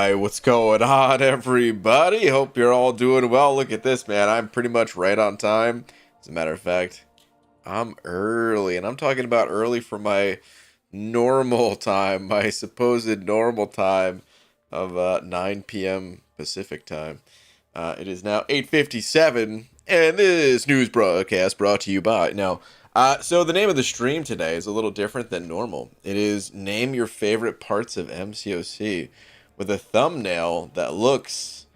Alright, what's going on, everybody? Hope you're all doing well. Look at this, man. I'm pretty much right on time. As a matter of fact, I'm early, and I'm talking about early for my normal time, my supposed normal time of 9 p.m. Pacific time. It is now 8:57, and this news broadcast brought to you by... Now, so the name of the stream today is a little different than normal. It is Name Your Favorite Parts of MCOC, with a thumbnail that looks...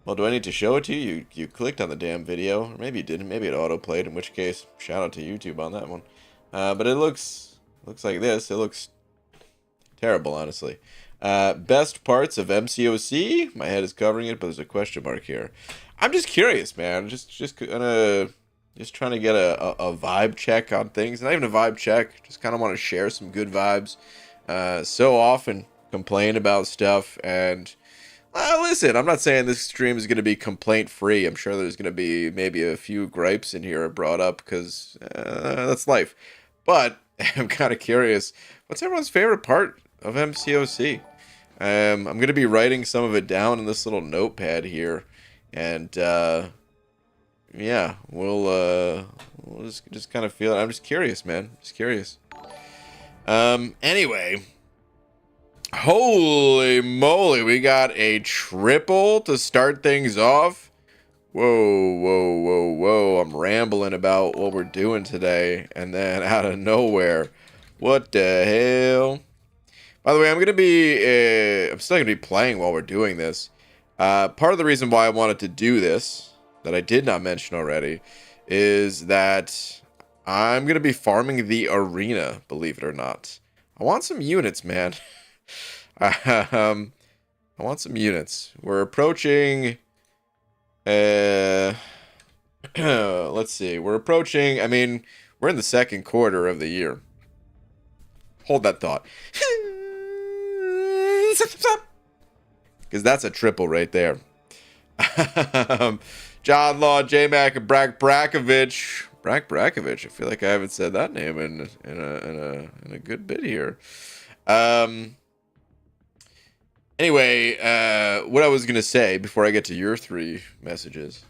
Well, do I need to show it to you? You clicked on the damn video, or maybe you didn't. Maybe it auto-played, in which case, shout out to YouTube on that one. But it looks like this. It looks terrible, honestly. Best parts of MCOC? My head is covering it, but there's a question mark here. I'm just curious, man. Just trying to get a vibe check on things. Not even a vibe check. Just kind of want to share some good vibes. So often complain about stuff, and listen, I'm not saying this stream is going to be complaint free. I'm sure there's going to be maybe a few gripes in here brought up, because that's life. But I'm kind of curious, what's everyone's favorite part of MCOC? I'm going to be writing some of it down in this little notepad here, and yeah, we'll just kind of feel it. I'm just curious, man. Just curious. Anyway, holy moly, we got a triple to start things off. Whoa. I'm rambling about what we're doing today, and then out of nowhere, what the hell? By the way, I'm still gonna be playing while we're doing this. Part of the reason why I wanted to do this, that I did not mention already, is that I'm gonna be farming the arena, believe it or not. I want some units, man. I want some units. We're approaching, let's see. We're approaching, I mean, we're in the second quarter of the year. Hold that thought. Because that's a triple right there. John Law, J-Mac, and Brakovich. Brakovich. I feel like I haven't said that name in a good bit here. Anyway, what I was gonna say before I get to your three messages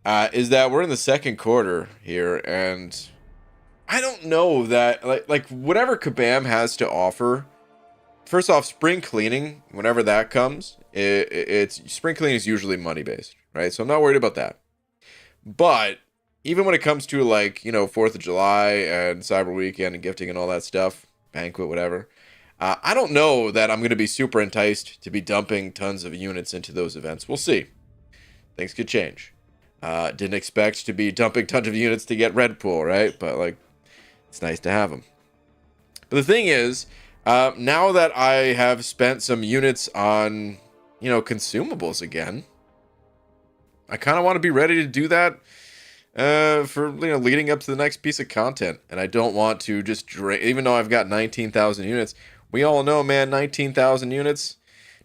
is that we're in the second quarter here, and I don't know that like whatever Kabam has to offer. First off, spring cleaning, whenever that comes, it's spring cleaning is usually money based, right? So I'm not worried about that. But even when it comes to, like, you know, 4th of July and Cyber Weekend and gifting and all that stuff, banquet, whatever, I don't know that I'm going to be super enticed to be dumping tons of units into those events. We'll see. Things could change. Didn't expect to be dumping tons of units to get Red Pool, right? But, like, it's nice to have them. But the thing is, now that I have spent some units on, you know, consumables again, I kind of want to be ready to do that for, you know, leading up to the next piece of content. And I don't want to just even though I've got 19,000 units. We all know, man, 19,000 units,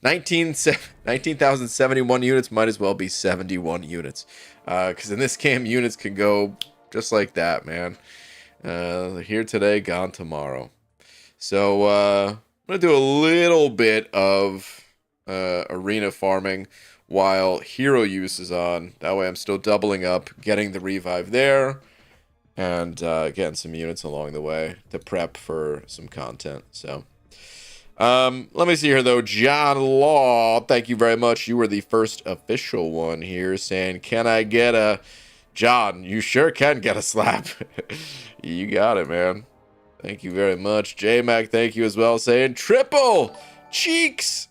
19,071 units might as well be 71 units. Because in this game, units can go just like that, man. Here today, gone tomorrow. So, I'm going to do a little bit of arena farming while hero use is on. That way I'm still doubling up, getting the revive there, and getting some units along the way to prep for some content. So, let me see here, though. John Law, thank you very much. You were the first official one here saying, can I get a... John, you sure can get a slap. You got it, man. Thank you very much. J-Mac, thank you as well, saying triple cheeks.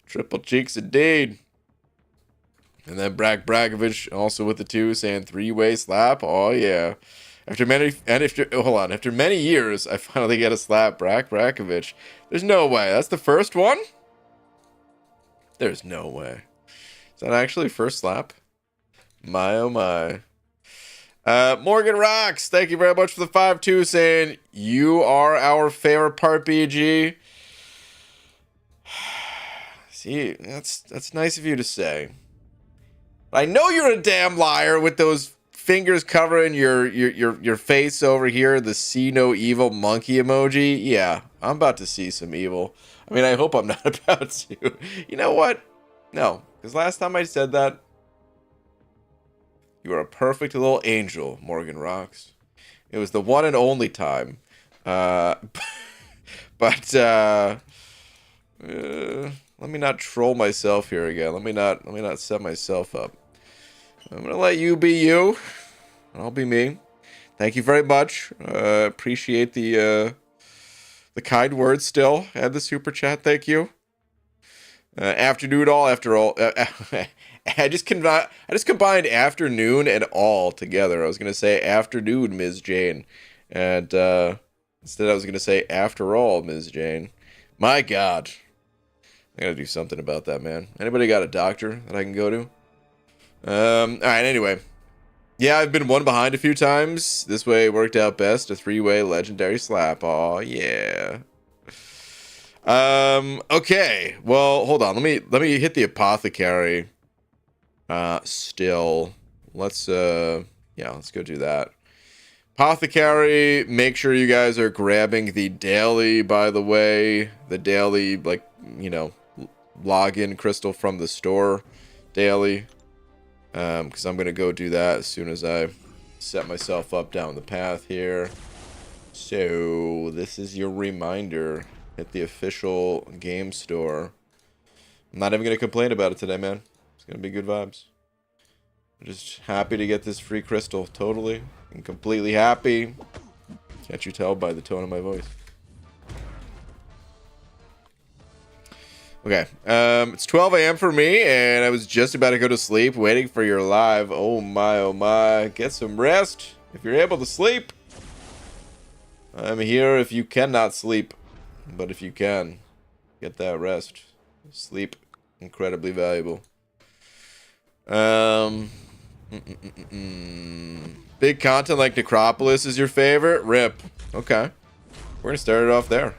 Triple cheeks indeed. And then Brakovich also with the 2 saying 3-way slap. Oh yeah. After many years, I finally get a slap. Brakovich. There's no way. That's the first one? There's no way. Is that actually first slap? My oh my. Morgan Rocks, thank you very much for the 5-2, saying you are our favorite part, BG. See, that's nice of you to say. I know you're a damn liar with those fingers covering your face over here, the see no evil monkey emoji. Yeah, I'm about to see some evil. I mean, I hope I'm not about to. You know what? No, because last time I said that, you are a perfect little angel, Morgan Rocks. It was the one and only time. But let me not troll myself here again. Let me not set myself up. I'm gonna let you be you. I'll be me. Thank you very much. Appreciate the kind words still and the super chat. Thank you. Afternoon all after all. I just combined afternoon and all together. I was gonna say afternoon, Ms. Jane, and instead I was gonna say after all, Ms. Jane. My God, I gotta do something about that, man. Anybody got a doctor that I can go to? All right. Anyway, yeah, I've been one behind a few times. This way it worked out best. A 3-way legendary slap. Aw, yeah. Okay. Well, hold on. Let me hit the apothecary. Still, let's let's go do that. Apothecary, make sure you guys are grabbing the daily, by the way, the daily, like, you know, login crystal from the store daily. Because I'm gonna go do that as soon as I set myself up down the path here. So this is your reminder. Hit the official game store. I'm not even gonna complain about it today, man. It's gonna be good vibes. I'm just happy to get this free crystal. Totally and completely happy. Can't you tell by the tone of my voice? Okay, it's 12 a.m. for me, and I was just about to go to sleep, waiting for your live. Oh my. Get some rest, if you're able to sleep. I'm here if you cannot sleep, but if you can, get that rest. Sleep, incredibly valuable. Big content like Necropolis is your favorite? RIP. Okay, we're gonna start it off there.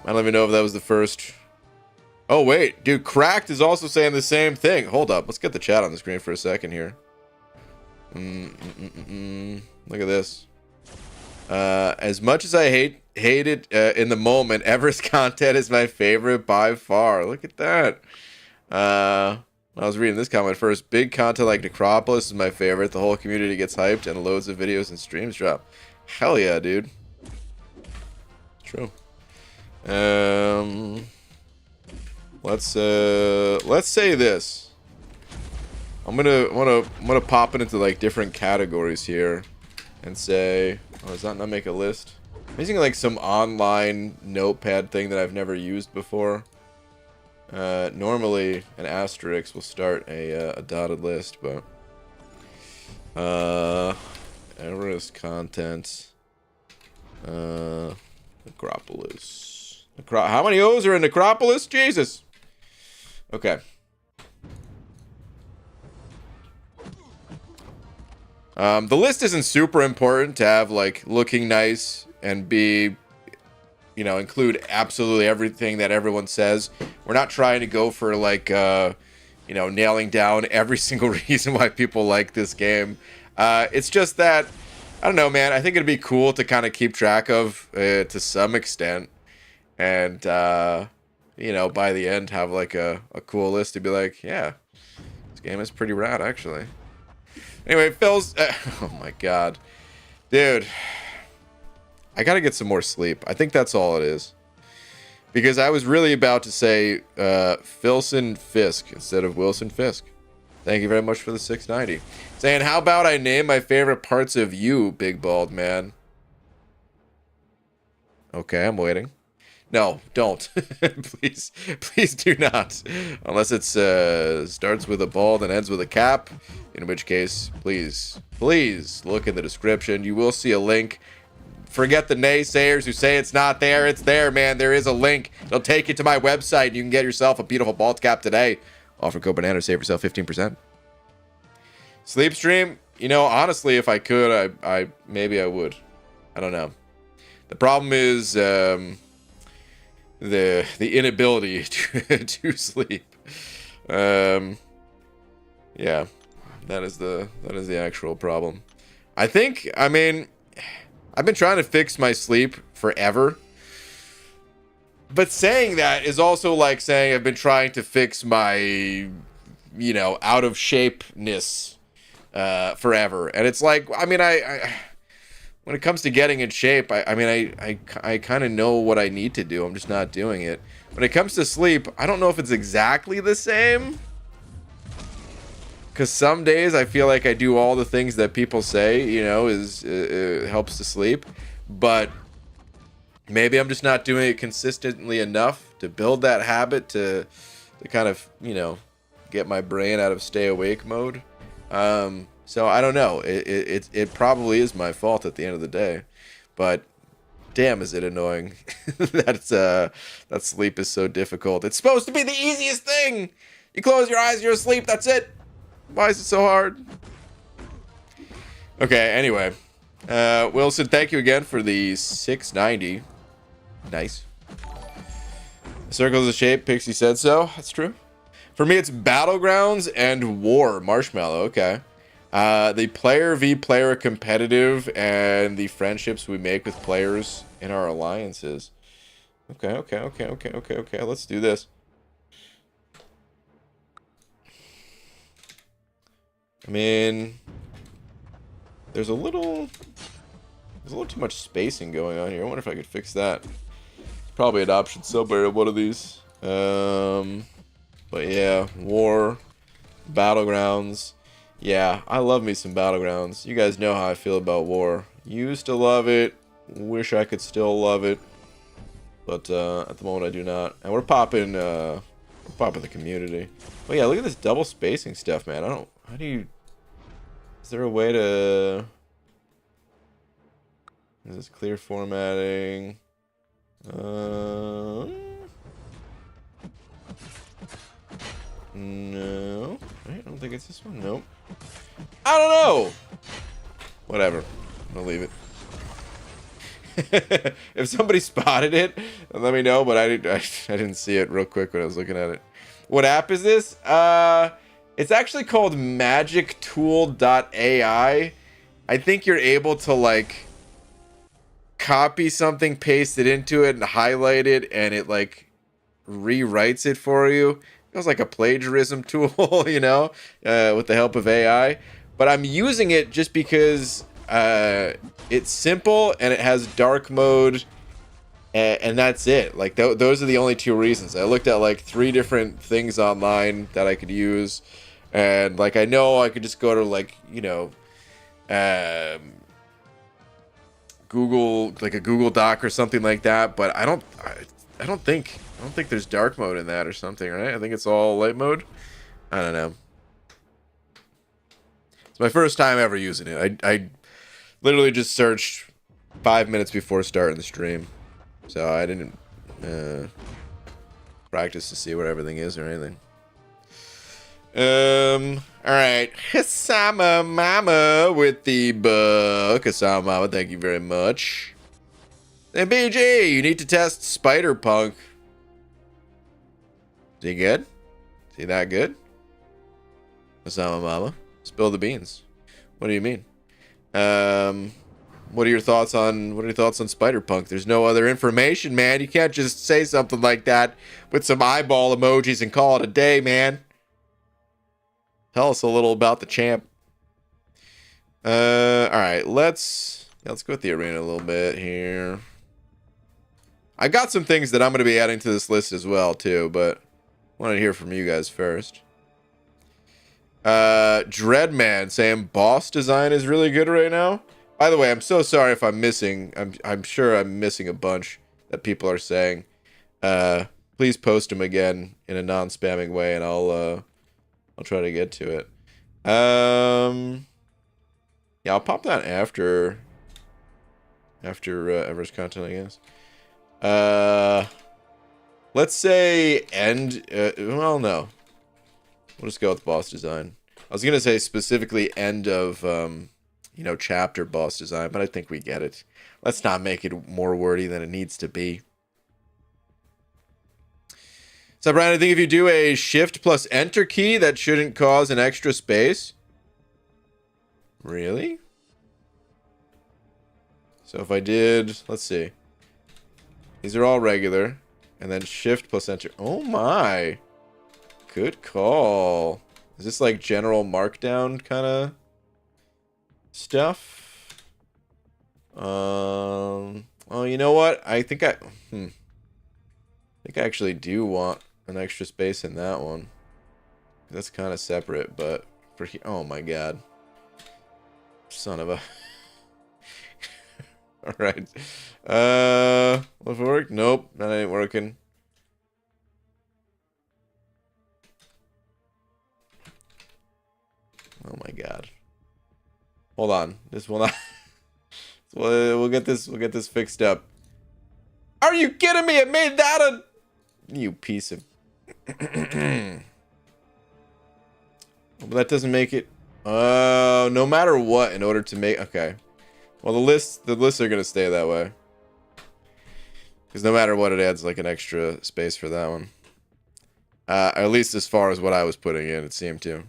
I don't even know if that was the first. Oh, wait. Dude, Cracked is also saying the same thing. Hold up. Let's get the chat on the screen for a second here. Look at this. As much as I hate it in the moment, Everest content is my favorite by far. Look at that. I was reading this comment first. Big content like Necropolis is my favorite. The whole community gets hyped and loads of videos and streams drop. Hell yeah, dude. True. Let's say this. I'm gonna pop it into like different categories here and say, oh, does that not make a list? I'm using like some online notepad thing that I've never used before. Normally an asterisk will start a dotted list, but Everest content, Necropolis. How many O's are in Necropolis? Jesus. Okay. The list isn't super important to have like looking nice and be, you know, include absolutely everything that everyone says. We're not trying to go for like, you know, nailing down every single reason why people like this game. It's just that, I don't know, man. I think it'd be cool to kind of keep track of to some extent. And, you know, by the end, have like a cool list to be like, yeah, this game is pretty rad, actually. Anyway, Phil's... oh, my God. Dude. I gotta get some more sleep. I think that's all it is. Because I was really about to say Philson Fisk instead of Wilson Fisk. Thank you very much for the 690. Saying, how about I name my favorite parts of you, big bald man? Okay, I'm waiting. No, don't. Please do not. Unless it starts with a bald and ends with a cap. In which case, please look in the description. You will see a link. Forget the naysayers who say it's not there. It's there, man. There is a link. It'll take you to my website. And you can get yourself a beautiful bald cap today. Offer code banana to save yourself 15%. Sleep stream? You know, honestly, if I could, I maybe I would. I don't know. The problem is the inability to sleep. Yeah, That is the actual problem. I mean, I've been trying to fix my sleep forever. But saying that is also like saying I've been trying to fix my, you know, out of shapeness forever. And it's like, I mean, I when it comes to getting in shape, I kind of know what I need to do. I'm just not doing it. When it comes to sleep, I don't know if it's exactly the same. Because some days I feel like I do all the things that people say, you know, helps to sleep. But maybe I'm just not doing it consistently enough to build that habit to kind of, you know, get my brain out of stay awake mode. So I don't know. It probably is my fault at the end of the day. But damn, is it annoying that sleep is so difficult. It's supposed to be the easiest thing. You close your eyes, you're asleep. That's it. Why is it so hard? Okay, anyway. Wilson, thank you again for the 690. Nice. Circles of shape, Pixie said so. That's true. For me, it's Battlegrounds and War. Marshmallow, okay. The player v player competitive and the friendships we make with players in our alliances. Okay. Let's do this. I mean, there's a little too much spacing going on here. I wonder if I could fix that. It's probably an option somewhere in one of these. But yeah, War, Battlegrounds. Yeah, I love me some Battlegrounds. You guys know how I feel about War. Used to love it. Wish I could still love it. But at the moment I do not. And we're popping the community. But yeah, look at this double spacing stuff, man. How do you... Is there a way to... Is this clear formatting? No. I don't think it's this one. Nope. I don't know. Whatever. I'll leave it. If somebody spotted it, let me know. But I didn't see it real quick when I was looking at it. What app is this? It's actually called magictool.ai. I think you're able to like copy something, paste it into it, and highlight it, and it like rewrites it for you. It was like a plagiarism tool, you know, with the help of AI. But I'm using it just because it's simple and it has dark mode, and that's it. Like those are the only two reasons. I looked at like 3 different things online that I could use, and like I know I could just go to like, you know, Google, like a Google Doc or something like that. But I don't think there's dark mode in that or something, right? I think it's all light mode. I don't know. It's my first time ever using it. I literally just searched 5 minutes before starting the stream, so I didn't practice to see what everything is or anything. All right, Hasama Mama with the book. Hasama Mama, thank you very much. And BG, you need to test Spider-Punk. Is he good? Is he that good? Hasama Mama, spill the beans. What do you mean? What are your thoughts on Spider-Punk? There's no other information, man. You can't just say something like that with some eyeball emojis and call it a day, man. Tell us a little about the champ. All right, let's go with the arena a little bit here. I got some things that I'm going to be adding to this list as well, too, but I want to hear from you guys first. Dreadman saying boss design is really good right now. By the way, I'm so sorry if I'm missing. I'm sure I'm missing a bunch that people are saying. Please post them again in a non-spamming way, and I'll try to get to it. Yeah, I'll pop that after Ever's content, I guess. Let's say end. Well, no. We'll just go with boss design. I was gonna say specifically end of you know, chapter boss design, but I think we get it. Let's not make it more wordy than it needs to be. So, Brian, I think if you do a shift plus enter key, that shouldn't cause an extra space. Really? So if I did, let's see. These are all regular. And then shift plus enter. Oh my. Good call. Is this like general markdown kind of stuff? Oh, you know what? I think I actually do want an extra space in that one. That's kind of separate, but for here, oh my god. Son of a. All right. Will it work? Nope, that ain't working. Oh my god. Hold on. This will not. We'll get this. We'll get this fixed up. Are you kidding me? It made that a. You piece of. But that doesn't make it. No matter what, in order to make. Okay. Well, the lists are gonna stay that way. Because no matter what, it adds like an extra space for that one. At least as far as what I was putting in, it seemed to.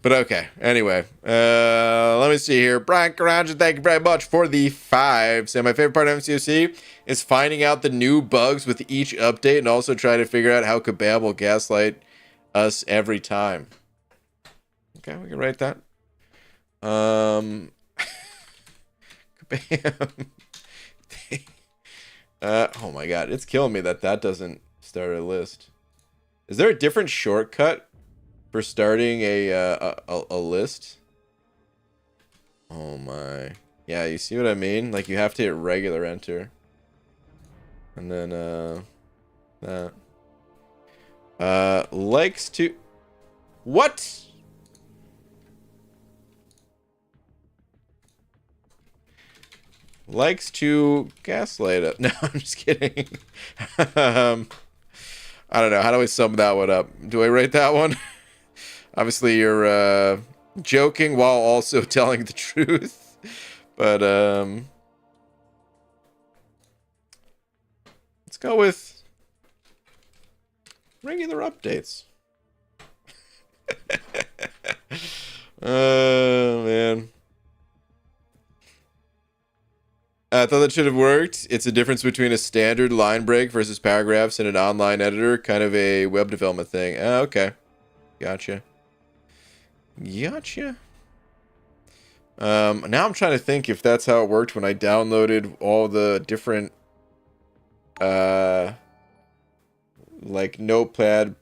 But okay, anyway, let me see here. Brian Karanja, thank you very much for the 5. So my favorite part of MCOC is finding out the new bugs with each update and also trying to figure out how Kabam will gaslight us every time. Okay, we can write that. Kabam. Oh my god, it's killing me that doesn't start a list. Is there a different shortcut for starting a list? Oh my. Yeah, you see what I mean? Like you have to hit regular enter. And then that. Likes to. What? Likes to gaslight it. No, I'm just kidding. I don't know. How do I sum that one up? Do I rate that one? Obviously, you're joking while also telling the truth. But let's go with regular updates. Oh, man. I thought that should have worked. It's a difference between a standard line break versus paragraphs in an online editor. Kind of a web development thing. Okay. Gotcha. Gotcha. Now I'm trying to think if that's how it worked when I downloaded all the different like Notepad++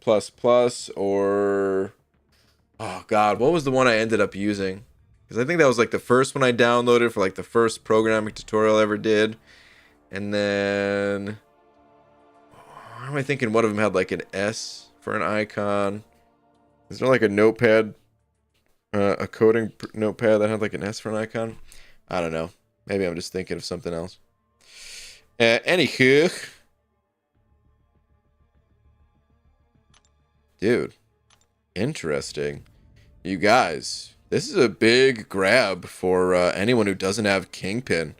or oh god, what was the one I ended up using? Because I think that was like the first one I downloaded for like the first programming tutorial I ever did. And then why am I thinking one of them had like an S for an icon? Is there like a notepad, a coding notepad that had like an S for an icon? I don't know. Maybe I'm just thinking of something else. Anywho. Dude. Interesting. You guys, this is a big grab for anyone who doesn't have Kingpin.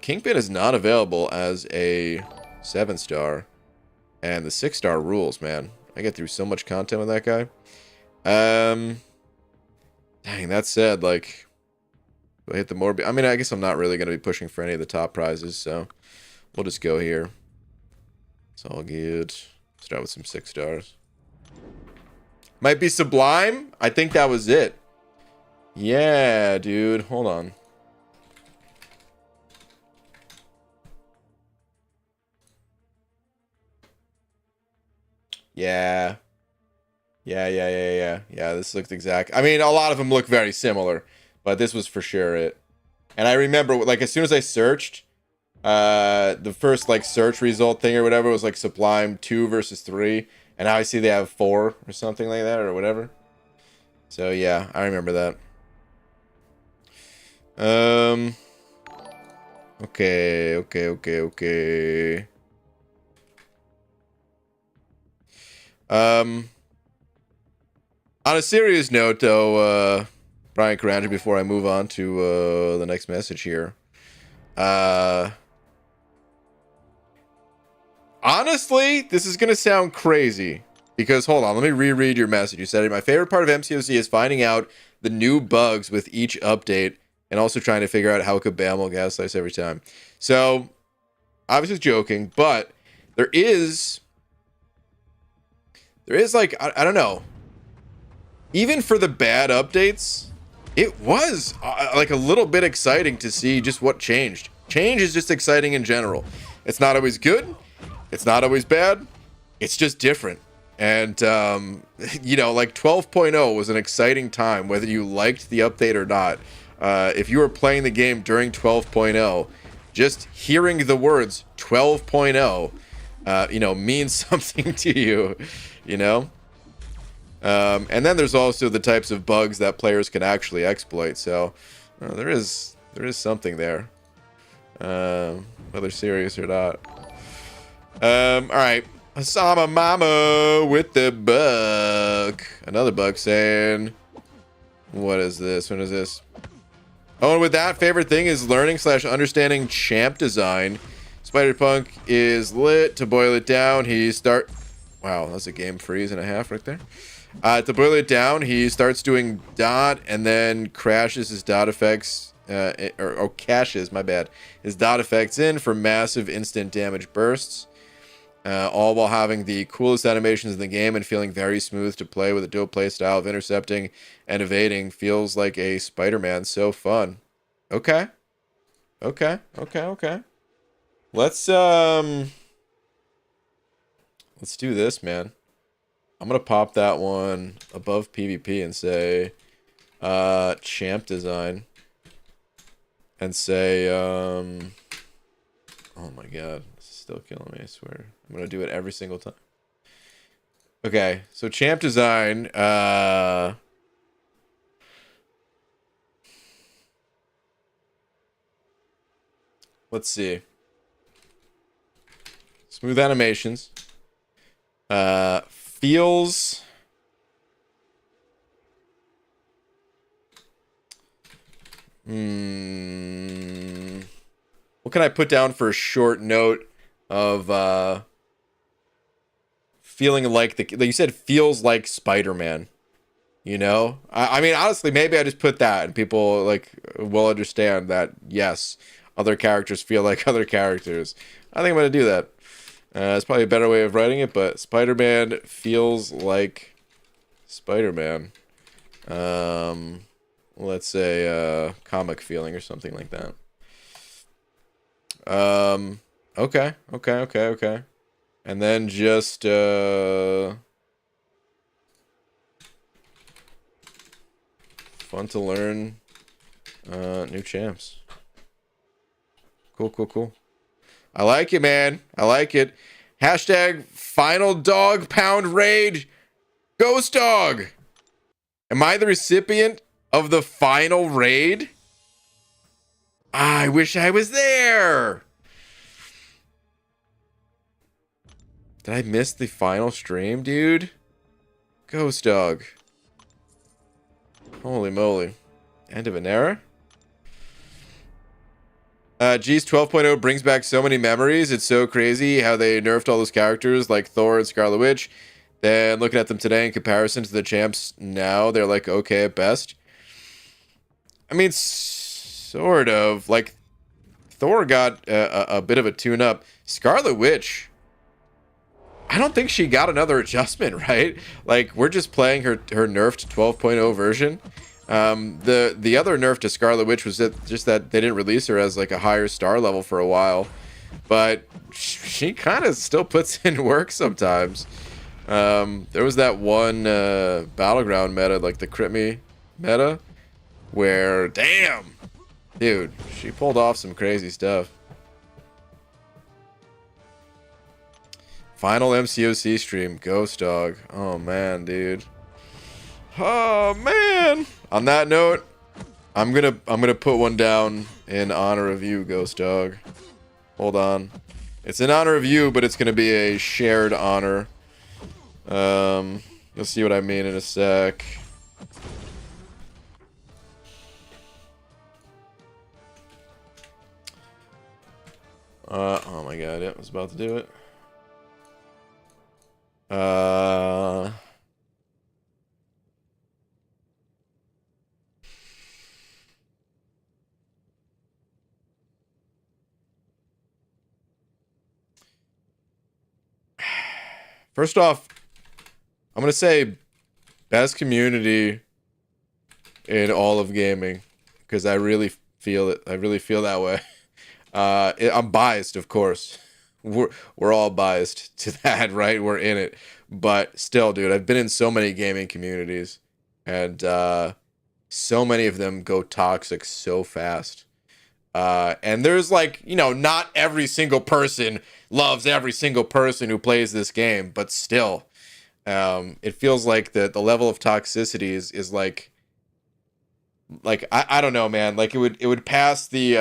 Kingpin is not available as a 7-star. And the 6-star rules, man. I get through so much content with that guy. Dang, that said, like, do I hit the more... I mean, I guess I'm not really going to be pushing for any of the top prizes, so we'll just go here. It's all good. Start with some 6 stars. Might be Sublime? I think that was it. Yeah, dude. Hold on. Yeah. Yeah, this looked exact. I mean, a lot of them look very similar, but this was for sure it. And I remember, like, as soon as I searched, the first, like, search result thing or whatever was, like, Sublime 2 versus 3. And now I see they have 4 or something like that or whatever. So, yeah, I remember that. Okay. On a serious note, though, Brian Karanja, before I move on to the next message here. Honestly, this is going to sound crazy. Because, hold on, let me reread your message. You said, my favorite part of MCOC is finding out the new bugs with each update and also trying to figure out how Kabam will gas slice every time. So, I was just joking, but there is like, I don't know. Even for the bad updates, it was like a little bit exciting to see just what changed. Change is just exciting in general. It's not always good. It's not always bad. It's just different. And, you know, like 12.0 was an exciting time, whether you liked the update or not. If you were playing the game during 12.0, just hearing the words 12.0, you know, means something to you, you know? And then there's also the types of bugs that players can actually exploit. So there is something there, whether serious or not. All right. Osama Mama with the bug. Another bug saying, what is this? When is this? Oh, and with that, favorite thing is learning / understanding champ design. Spider-Punk is lit. To boil it down, wow, that's a game freeze and a half right there. To boil it down, he starts doing dot and then crashes his dot effects, or caches, my bad, his dot effects in for massive instant damage bursts. All while having the coolest animations in the game and feeling very smooth to play with a dope play style of intercepting and evading. Feels like a Spider-Man. So fun. Okay. Okay. Let's do this, man. I'm gonna pop that one above PvP and say champ design. And say oh my god. Still killing me, I swear. I'm gonna do it every single time. Okay, so champ design, let's see. Smooth animations. Feels what can I put down for a short note of feeling like you said feels like Spider-Man, you know? I mean, honestly, maybe I just put that and people like will understand that, yes, other characters feel like other characters. I think I'm gonna do that. It's probably a better way of writing it, but Spider-Man feels like Spider-Man. Let's say comic feeling or something like that. Okay. And then just fun to learn new champs. Cool. I like it, man. I like it. Hashtag final dog pound raid. Ghost dog. Am I the recipient of the final raid? I wish I was there. Did I miss the final stream, dude? Ghost dog. Holy moly. End of an era? Geez, 12.0 brings back so many memories. It's so crazy how they nerfed all those characters like Thor and Scarlet Witch. Then looking at them today in comparison to the champs now, they're like okay at best. I mean, sort of. Like, Thor got a bit of a tune-up. Scarlet Witch, I don't think she got another adjustment, right? Like, we're just playing her nerfed 12.0 version. The other nerf to Scarlet Witch was just that they didn't release her as like a higher star level for a while, but she kind of still puts in work sometimes. There was that one battleground meta, like the Crit Me meta, where damn, dude, she pulled off some crazy stuff. Final MCOC stream, Ghost Dog. Oh man, dude. Oh man. On that note, I'm gonna put one down in honor of you, Ghost Dog. Hold on. It's in honor of you, but it's gonna be a shared honor. You'll see what I mean in a sec. Oh my god, yeah, I was about to do it. Uh, First off, I'm gonna say best community in all of gaming, because I really feel it. I really feel that way. I'm biased, of course. We're all biased to that, right? We're in it, but still, dude, I've been in so many gaming communities, and so many of them go toxic so fast. And there's like, not every single person loves every single person who plays this game, but still, it feels like the level of toxicity is like I don't know, man. Like it would pass the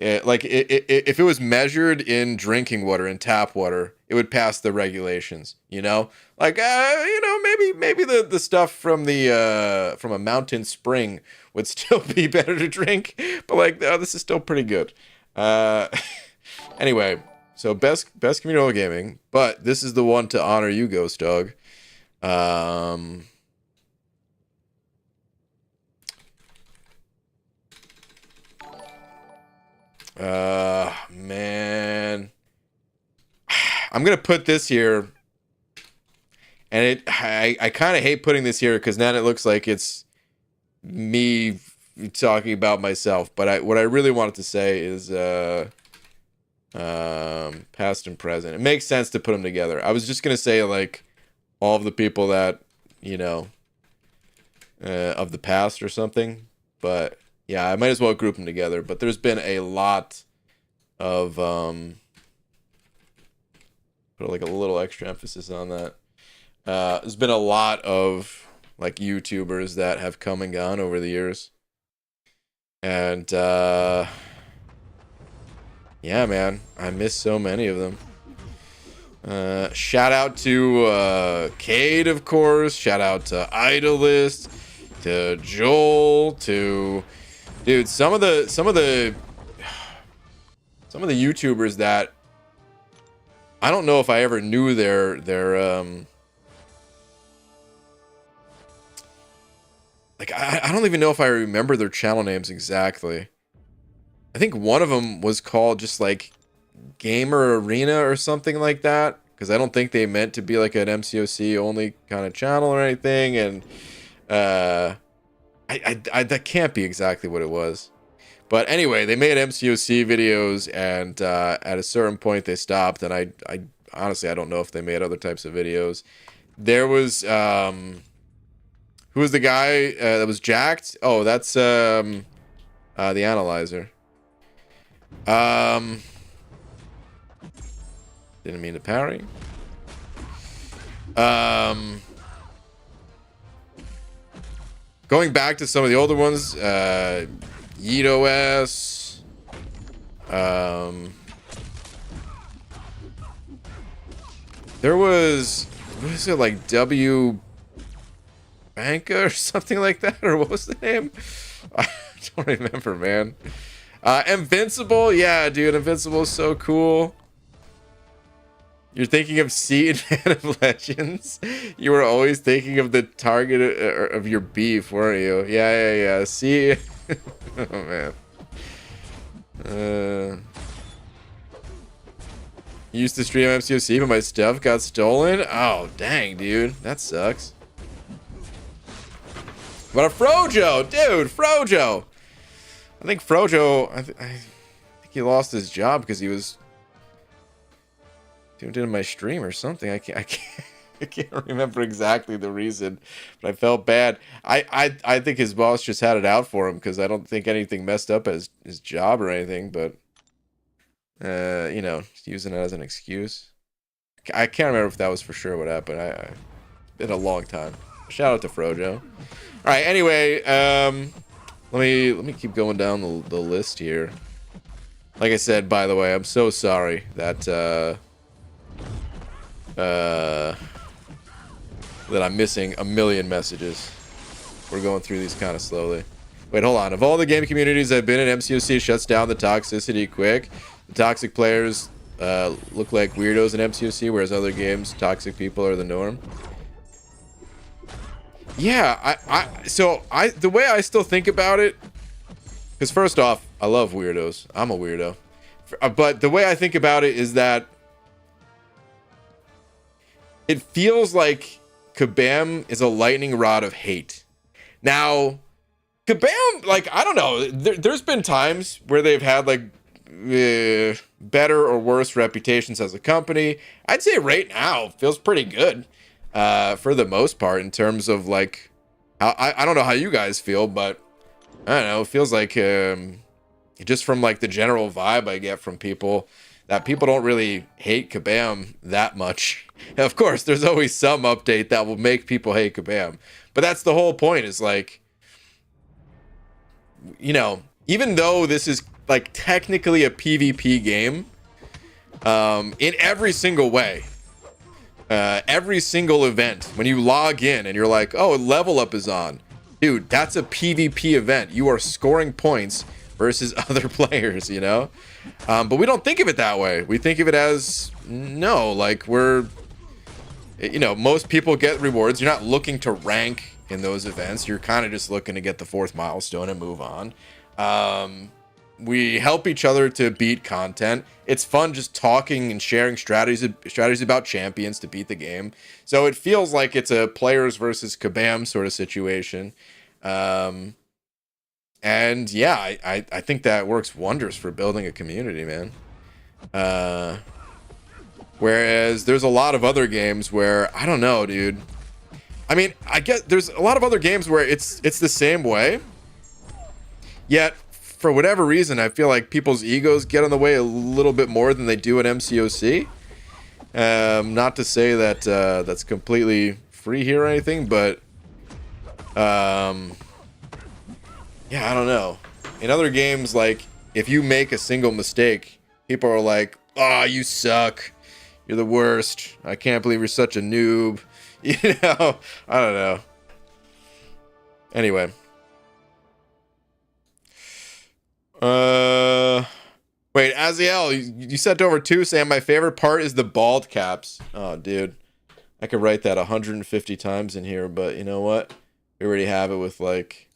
if it was measured in drinking water, in tap water, it would pass the regulations. Like maybe the stuff from a mountain spring would still be better to drink, but like this is still pretty good. Anyway, so best communal gaming, but this is the one to honor you, Ghost Dog. Man, I'm gonna put this here, and I kind of hate putting this here because now it looks like it's me talking about myself. But what I really wanted to say is past and present. It makes sense to put them together. I was just gonna say like all of the people that of the past or something, but yeah, I might as well group them together. But there's been a lot of put like a little extra emphasis on that. There's been a lot of like YouTubers that have come and gone over the years, and yeah, man, I miss so many of them. Shout out to Cade, of course. Shout out to Idolist, to Joel, to dude, some of the YouTubers that I don't know if I ever knew their like I don't even know if I remember their channel names exactly. I think one of them was called just like Gamer Arena or something like that, because I don't think they meant to be like an MCOC only kind of channel or anything, and I that can't be exactly what it was. But anyway, they made MCOC videos, and at a certain point they stopped, and I honestly I don't know if they made other types of videos. There was who was the guy that was jacked? Oh, that's the analyzer. Didn't mean to parry. Going back to some of the older ones, YeetOS. There was, what is it, like W Banka or something like that, or what was the name? I don't remember, man. Invincible, yeah, dude, Invincible is so cool. You're thinking of Seed Man of Legends. You were always thinking of the target of your beef, weren't you? Yeah. See, oh man. Used to stream MCOC, but my stuff got stolen. Oh dang, dude, that sucks. But a Frojo, dude, Frojo. I think Frojo. I think he lost his job because he was tuned into my stream or something. I can't remember exactly the reason, but I felt bad. I think his boss just had it out for him because I don't think anything messed up as his job or anything, but just using it as an excuse. I can't remember if that was for sure what happened. It's been a long time. Shout out to Frojo. All right, anyway, let me keep going down the list here. Like I said, by the way, I'm so sorry that that I'm missing a million messages. We're going through these kind of slowly. Wait, hold on. Of all the game communities I've been in, MCOC shuts down the toxicity quick. The toxic players look like weirdos in MCOC, whereas other games, toxic people are the norm. Yeah, the way I still think about it, because first off, I love weirdos. I'm a weirdo. But the way I think about it is that it feels like Kabam is a lightning rod of hate. Now, Kabam, like, I don't know. There's been times where they've had, like, better or worse reputations as a company. I'd say right now feels pretty good for the most part in terms of, like, I don't know how you guys feel, but I don't know. It feels like just from, like, the general vibe I get from people, that people don't really hate Kabam that much. And of course, there's always some update that will make people hate Kabam. But that's the whole point, is like, you know, even though this is like technically a PvP game, in every single way, every single event, when you log in and you're like, oh, level up is on, dude, that's a PvP event. You are scoring points versus other players, you know? But we don't think of it that way. We think of it as, no, like, we're, you know, most people get rewards. You're not looking to rank in those events. You're kind of just looking to get the 4th milestone and move on. We help each other to beat content. It's fun just talking and sharing strategies about champions to beat the game. So it feels like it's a players versus Kabam sort of situation. And yeah, I think that works wonders for building a community, man. Whereas there's a lot of other games where, I don't know, dude. I mean, I guess there's a lot of other games where it's the same way. Yet, for whatever reason, I feel like people's egos get in the way a little bit more than they do at MCOC. Not to say that that's completely free here or anything, but yeah, I don't know. In other games, like, if you make a single mistake, people are like, oh, you suck. You're the worst. I can't believe you're such a noob. You know? I don't know. Anyway. Wait, Aziel, you sent over 2 saying my favorite part is the bald caps. Oh, dude. I could write that 150 times in here, but you know what? We already have it with, like,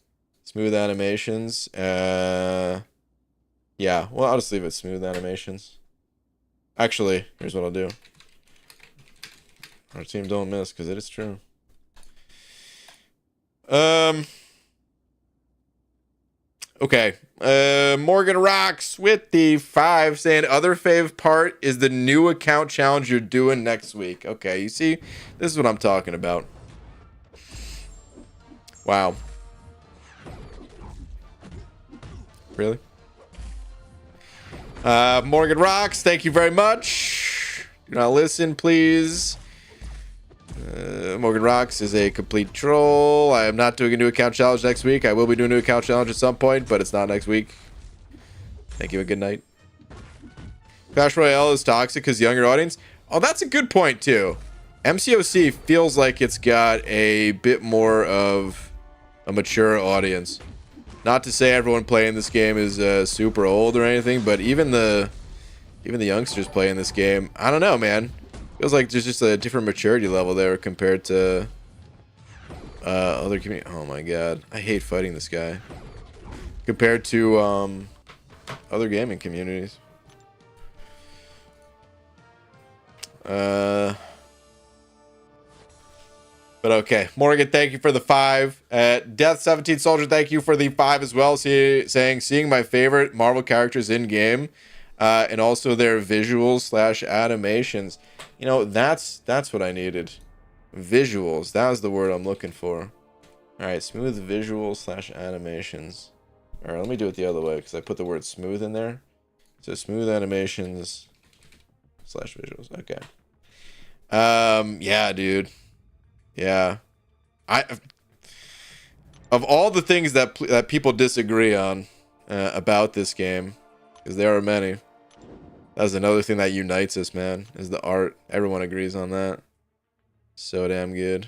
smooth animations. Yeah, well, I'll just leave it smooth animations. Actually, here's what I'll do. Our team don't miss, because it is true. Okay. Morgan Rocks with the 5 saying other fave part is the new account challenge you're doing next week. Okay, you see, this is what I'm talking about. Wow. Really? Morgan Rocks, thank you very much. Do not listen, please. Morgan Rocks is a complete troll. I am not doing a new account challenge next week. I will be doing a new account challenge at some point, but it's not next week. Thank you and good night. Clash Royale is toxic because younger audience. Oh, that's a good point too. MCOC feels like it's got a bit more of a mature audience. Not to say everyone playing this game is super old or anything, but even the youngsters playing this game, I don't know, man. Feels like there's just a different maturity level there compared to other community. Oh my god, I hate fighting this guy. Compared to other gaming communities. But okay, Morgan, thank you for the 5. Death 17 Soldier, thank you for the 5 as well. Saying seeing my favorite Marvel characters in game, and also their visuals / animations. You know, that's what I needed. Visuals. That was the word I'm looking for. All right, smooth visuals / animations. All right, let me do it the other way because I put the word smooth in there. So smooth animations / visuals. Okay. Yeah, dude. Yeah. Of all the things that people disagree on about this game, because there are many, that's another thing that unites us, man, is the art. Everyone agrees on that. So damn good.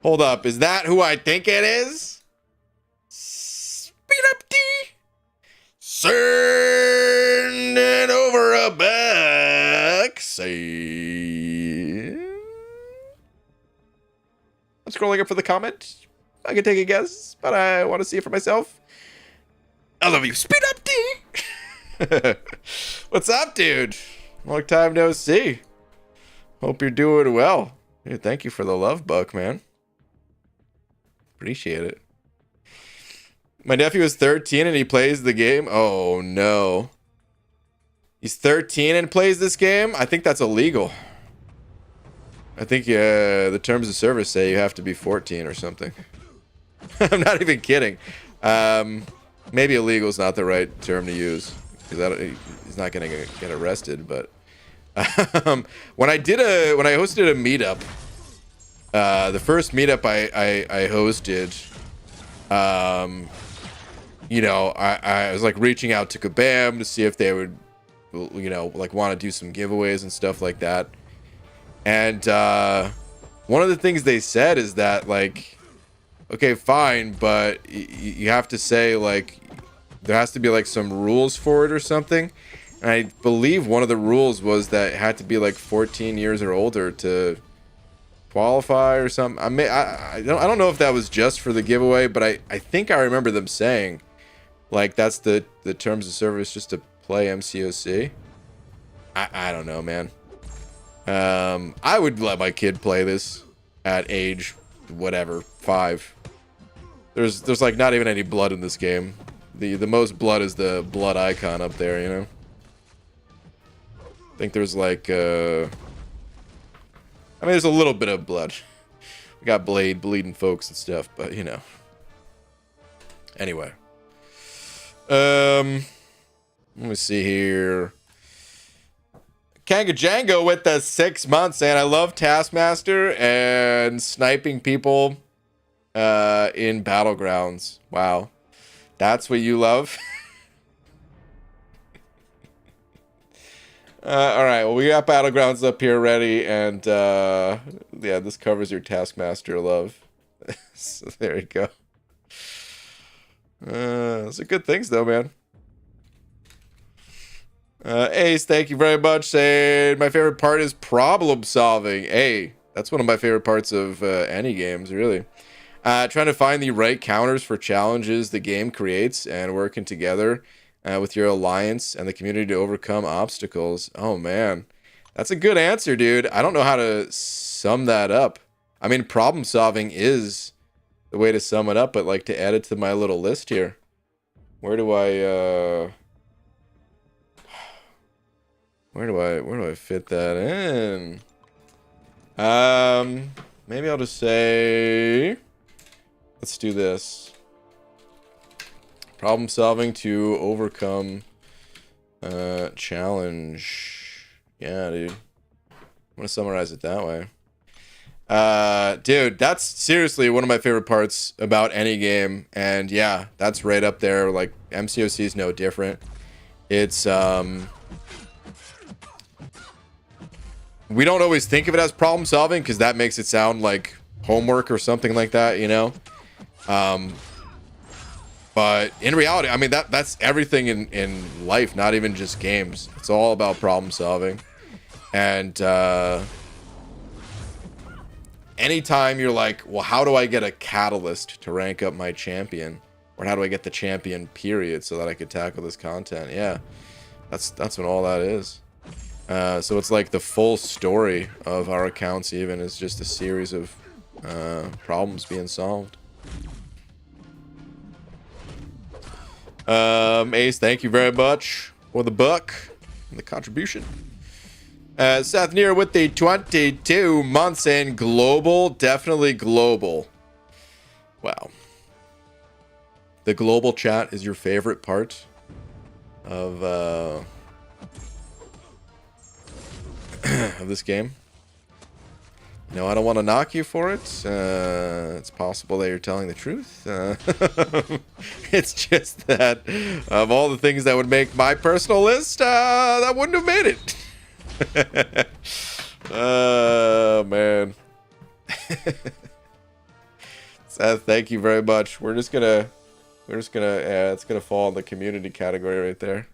Hold up, is that who I think it is? Speed up D. Sending over a bag. say. I'm scrolling up for the comment. I can take a guess, but I want to see it for myself. I love you. Speed up, D. What's up, dude? Long time no see. Hope you're doing well. Dude, thank you for the love, Buck, man. Appreciate it. My nephew is 13 and he plays the game. Oh, no. He's 13 and plays this game? I think that's illegal. I think the terms of service say you have to be 14 or something. I'm not even kidding. Maybe illegal is not the right term to use, because he's not going to get arrested. But when I hosted a meetup, the first meetup I hosted, you know, I was like reaching out to Kabam to see if they would, you know, like want to do some giveaways and stuff like that. And one of the things they said is that, like, okay, fine, but you have to say, like, there has to be like some rules for it or something. And I believe one of the rules was that it had to be like 14 years or older to qualify or something. I don't know if that was just for the giveaway, but I think I remember them saying, like, that's the terms of service just to play MCOC. I don't know, man. I would let my kid play this at age whatever, 5. There's like not even any blood in this game. The most blood is the blood icon up there, you know. I think there's like I mean, there's a little bit of blood. We got bleeding folks and stuff, but you know. Anyway. Let me see here. Kanga Django with the 6 months, and I love Taskmaster and sniping people in Battlegrounds. Wow. That's what you love? All right, well, we got Battlegrounds up here ready, and yeah, this covers your Taskmaster love. So there you go. Those are good things, though, man. Ace, thank you very much. Saying my favorite part is problem solving. Hey, that's one of my favorite parts of any games, really. Trying to find the right counters for challenges the game creates and working together with your alliance and the community to overcome obstacles. Oh, man. That's a good answer, dude. I don't know how to sum that up. I mean, problem solving is the way to sum it up, but like to add it to my little list here. Where do I fit that in? Maybe I'll just say, let's do this. Problem solving to overcome challenge. Yeah, dude. I'm gonna summarize it that way. Dude, that's seriously one of my favorite parts about any game, and yeah, that's right up there. Like, MCOC is no different. It's we don't always think of it as problem solving because that makes it sound like homework or something like that, you know. But in reality, I mean, that's everything in life, not even just games. It's all about problem solving. And anytime you're like, well, how do I get a catalyst to rank up my champion? Or how do I get the champion, period, so that I could tackle this content? Yeah, that's what all that is. So it's like the full story of our accounts even is just a series of problems being solved. Ace, thank you very much for the buck and the contribution. Seth Near with the 22 months in global, definitely global. Wow. The global chat is your favorite part of of this game. No, I don't want to knock you for it. It's possible that you're telling the truth. It's just that of all the things that would make my personal list, that wouldn't have made it. Oh, man. Seth, thank you very much. It's gonna fall in the community category right there.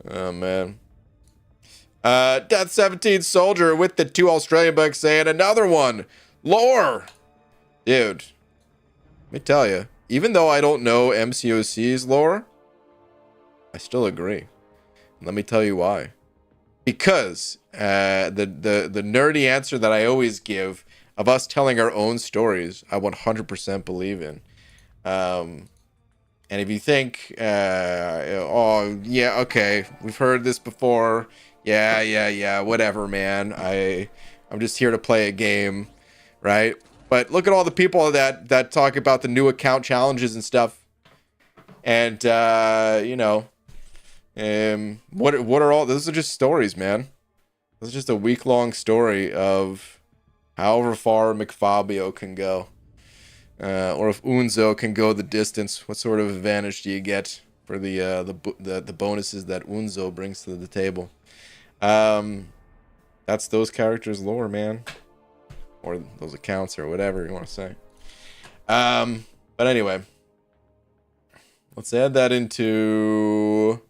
Oh, man. Death 17 Soldier with the 2 Australian bucks saying another one. Lore. Dude. Let me tell you. Even though I don't know MCOC's lore, I still agree. Let me tell you why. Because the nerdy answer that I always give of us telling our own stories, I 100% believe in. And if you think, oh yeah, okay, we've heard this before. Yeah, whatever, man. I'm just here to play a game, right? But look at all the people that talk about the new account challenges and stuff. And you know. What are all those are just stories, man. This is just a week-long story of however far McFabio can go. Or if Unzo can go the distance. What sort of advantage do you get for the bonuses that Unzo brings to the table? That's those characters' lore, man. Or those accounts, or whatever you want to say. But anyway. Let's add that into...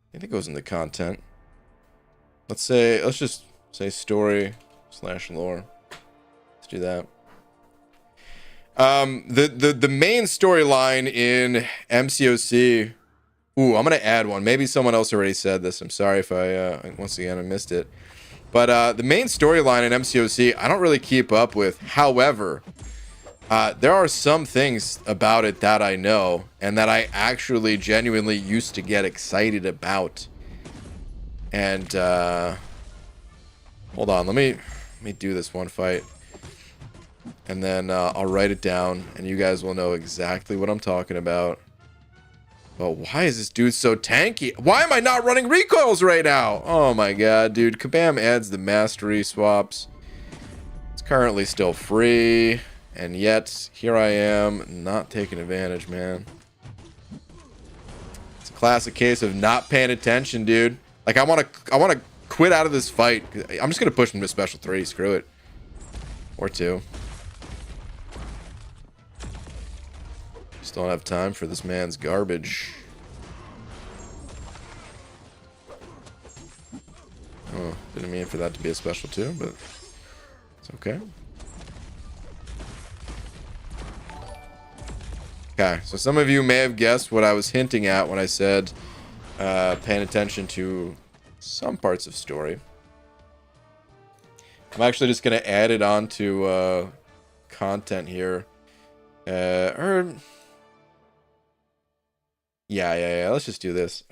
I think it goes into content. Let's just say story / lore. Let's do that. The main storyline in MCOC. Ooh, I'm gonna add one. Maybe someone else already said this. I'm sorry if I once again I missed it. But the main storyline in MCOC, I don't really keep up with. However, there are some things about it that I know and that I actually genuinely used to get excited about. And hold on, let me do this one fight, and then I'll write it down, and you guys will know exactly what I'm talking about. But why is this dude so tanky? Why am I not running recoils right now? Oh my god, dude. Kabam adds the mastery swaps. It's currently still free. And yet, here I am, not taking advantage, man. It's a classic case of not paying attention, dude. Like, I want to quit out of this fight. I'm just going to push him to special 3. Screw it. Or 2. Just don't have time for this man's garbage. Oh, didn't mean for that to be a special 2, but it's okay. Okay, so some of you may have guessed what I was hinting at when I said paying attention to some parts of story. I'm actually just going to add it on to content here. Yeah, let's just do this.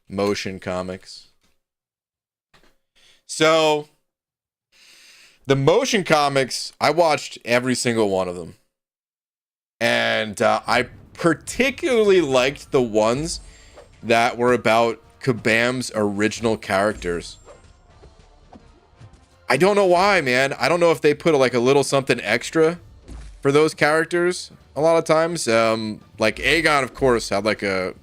Motion comics. So... the motion comics, I watched every single one of them. And I particularly liked the ones that were about Kabam's original characters. I don't know why, man. I don't know if they put like a little something extra for those characters a lot of times. Like Aegon, of course, had like a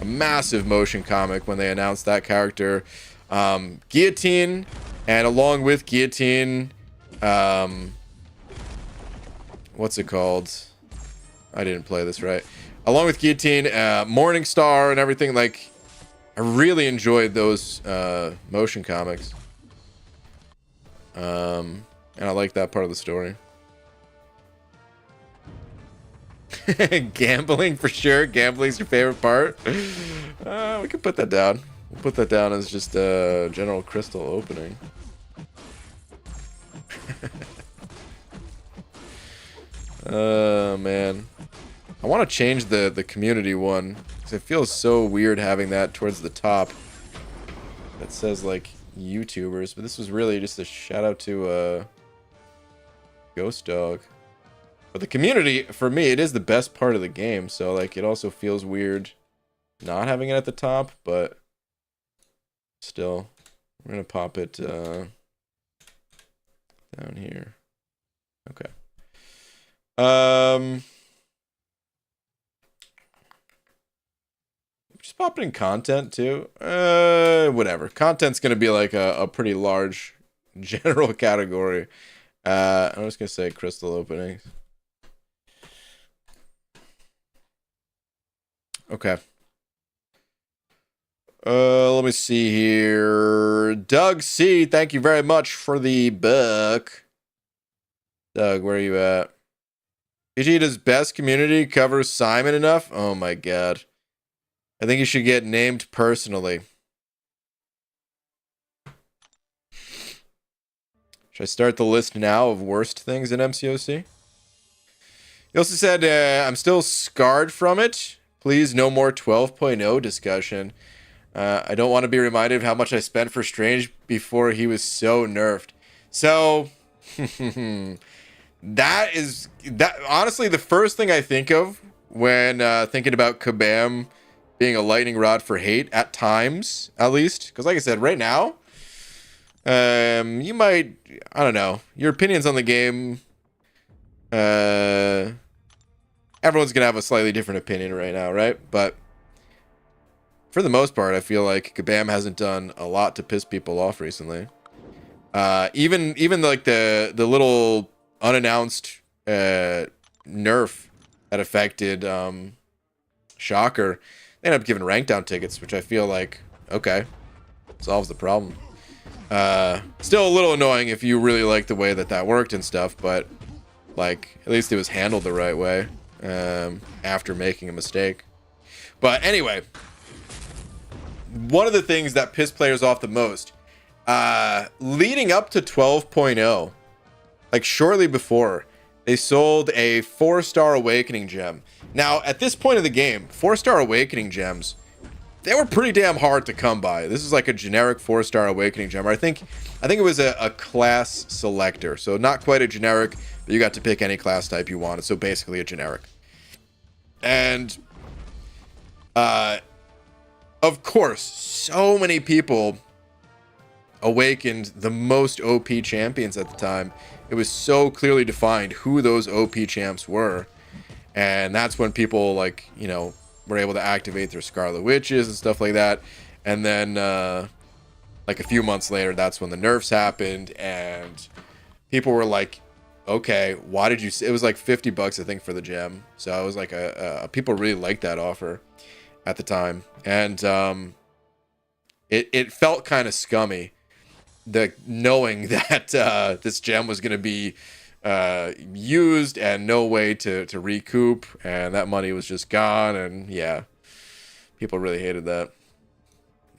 massive motion comic when they announced that character. Guillotine, and along with Guillotine... what's it called? I didn't play this right. Along with Guillotine, Morningstar and everything, like, I really enjoyed those motion comics. And I like that part of the story. Gambling for sure. Gambling's your favorite part. We can put that down. We'll put that down as just a general crystal opening. Oh man, I want to change the community one because it feels so weird having that towards the top that says like YouTubers, but this was really just a shout out to Ghost Dog. But the community, for me, it is the best part of the game, so like it also feels weird not having it at the top, but still, we're gonna pop it down here. Okay. Just pop it in content too. Whatever. Content's gonna be like a pretty large general category. I'm just gonna say crystal openings. Okay. Let me see here. Doug C, thank you very much for the book. Doug, where are you at? Vegeta's best community covers Simon enough? Oh my god. I think you should get named personally. Should I start the list now of worst things in MCOC? He also said, I'm still scarred from it. Please, no more 12.0 discussion. I don't want to be reminded of how much I spent for Strange before he was so nerfed. So, that honestly, the first thing I think of when thinking about Kabam being a lightning rod for hate, at times, at least. Because like I said, right now, you might, I don't know, your opinions on the game, everyone's going to have a slightly different opinion right now, right? But for the most part, I feel like Kabam hasn't done a lot to piss people off recently. Even like the little unannounced nerf that affected Shocker, they ended up giving rank down tickets, which I feel like, okay, solves the problem. Still a little annoying if you really like the way that worked and stuff, but like at least it was handled the right way after making a mistake. But anyway, one of the things that pissed players off the most, leading up to 12.0, like shortly before, they sold a 4-star awakening gem. Now, at this point of the game, 4-star awakening gems, they were pretty damn hard to come by. This is like a generic 4-star awakening gem. I think it was a class selector. So not quite a generic, but you got to pick any class type you wanted. So basically a generic. And of course, so many people awakened the most OP champions at the time. It was so clearly defined who those OP champs were. And that's when people, like, you know, were able to activate their Scarlet Witches and stuff like that. And then, like, a few months later, that's when the nerfs happened. And people were like, okay, why did you... It was like $50, I think, for the gem. So it was like people really liked that offer at the time. And it felt kind of scummy, knowing that this gem was going to be used and no way to recoup, and that money was just gone. And yeah, people really hated that.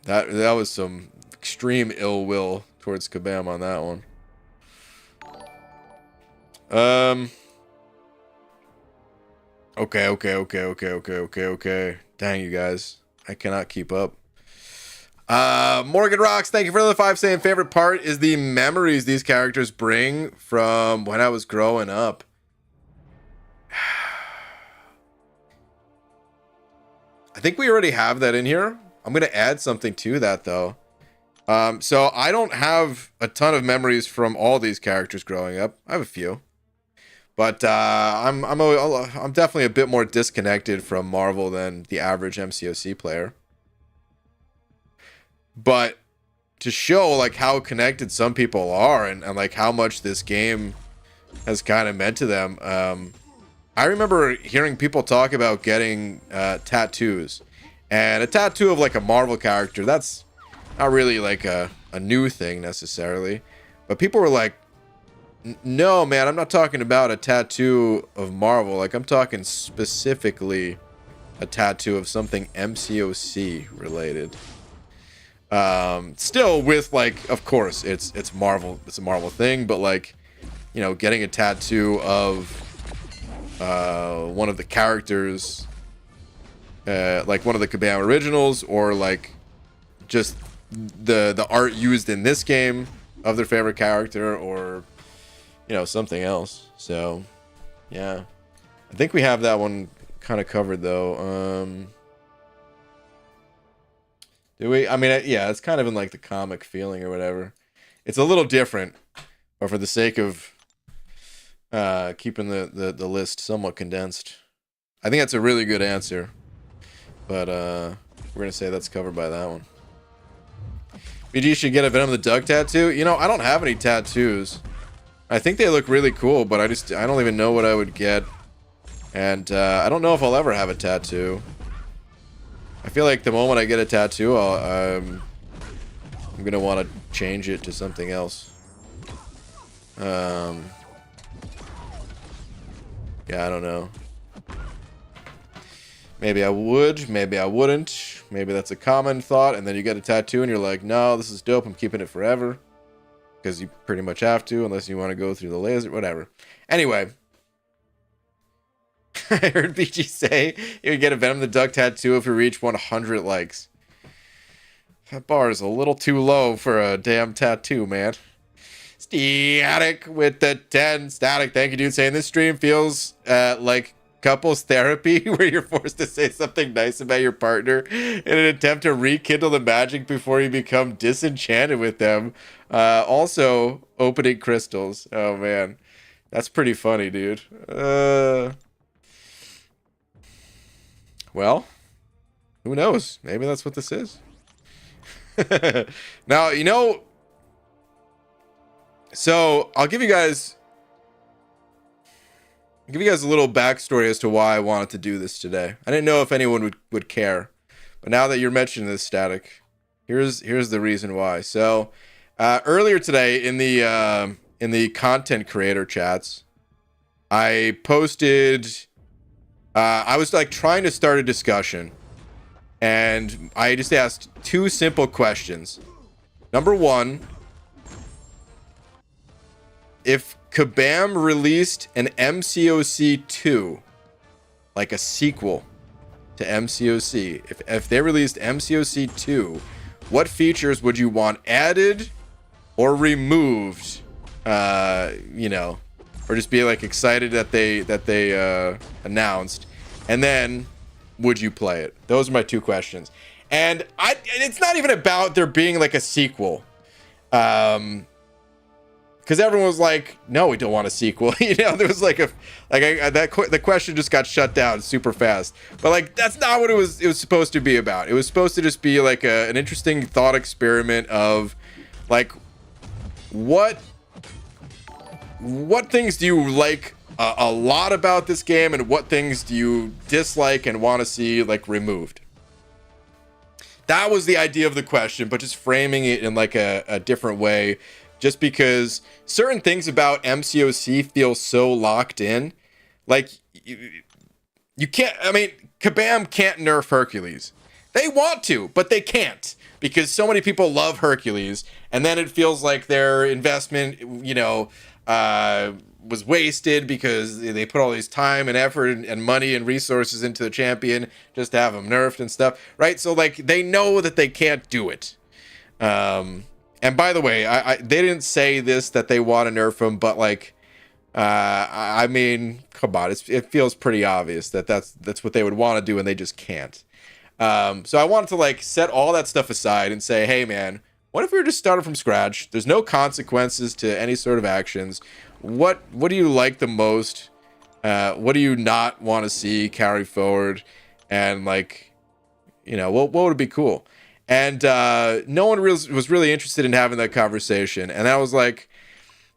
That was some extreme ill will towards Kabam on that one. Okay. Dang, you guys, I cannot keep up. Morgan Rocks, thank you for the 5, saying favorite part is the memories these characters bring from when I was growing up. I think we already have that in here. I'm gonna add something to that though. So I don't have a ton of memories from all these characters growing up. I have a few, but I'm definitely a bit more disconnected from Marvel than the average MCOC player. But to show like how connected some people are and like how much this game has kind of meant to them, I remember hearing people talk about getting tattoos, and a tattoo of like a Marvel character, that's not really like a new thing necessarily, but people were like, no man, I'm not talking about a tattoo of Marvel, like I'm talking specifically a tattoo of something MCOC related. Still with like, of course it's Marvel, it's a Marvel thing, but like, you know, getting a tattoo of one of the characters, like one of the Kabam originals, or like just the art used in this game of their favorite character, or you know, something else. So yeah, I think we have that one kind of covered though. Do we? I mean, yeah, it's kind of in like the comic feeling or whatever. It's a little different, but for the sake of keeping the list somewhat condensed, I think that's a really good answer. But we're gonna say that's covered by that one. BG should get a Venom the Duck tattoo. You know, I don't have any tattoos. I think they look really cool, but I don't even know what I would get. And I don't know if I'll ever have a tattoo. I feel like the moment I get a tattoo, I'm gonna want to change it to something else. Yeah, I don't know. Maybe I would, maybe I wouldn't. Maybe that's a common thought, and then you get a tattoo and you're like, no, this is dope, I'm keeping it forever. Because you pretty much have to, unless you want to go through the laser, whatever. Anyway. I heard BG say you would get a Venom the Duck tattoo if you reach 100 likes. That bar is a little too low for a damn tattoo, man. Static with the 10. Static, thank you, dude. Saying this stream feels like couples therapy, where you're forced to say something nice about your partner in an attempt to rekindle the magic before you become disenchanted with them. Also, opening crystals. Oh, man. That's pretty funny, dude. Well, who knows? Maybe that's what this is. Now, you know, so I'll give you guys a little backstory as to why I wanted to do this today. I didn't know if anyone would care, but now that you're mentioning this, Static, here's the reason why. So earlier today in the content creator chats, I posted. I was like trying to start a discussion, and I just asked two simple questions. Number one, if Kabam released an MCOC 2, like a sequel to MCOC, if they released MCOC 2, what features would you want added or removed? You know, or just be like excited that they announced, and then would you play it? Those are my two questions. And it's not even about there being like a sequel, because everyone was like, no, we don't want a sequel. You know, there was like the question just got shut down super fast. But like, that's not what it was supposed to be about. It was supposed to just be like an interesting thought experiment of like, what things do you like a lot about this game, and what things do you dislike and want to see like removed? That was the idea of the question, but just framing it in like a different way, just because certain things about MCOC feel so locked in. Like, you can't, I mean, Kabam can't nerf Hercules. They want to, but they can't, because so many people love Hercules, and then it feels like their investment, you know, was wasted because they put all this time and effort and money and resources into the champion just to have him nerfed and stuff, right? So like, they know that they can't do it. And by the way, they didn't say this, that they want to nerf him, but like, I mean, come on, it feels pretty obvious that that's what they would want to do, and they just can't. So I wanted to like set all that stuff aside and say, hey man, what if we were just started from scratch? There's no consequences to any sort of actions. What do you like the most? What do you not want to see carry forward? And like, you know, what would be cool? And no one was really interested in having that conversation. And I was like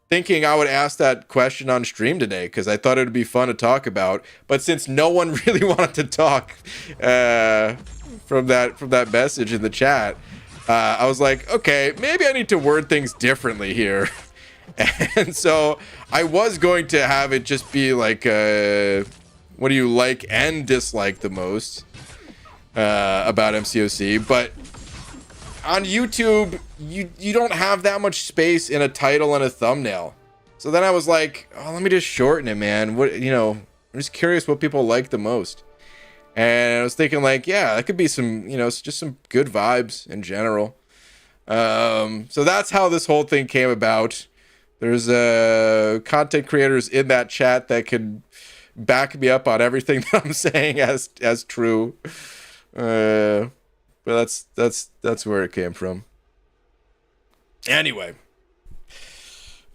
thinking I would ask that question on stream today, because I thought it would be fun to talk about. But since no one really wanted to talk from that message in the chat, I was like, okay, maybe I need to word things differently here. And so I was going to have it just be like, what do you like and dislike the most about MCOC? But on YouTube, you don't have that much space in a title and a thumbnail. So then I was like, oh, let me just shorten it, man. What, you know, I'm just curious what people like the most. And I was thinking like, yeah, that could be some, you know, just some good vibes in general. So that's how this whole thing came about. There's content creators in that chat that could back me up on everything that I'm saying as true. But that's where it came from. Anyway,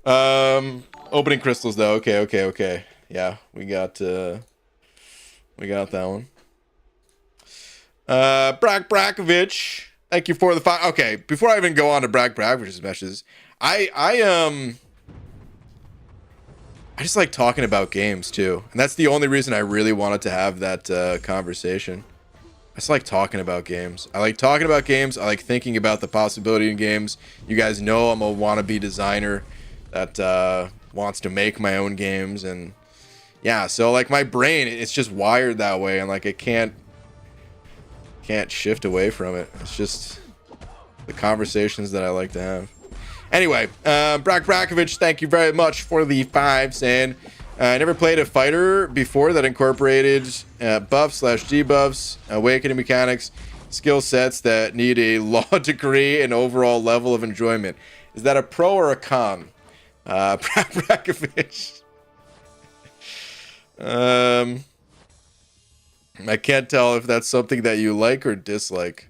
opening crystals though. Okay. Yeah, we got that one. Brakovic Thank you for the five. Okay, before I even go on to Bragvich's messages, I just like talking about games too, and that's the only reason I really wanted to have that conversation. I just like talking about games. I like talking about games. I like thinking about the possibility in games. You guys know I'm a wannabe designer that wants to make my own games, and yeah, so like my brain, it's just wired that way, and like it can't shift away from it. It's just the conversations that I like to have. Anyway, Brakovich, thank you very much for the 5, saying I never played a fighter before that incorporated buffs/debuffs, awakening mechanics, skill sets that need a law degree and overall level of enjoyment. Is that a pro or a con? Brakovich. I can't tell if that's something that you like or dislike.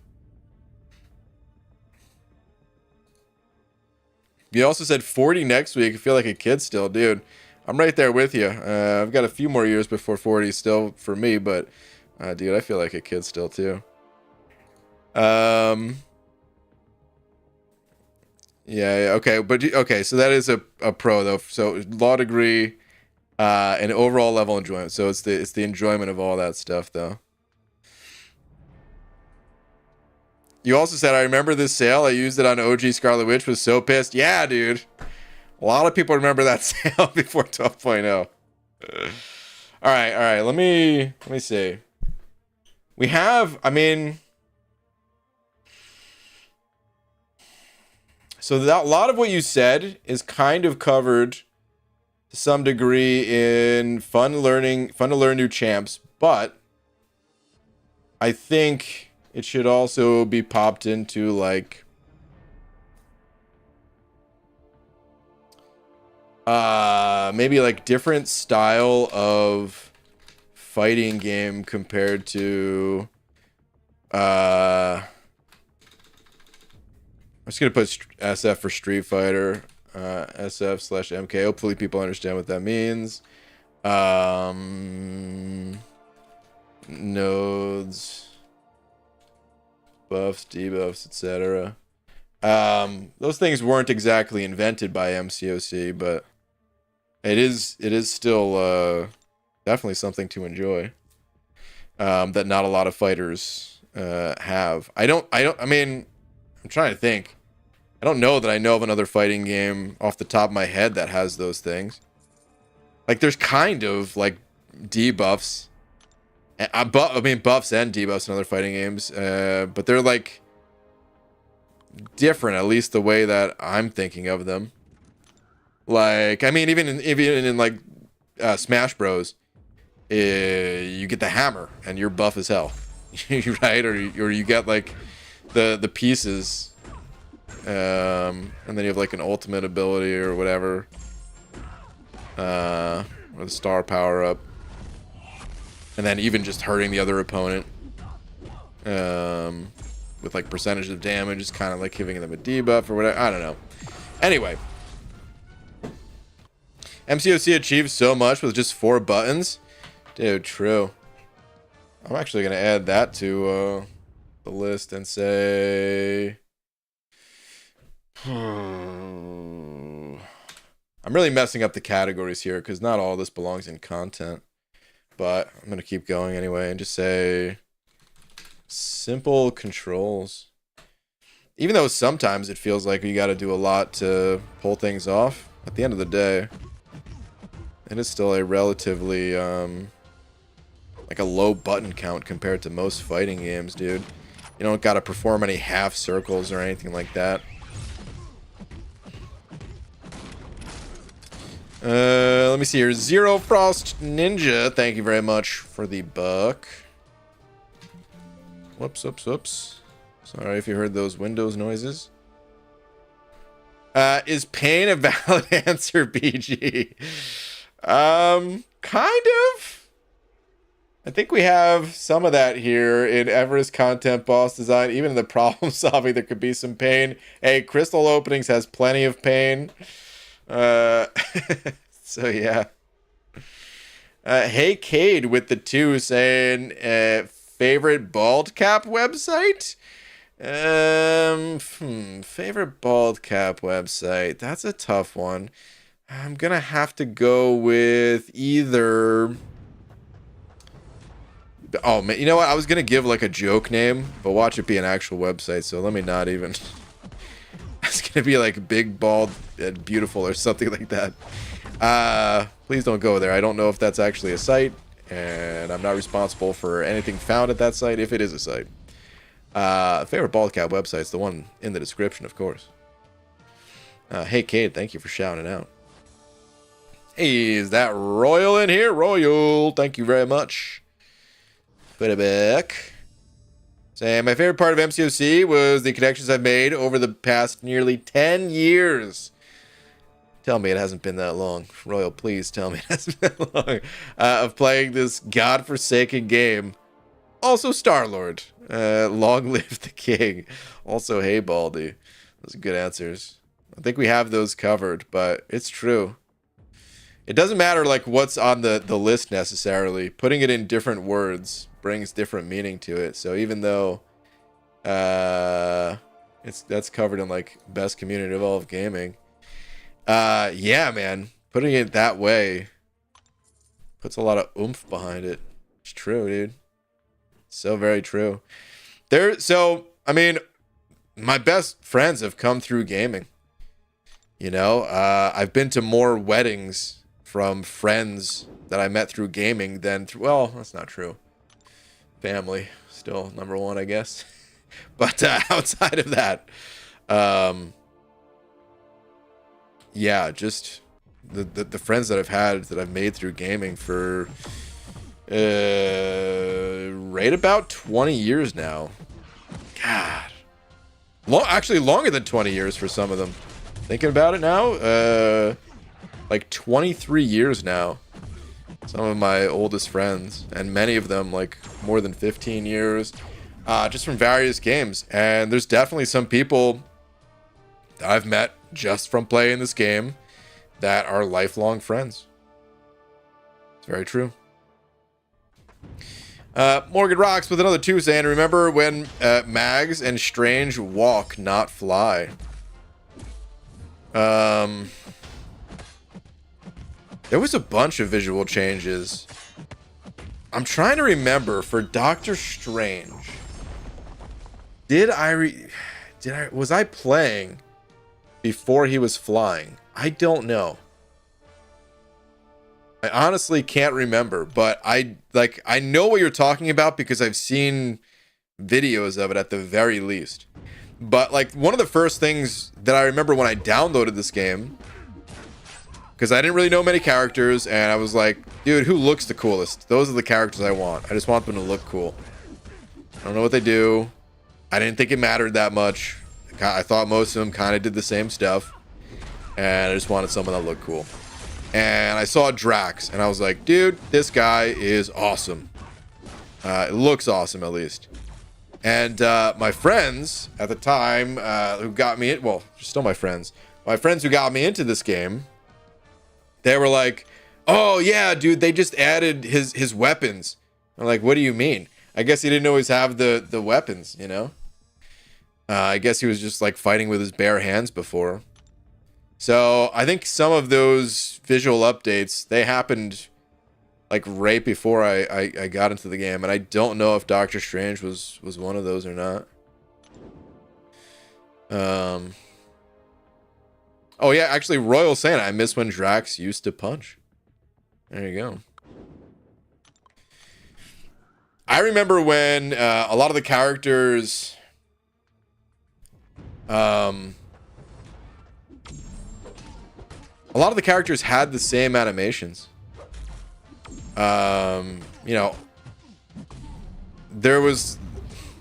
You also said 40 next week. I feel like a kid still, dude. I'm right there with you. I've got a few more years before 40 still for me, but dude, I feel like a kid still too. Yeah, okay, but okay, so that is a pro though. So law degree, and overall level enjoyment. So it's the enjoyment of all that stuff though. You also said, I remember this sale. I used it on OG Scarlet Witch. Was so pissed. Yeah, dude. A lot of people remember that sale before 12.0. All right. Let me see. We have, I mean, so that, a lot of what you said is kind of covered to some degree in fun to learn new champs, but I think it should also be popped into like maybe like different style of fighting game compared to I'm just gonna put SF for Street Fighter, SF/MK. Hopefully people understand what that means. Nodes, buffs, debuffs, etc. Those things weren't exactly invented by MCOC, but it is still definitely something to enjoy. That not a lot of fighters have. I mean, I'm trying to think. I don't know that I know of another fighting game off the top of my head that has those things. Like there's kind of like debuffs. I mean buffs and debuffs in other fighting games, but they're like different, at least the way that I'm thinking of them. Like, I mean, even in like Smash Bros, you get the hammer and you're buff as hell, right? Or you get like the pieces, and then you have like an ultimate ability or whatever, or the star power up. And then even just hurting the other opponent with like percentage of damage is kind of like giving them a debuff or whatever. I don't know. Anyway, MCOC achieves so much with just 4 buttons. Dude, true. I'm actually going to add that to the list and say... I'm really messing up the categories here because not all this belongs in content. But I'm going to keep going anyway and just say simple controls. Even though sometimes it feels like you got to do a lot to pull things off, at the end of the day, it is still a relatively, like a low button count compared to most fighting games, dude. You don't got to perform any half circles or anything like that. Let me see here. Zero Frost Ninja, thank you very much for the buck. Whoops. Sorry if you heard those Windows noises. Is pain a valid answer, BG? Kind of. I think we have some of that here in Everest content boss design. Even in the problem solving, there could be some pain. Hey, Crystal Openings has plenty of pain. So yeah. Hey Cade with the 2 saying favorite bald cap website. Favorite bald cap website. That's a tough one. I'm gonna have to go with either. Oh man, you know what? I was gonna give like a joke name, but watch it be an actual website. So let me not even. It's gonna be like big, bald, and beautiful or something like that. Please don't go there. I don't know if that's actually a site, and I'm not responsible for anything found at that site if it is a site. Favorite bald cap website's the one in the description, of course. Hey Kate, thank you for shouting out. Hey, is that Royal in here? Royal, thank you very much. Put it back. Say, my favorite part of MCOC was the connections I've made over the past nearly 10 years. Tell me it hasn't been that long. Royal, please tell me it hasn't been that long. Of playing this godforsaken game. Also Star-Lord. Long live the king. Also, hey Baldy. Those are good answers. I think we have those covered, but it's true. It doesn't matter like what's on the list necessarily. Putting it in different words brings different meaning to it. So even though that's covered in like best community evolved gaming. Yeah, man. Putting it that way puts a lot of oomph behind it. It's true, dude. So very true. I mean, my best friends have come through gaming. You know, I've been to more weddings from friends that I met through gaming than through, well, that's not true. Family, still number one, I guess. But outside of that, yeah, just the friends that I've had that I've made through gaming for right about 20 years now. God. Actually longer than 20 years for some of them. Thinking about it now, like 23 years now. Some of my oldest friends, and many of them like more than 15 years, just from various games. And there's definitely some people that I've met just from playing this game that are lifelong friends. It's very true. Morgan Rocks with another 2 saying, remember when Mags and Strange walk, not fly? There was a bunch of visual changes. I'm trying to remember for Doctor Strange. Was I playing before he was flying? I don't know. I honestly can't remember, but I know what you're talking about because I've seen videos of it at the very least. But like one of the first things that I remember when I downloaded this game, because I didn't really know many characters, and I was like, dude, who looks the coolest? Those are the characters I want. I just want them to look cool. I don't know what they do. I didn't think it mattered that much. I thought most of them kind of did the same stuff, and I just wanted someone that looked cool. And I saw Drax, and I was like, dude, this guy is awesome. It looks awesome, at least. And my friends at the time who got me, well, still my friends who got me into this game, they were like, oh yeah, dude, they just added his weapons. I'm like, what do you mean? I guess he didn't always have the weapons, you know? I guess he was just like fighting with his bare hands before. So I think some of those visual updates, they happened like right before I got into the game. And I don't know if Doctor Strange was one of those or not. Oh yeah, actually Royal saying I miss when Drax used to punch. There you go. I remember when a lot of the characters had the same animations. You know, there was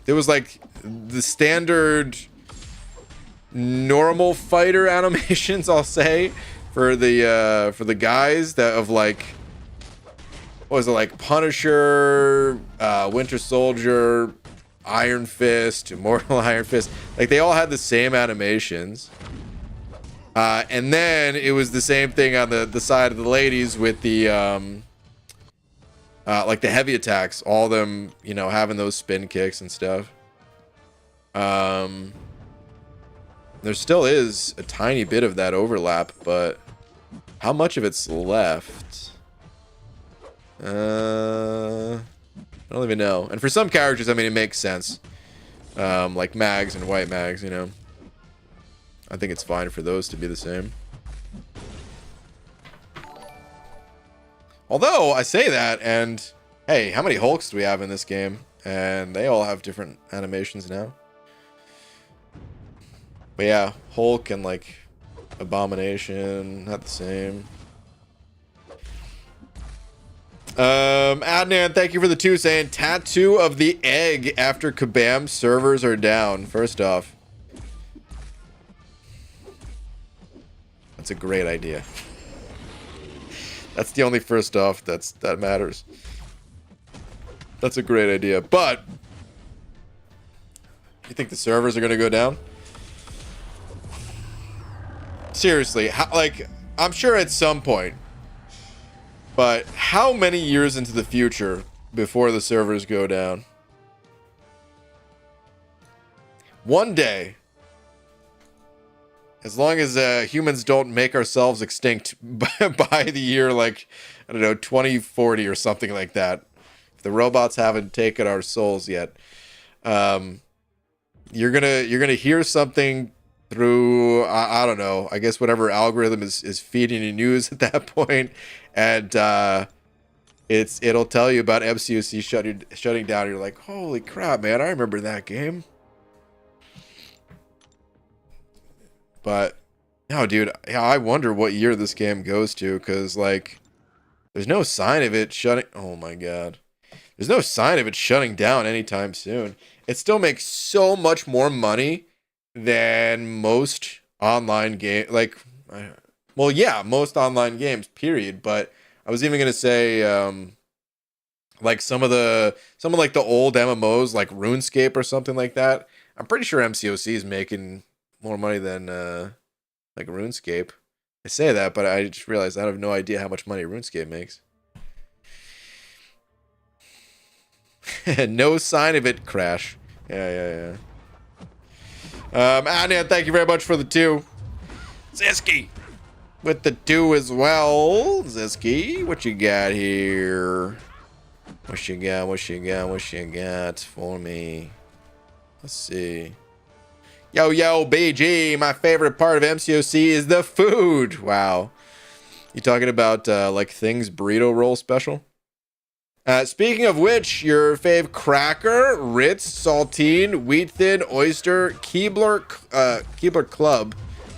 like the standard normal fighter animations, I'll say, for the guys that of like, what was it, like Punisher, Winter Soldier, Iron Fist, Immortal Iron Fist. Like they all had the same animations. And then it was the same thing on the side of the ladies with the like the heavy attacks, all of them, you know, having those spin kicks and stuff. There still is a tiny bit of that overlap, but how much of it's left? I don't even know. And for some characters, I mean, it makes sense. Like mags and white mags, you know. I think it's fine for those to be the same. Although, I say that, and hey, how many Hulks do we have in this game? And they all have different animations now. But yeah, Hulk and like Abomination, not the same. Adnan, thank you for the 2 saying tattoo of the egg after Kabam servers are down. First off, that's a great idea. That's the only first off that matters. That's a great idea. But you think the servers are gonna go down? Seriously, like, I'm sure at some point. But how many years into the future before the servers go down? One day. As long as humans don't make ourselves extinct by the year, like, I don't know, 2040 or something like that. If the robots haven't taken our souls yet. You're gonna hear something through, I don't know, I guess whatever algorithm is feeding you news at that point, and it'll tell you about MCOC shutting down. You're like, holy crap, man, I remember that game. But no, dude, I wonder what year this game goes to, because like there's no sign of it shutting. Oh my god, there's no sign of it shutting down anytime soon. It still makes so much more money than most online game, like, well, yeah, most online games, period. But I was even gonna say, like some of like the old MMOs, like RuneScape or something like that. I'm pretty sure MCOC is making more money than like RuneScape. I say that, but I just realized I have no idea how much money RuneScape makes. No sign of it, Crash. Yeah. Anya, thank you very much for the 2. Zisky with the 2 as well. Zisky, what you got here? What you got for me? Let's see. Yo, BG, my favorite part of MCOC is the food. Wow. You talking about like Things burrito roll special? Speaking of which, your fave cracker, Ritz, saltine, wheat thin, oyster, Keebler Club.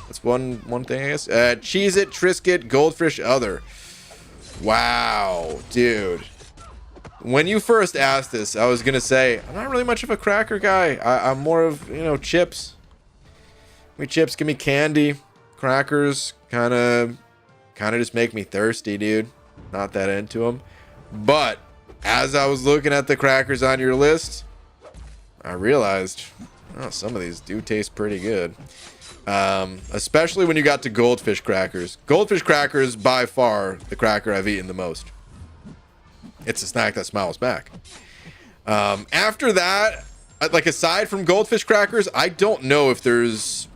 That's one thing, I guess. Cheez-It, Triscuit, Goldfish, other. Wow, dude. When you first asked this, I was gonna say I'm not really much of a cracker guy. I'm more of, you know, chips. Give me chips, give me candy. Crackers kind of just make me thirsty, dude. Not that into them. But as I was looking at the crackers on your list, I realized, oh, some of these do taste pretty good. Especially when you got to Goldfish crackers. Goldfish crackers, by far, the cracker I've eaten the most. It's a snack that smiles back. After that, like, aside from Goldfish crackers, I don't know if there's...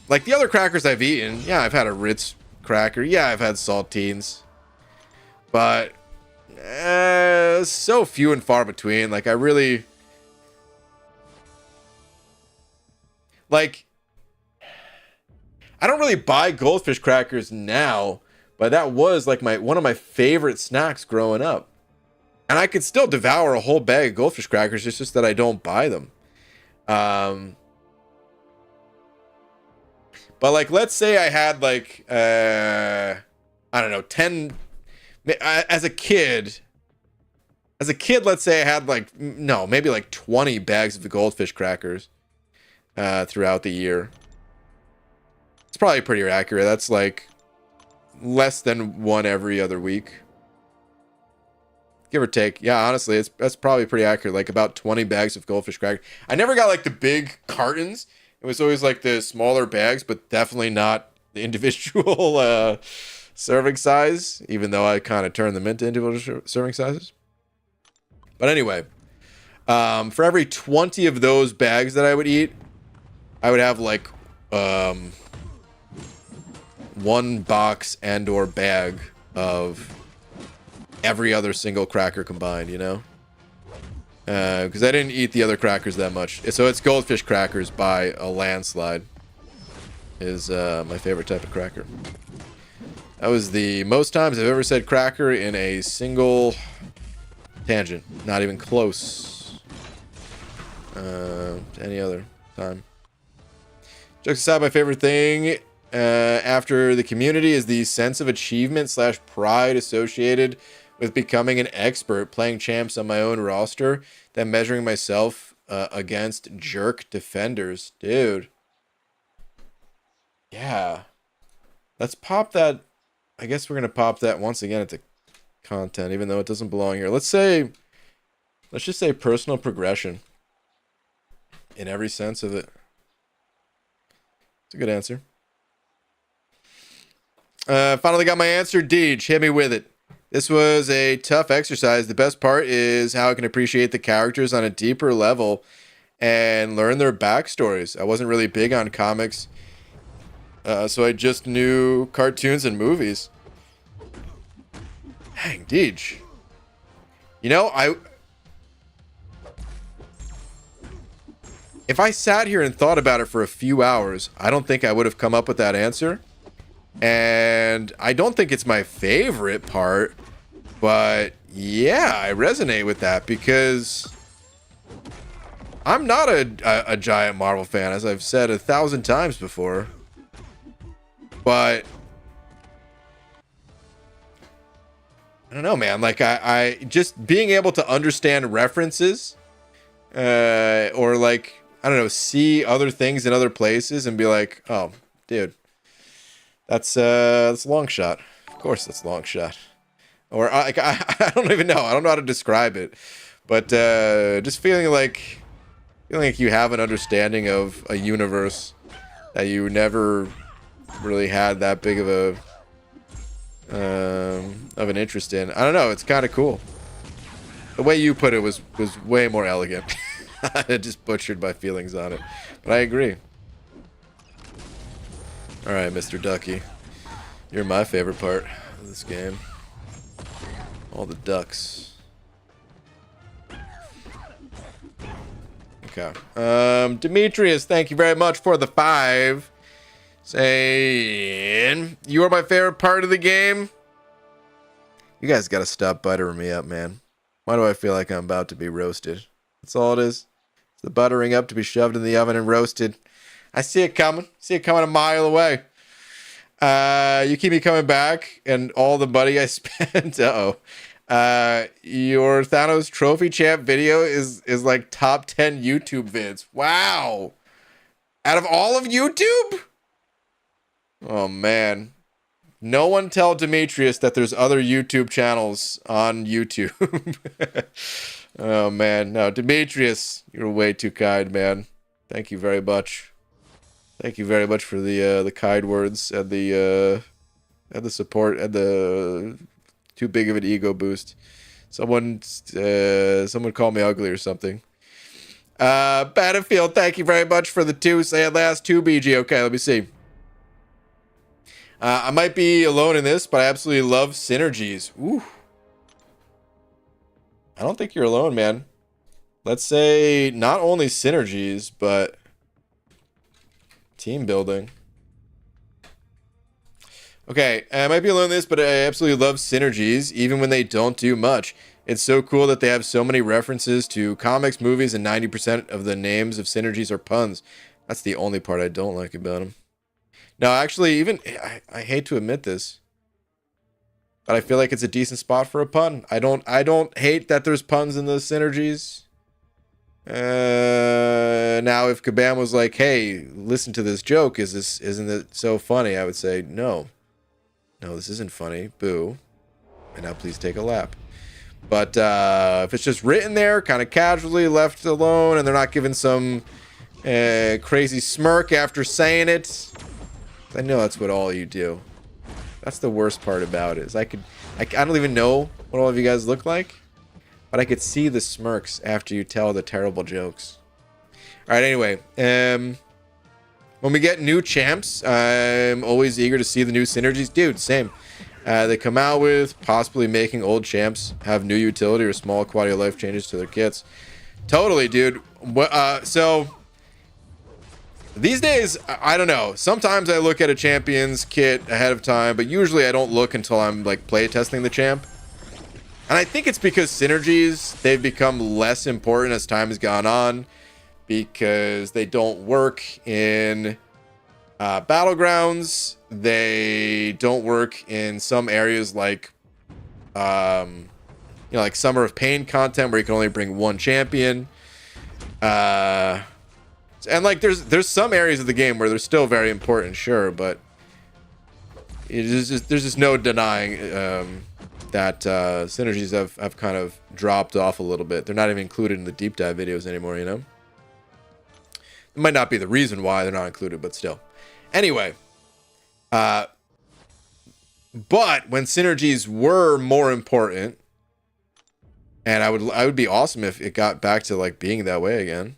Like, the other crackers I've eaten, yeah, I've had a Ritz cracker. Yeah, I've had saltines. But so few and far between. Like, I really... Like, I don't really buy Goldfish crackers now, but that was like one of my favorite snacks growing up. And I could still devour a whole bag of Goldfish crackers. It's just that I don't buy them. But like, let's say I had like, I don't know, 10, as a kid, let's say I had like, no, maybe like 20 bags of the Goldfish crackers throughout the year. It's probably pretty accurate. That's like less than one every other week, give or take. Yeah, honestly, that's probably pretty accurate. Like about 20 bags of Goldfish crackers. I never got like the big cartons. It was always like the smaller bags, but definitely not the individual serving size, even though I kind of turned them into individual serving sizes. But anyway, For every 20 of those bags that I would eat, I would have like one box and or bag of every other single cracker combined, you know? Because I didn't eat the other crackers that much. So it's goldfish crackers by a landslide is my favorite type of cracker. That was the most times I've ever said cracker in a single tangent. Not even close to any other time. Jokes aside, my favorite thing after the community is the sense of achievement / pride associated with becoming an expert, playing champs on my own roster, then measuring myself against jerk defenders. Dude. Yeah. Let's pop that. I guess we're going to pop that once again into content, even though it doesn't belong here. Let's just say personal progression in every sense of it. It's a good answer. Finally got my answer. Deej, hit me with it. This was a tough exercise. The best part is how I can appreciate the characters on a deeper level and learn their backstories. I wasn't really big on comics, so I just knew cartoons and movies. Dang, Deej. You know, if I sat here and thought about it for a few hours, I don't think I would have come up with that answer. And I don't think it's my favorite part, but yeah, I resonate with that because I'm not a giant Marvel fan, as I've said 1,000 times before. But I don't know, man. Like I just being able to understand references, or like, I don't know, see other things in other places and be like, oh, dude. That's long shot. Of course, that's long shot. Or I don't even know. I don't know how to describe it, but just feeling like you have an understanding of a universe that you never really had that big of an interest in. I don't know. It's kind of cool. The way you put it was way more elegant. I just butchered my feelings on it, but I agree. All right, Mr. Ducky. You're my favorite part of this game. All the ducks. Okay. Demetrius, thank you very much for the 5. Saying, you are my favorite part of the game. You guys gotta stop buttering me up, man. Why do I feel like I'm about to be roasted? That's all it is. It's the buttering up to be shoved in the oven and roasted. I see it coming. See it coming a mile away. You keep me coming back, and all the money I spent. Your Thanos Trophy Champ video is like top 10 YouTube vids. Wow. Out of all of YouTube? Oh, man. No one tell Demetrius that there's other YouTube channels on YouTube. Oh, man. No, Demetrius, you're way too kind, man. Thank you very much. Thank you very much for the kind words and the support and the too big of an ego boost. Someone called me ugly or something. Battlefield, thank you very much for the 2. Say it last 2 BG. Okay, let me see. I might be alone in this, but I absolutely love synergies. Ooh. I don't think you're alone, man. Let's say not only synergies, but team building. Okay, I might be alone in this, but I absolutely love synergies, even when they don't do much. It's so cool that they have so many references to comics, movies, and 90% of the names of synergies are puns. That's the only part I don't like about them. No, actually, even I hate to admit this, but I feel like it's a decent spot for a pun. I don't hate that there's puns in the synergies. Now if Kabam was like, "Hey, listen to this joke. Isn't it so funny?" I would say, "No, this isn't funny. Boo." And now please take a lap. But if it's just written there, kind of casually left alone, and they're not giving some crazy smirk after saying it, I know that's what all you do. That's the worst part about it. Is I don't even know what all of you guys look like. but I could see the smirks after you tell the terrible jokes. All right, anyway, when we get new champs, I'm always eager to see the new synergies. Dude, same. They come out with possibly making old champs have new utility or small quality of life changes to their kits. Totally, dude. So these days, I don't know. Sometimes I look at a champion's kit ahead of time, but usually I don't look until I'm like play testing the champ. And I think it's because synergies, they've become less important as time has gone on, because they don't work in battlegrounds. They don't work in some areas like like Summer of Pain content where you can only bring one champion. And like there's some areas of the game where they're still very important, sure, but there's just no denying that synergies have kind of dropped off a little bit. They're not even included in the deep dive videos anymore, you know? It might not be the reason why they're not included, but still. Anyway, but when synergies were more important, and I would be awesome if it got back to like being that way again.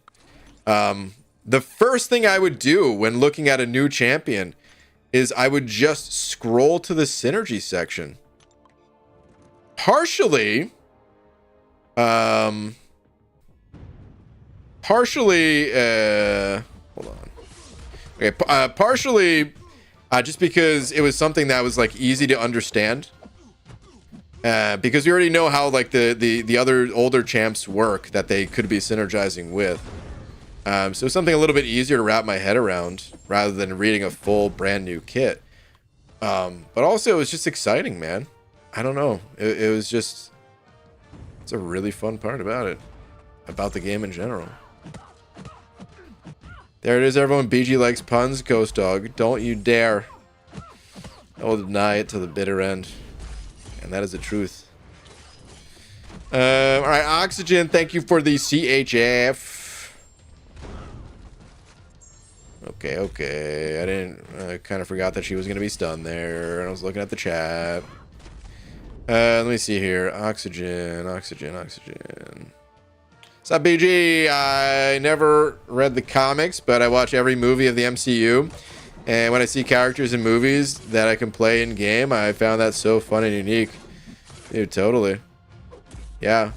The first thing I would do when looking at a new champion is I would just scroll to the synergy section. Partially, hold on. Okay, partially, just because it was something that was like easy to understand. Because we already know how like the other older champs work that they could be synergizing with. So something a little bit easier to wrap my head around rather than reading a full brand new kit. But also it was just exciting, man. I don't know. It was just, it's a really fun part about it, about the game in general. There it is, everyone. BG likes puns, Ghost Dog. Don't you dare. I will deny it to the bitter end. And that is the truth. All right, Oxygen, thank you for the CHF. Okay. I kind of forgot that she was going to be stunned there. And I was looking at the chat. Let me see here. Oxygen. What's up, BG? I never read the comics, but I watch every movie of the MCU. And when I see characters in movies that I can play in game, I found that so fun and unique. Dude, totally. Yeah.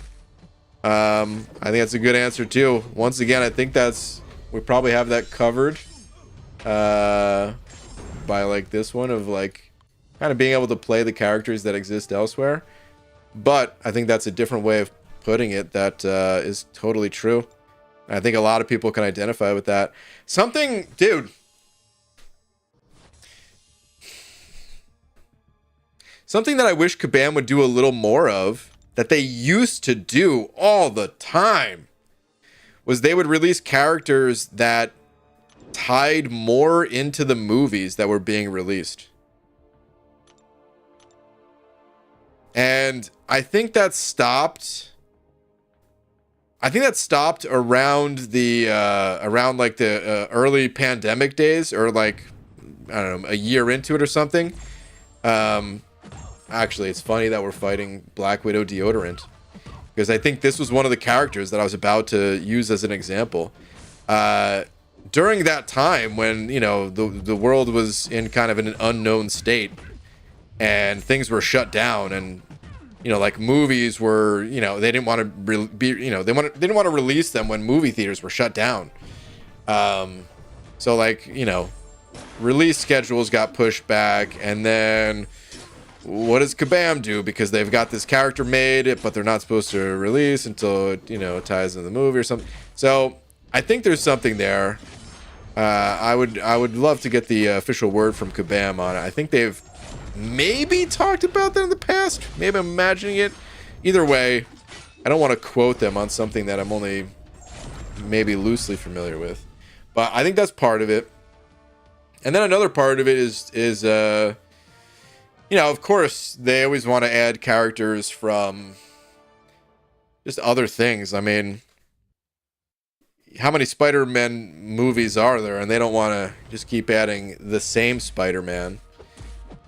I think that's a good answer too. Once again, I think we probably have that covered by like this one of like kind of being able to play the characters that exist elsewhere. But I think that's a different way of putting it that is totally true. I think a lot of people can identify with that. Something that I wish Kabam would do a little more of, that they used to do all the time, was they would release characters that tied more into the movies that were being released. And I think that stopped. I think that stopped around the early pandemic days, or like, I don't know, a year into it or something. Actually, it's funny that we're fighting Black Widow deodorant, because I think this was one of the characters that I was about to use as an example. During that time when, you know, the world was in kind of an unknown state and things were shut down, and, you know, like movies were, you know, they didn't want to they didn't want to release them when movie theaters were shut down. So like, you know, release schedules got pushed back, and then what does Kabam do? Because they've got this character made, but they're not supposed to release until it, you know, ties into the movie or something. So I think there's something there. I would love to get the official word from Kabam on it. I think they've maybe talked about that in the past. Maybe I'm imagining it. Either way, I don't want to quote them on something that I'm only maybe loosely familiar with. But I think that's part of it. And then another part of it is you know, of course, they always want to add characters from just other things. I mean, how many Spider-Man movies are there? And they don't want to just keep adding the same Spider-Man.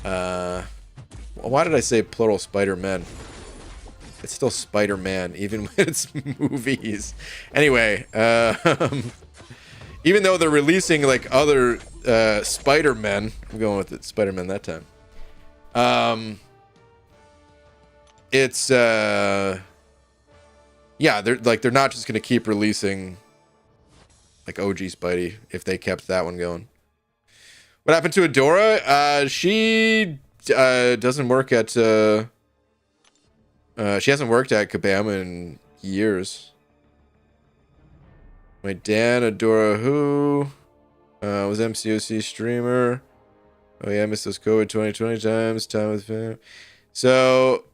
Why did I say plural Spider-Men? It's still Spider-Man, even when it's movies. Anyway, even though they're releasing like other Spider-Men, I'm going with it, Spider-Man that time. It's yeah, they're not just gonna keep releasing like OG Spidey if they kept that one going. What happened to Adora? She doesn't work at she hasn't worked at Kabam in years. Wait, Dan Adora who was MCOC streamer. Oh yeah, I missed those COVID 2020 times. Time with fam. So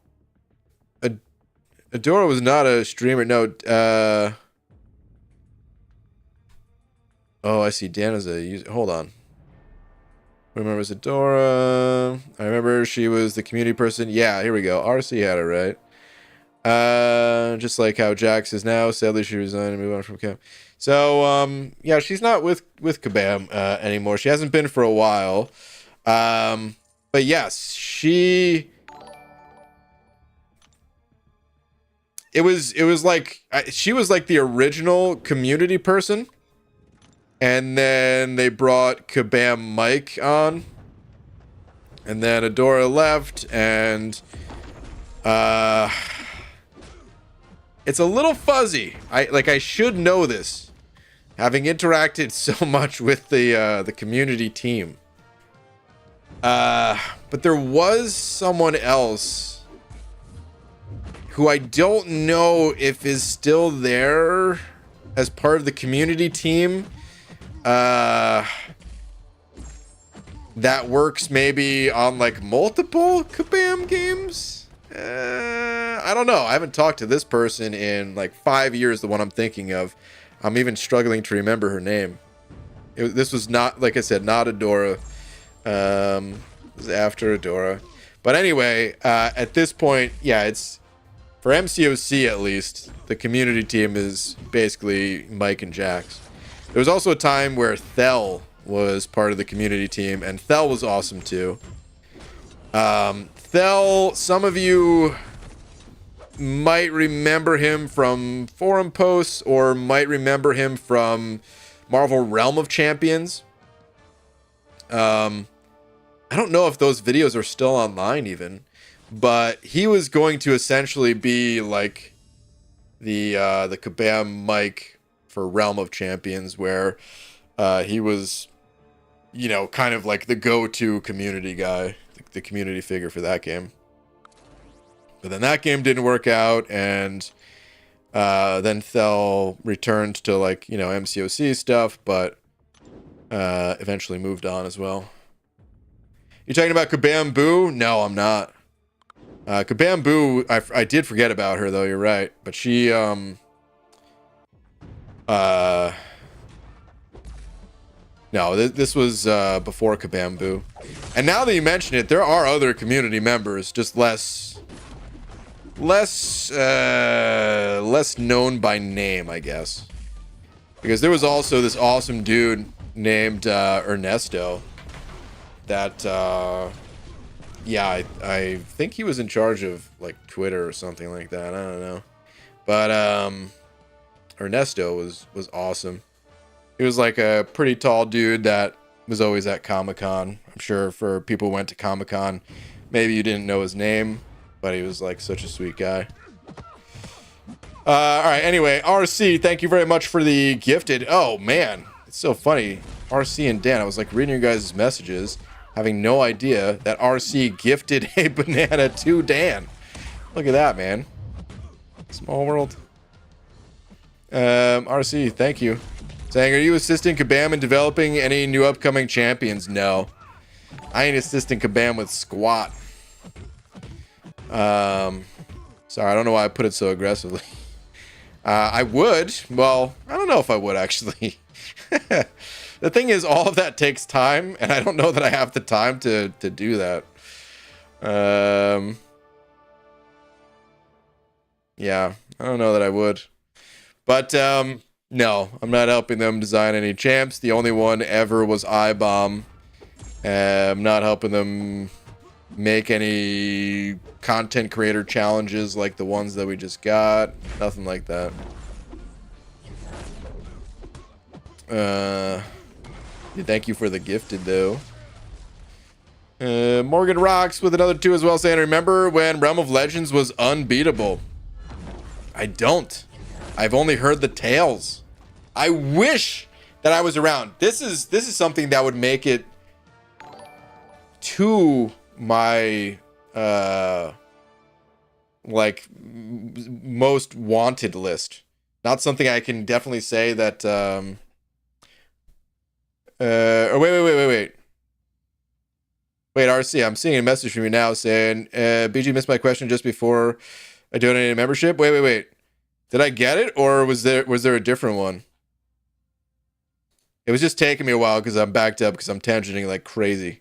Adora was not a streamer. No. Oh, I see. Dan is a user. Hold on. Who remembers Adora? I remember she was the community person. Yeah, here we go. RC had it right. Just like how Jax is now. Sadly, she resigned and moved on from camp. So, yeah, she's not with Kabam anymore. She hasn't been for a while. But yes, it was like she was like the original community person, and then they brought Kabam Mike on, and then Adora left, and it's a little fuzzy. I should know this, having interacted so much with the community team. But there was someone else who I don't know if is still there as part of the community team. That works maybe on like multiple Kabam games. I don't know. I haven't talked to this person in like 5 years, the one I'm thinking of. I'm even struggling to remember her name. This was not, like I said, not Adora. It was after Adora. But anyway, at this point, yeah, it's for MCOC at least, the community team is basically Mike and Jax. There was also a time where Thel was part of the community team, and Thel was awesome too. Thel, some of you might remember him from forum posts or might remember him from Marvel Realm of Champions. I don't know if those videos are still online even, but he was going to essentially be like the Kabam Mike for Realm of Champions, where he was, you know, kind of like the go-to community guy, the community figure for that game. But then that game didn't work out, and then Thel returned to, like, you know, MCOC stuff, but eventually moved on as well. You talking about Kabam Boo? No, I'm not. Kabam Boo, I did forget about her, though, you're right. But she, no, this was before Kabam Boo. And now that you mention it, there are other community members, just less known by name, I guess. Because there was also this awesome dude named Ernesto that, yeah, I think he was in charge of, like, Twitter or something like that. I don't know. But Ernesto was awesome. He was like a pretty tall dude that was always at Comic-Con. I'm sure for people who went to Comic-Con, maybe you didn't know his name, but he was like such a sweet guy. All right, anyway, RC, thank you very much for the gifted. Oh, man, it's so funny. RC and Dan, I was like reading your guys' messages, having no idea that RC gifted a banana to Dan. Look at that, man. Small world. RC, thank you. Saying, are you assisting Kabam in developing any new upcoming champions? No. I ain't assisting Kabam with squat. Sorry, I don't know why I put it so aggressively. I would. Well, I don't know if I would, actually. The thing is, all of that takes time, and I don't know that I have the time to do that. Yeah, I don't know that I would. But, no, I'm not helping them design any champs. The only one ever was iBomb. I'm not helping them make any content creator challenges like the ones that we just got. Nothing like that. Thank you for the gifted though. Morgan Rocks with another 2 as well, saying, remember when Realm of Legends was unbeatable? I don't. I've only heard the tales. I wish that I was around. This is something that would make it to my like most wanted list. Not something I can definitely say that wait, RC, I'm seeing a message from you now saying BG missed my question just before I donated a membership. Wait. Did I get it, or was there a different one? It was just taking me a while because I'm backed up because I'm tangenting like crazy.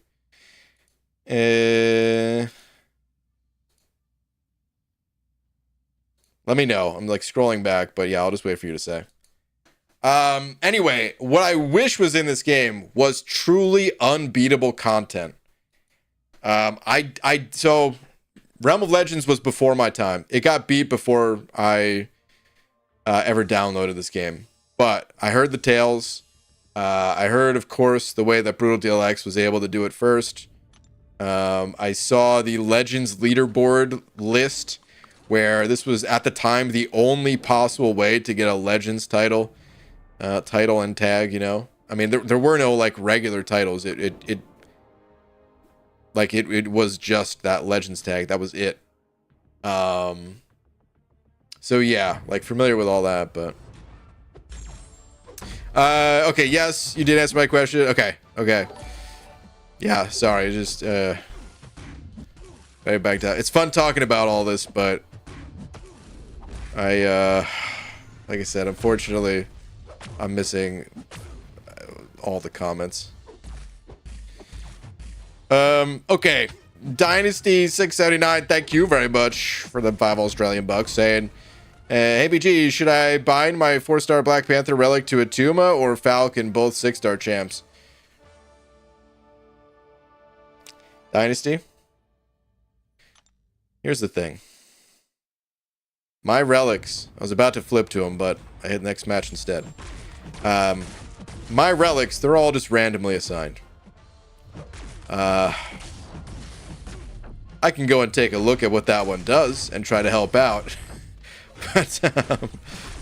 Let me know. I'm like scrolling back, but yeah, I'll just wait for you to say. Anyway, what I wish was in this game was truly unbeatable content. So Realm of Legends was before my time. It got beat before I ever downloaded this game. But I heard the tales. I heard, of course, the way that Brutal DLX was able to do it first. I saw the Legends leaderboard list where this was at the time the only possible way to get a Legends title and tag, you know. I mean, there were no like regular titles. It was just that Legends tag. That was it. So yeah, like familiar with all that, but okay, yes, you did answer my question. Okay. Yeah, sorry, just very backed out. It's fun talking about all this, but like I said, unfortunately, I'm missing all the comments. Okay. Dynasty 679, thank you very much for the 5 Australian bucks, saying, hey BG, should I bind my 4-star Black Panther relic to a Tuma or Falcon, both 6-star champs? Dynasty? Here's the thing. My relics, I was about to flip to them, but I hit next match instead. My relics, they're all just randomly assigned. I can go and take a look at what that one does and try to help out. But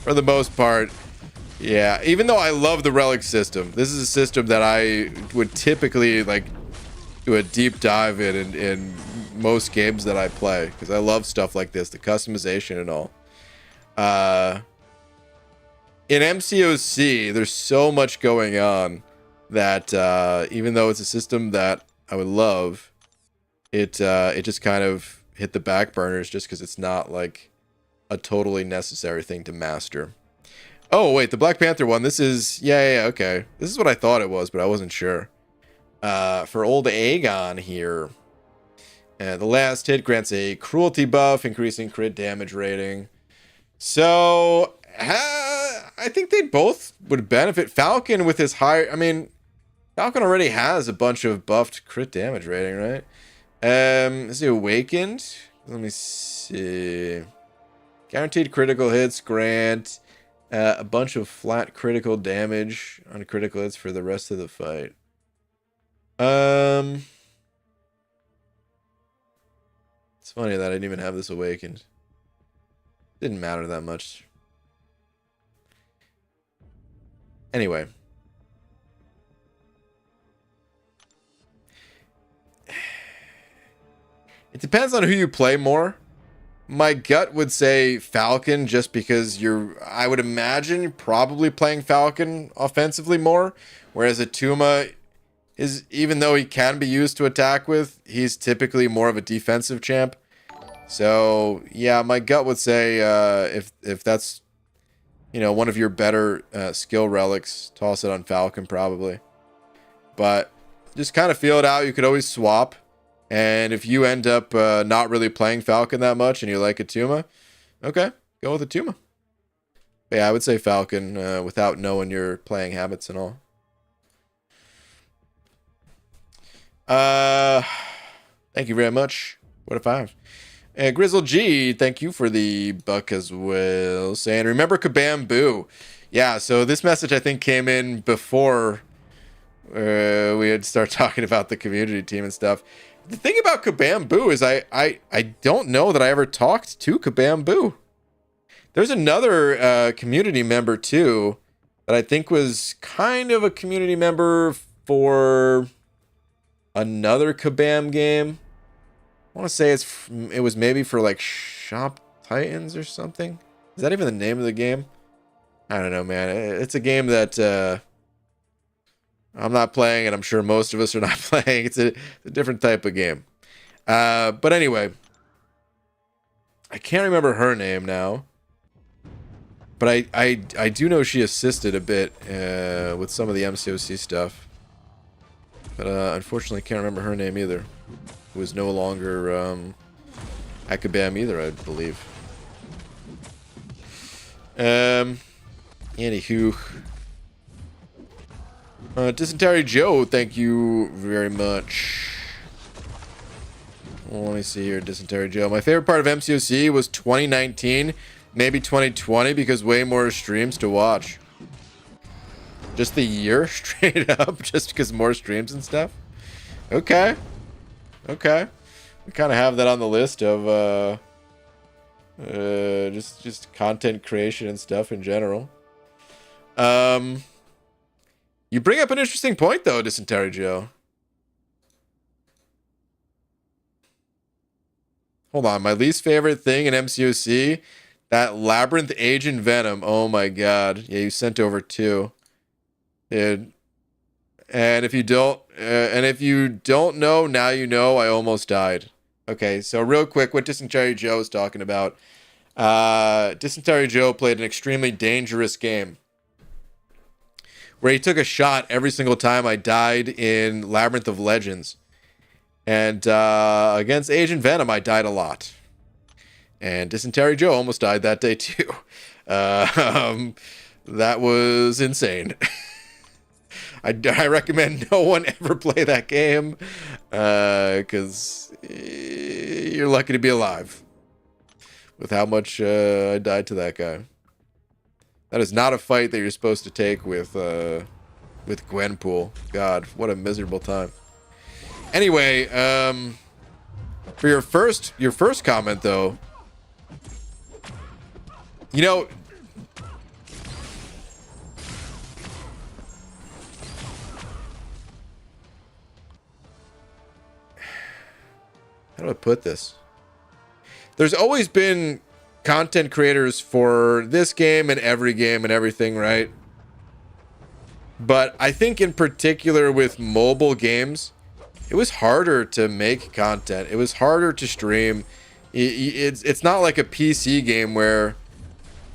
for the most part, yeah, even though I love the relic system, this is a system that I would typically like do a deep dive in most games that I play, because I love stuff like this, the customization and all. In MCOC, there's so much going on that even though it's a system that I would love, it just kind of hit the back burners just because it's not like a totally necessary thing to master. Oh wait, the Black Panther one, this is yeah, okay, this is what I thought it was, but I wasn't sure. For old Aegon here, the last hit grants a cruelty buff, increasing crit damage rating. So I think they both would benefit. Falcon with his high, I mean, Falcon already has a bunch of buffed crit damage rating, right? Is he awakened? Let me see. Guaranteed critical hits grant a bunch of flat critical damage on critical hits for the rest of the fight. It's funny that I didn't even have this awakened. Didn't matter that much. Anyway. It depends on who you play more. My gut would say Falcon, just because I would imagine you're probably playing Falcon offensively more, whereas Atuma is, even though he can be used to attack with, he's typically more of a defensive champ. So yeah, my gut would say if that's, you know, one of your better skill relics, toss it on Falcon probably. But just kind of feel it out. You could always swap. And if you end up not really playing Falcon that much and you like Atuma, okay, go with Atuma. But yeah, I would say Falcon without knowing your playing habits and all. Thank you very much. What a 5. And Grizzle G, thank you for the buck as well. Saying, remember Kabam Boo. Yeah, so this message I think came in before we had started talking about the community team and stuff. The thing about Kabam Boo is I don't know that I ever talked to Kabam Boo. There's another community member too that I think was kind of a community member for another Kabam game. I want to say it was maybe for like Shop Titans or something. Is that even the name of the game? I don't know, man. It's a game that I'm not playing, and I'm sure most of us are not playing. It's a different type of game. But anyway, I can't remember her name now. But I do know she assisted a bit with some of the MCOC stuff. But unfortunately, can't remember her name either. Who is no longer at Kabam either, I believe. Anywho. Dysentery Joe, thank you very much. Well, let me see here, Dysentery Joe. My favorite part of MCOC was 2019, maybe 2020, because way more streams to watch. Just the year, straight up, just because more streams and stuff? Okay. Okay. We kind of have that on the list of just content creation and stuff in general. You bring up an interesting point, though, Dysentery Joe. Hold on. My least favorite thing in MCOC, that Labyrinth Agent Venom. Oh, my God. Yeah, you sent over 2. Dude. And if you don't know, now you know, I almost died. Okay, so real quick, what Dysentery Joe is talking about. Dysentery Joe played an extremely dangerous game where he took a shot every single time I died in Labyrinth of Legends. And against Agent Venom, I died a lot. And Dysentery Joe almost died that day too. That was insane. I recommend no one ever play that game because you're lucky to be alive with how much I died to that guy. That is not a fight that you're supposed to take with Gwenpool. God, what a miserable time. Anyway, for your first comment though, you know, how do I put this? There's always been content creators for this game and every game and everything, right? But I think in particular with mobile games, it was harder to make content. It was harder to stream. It's not like a PC game where,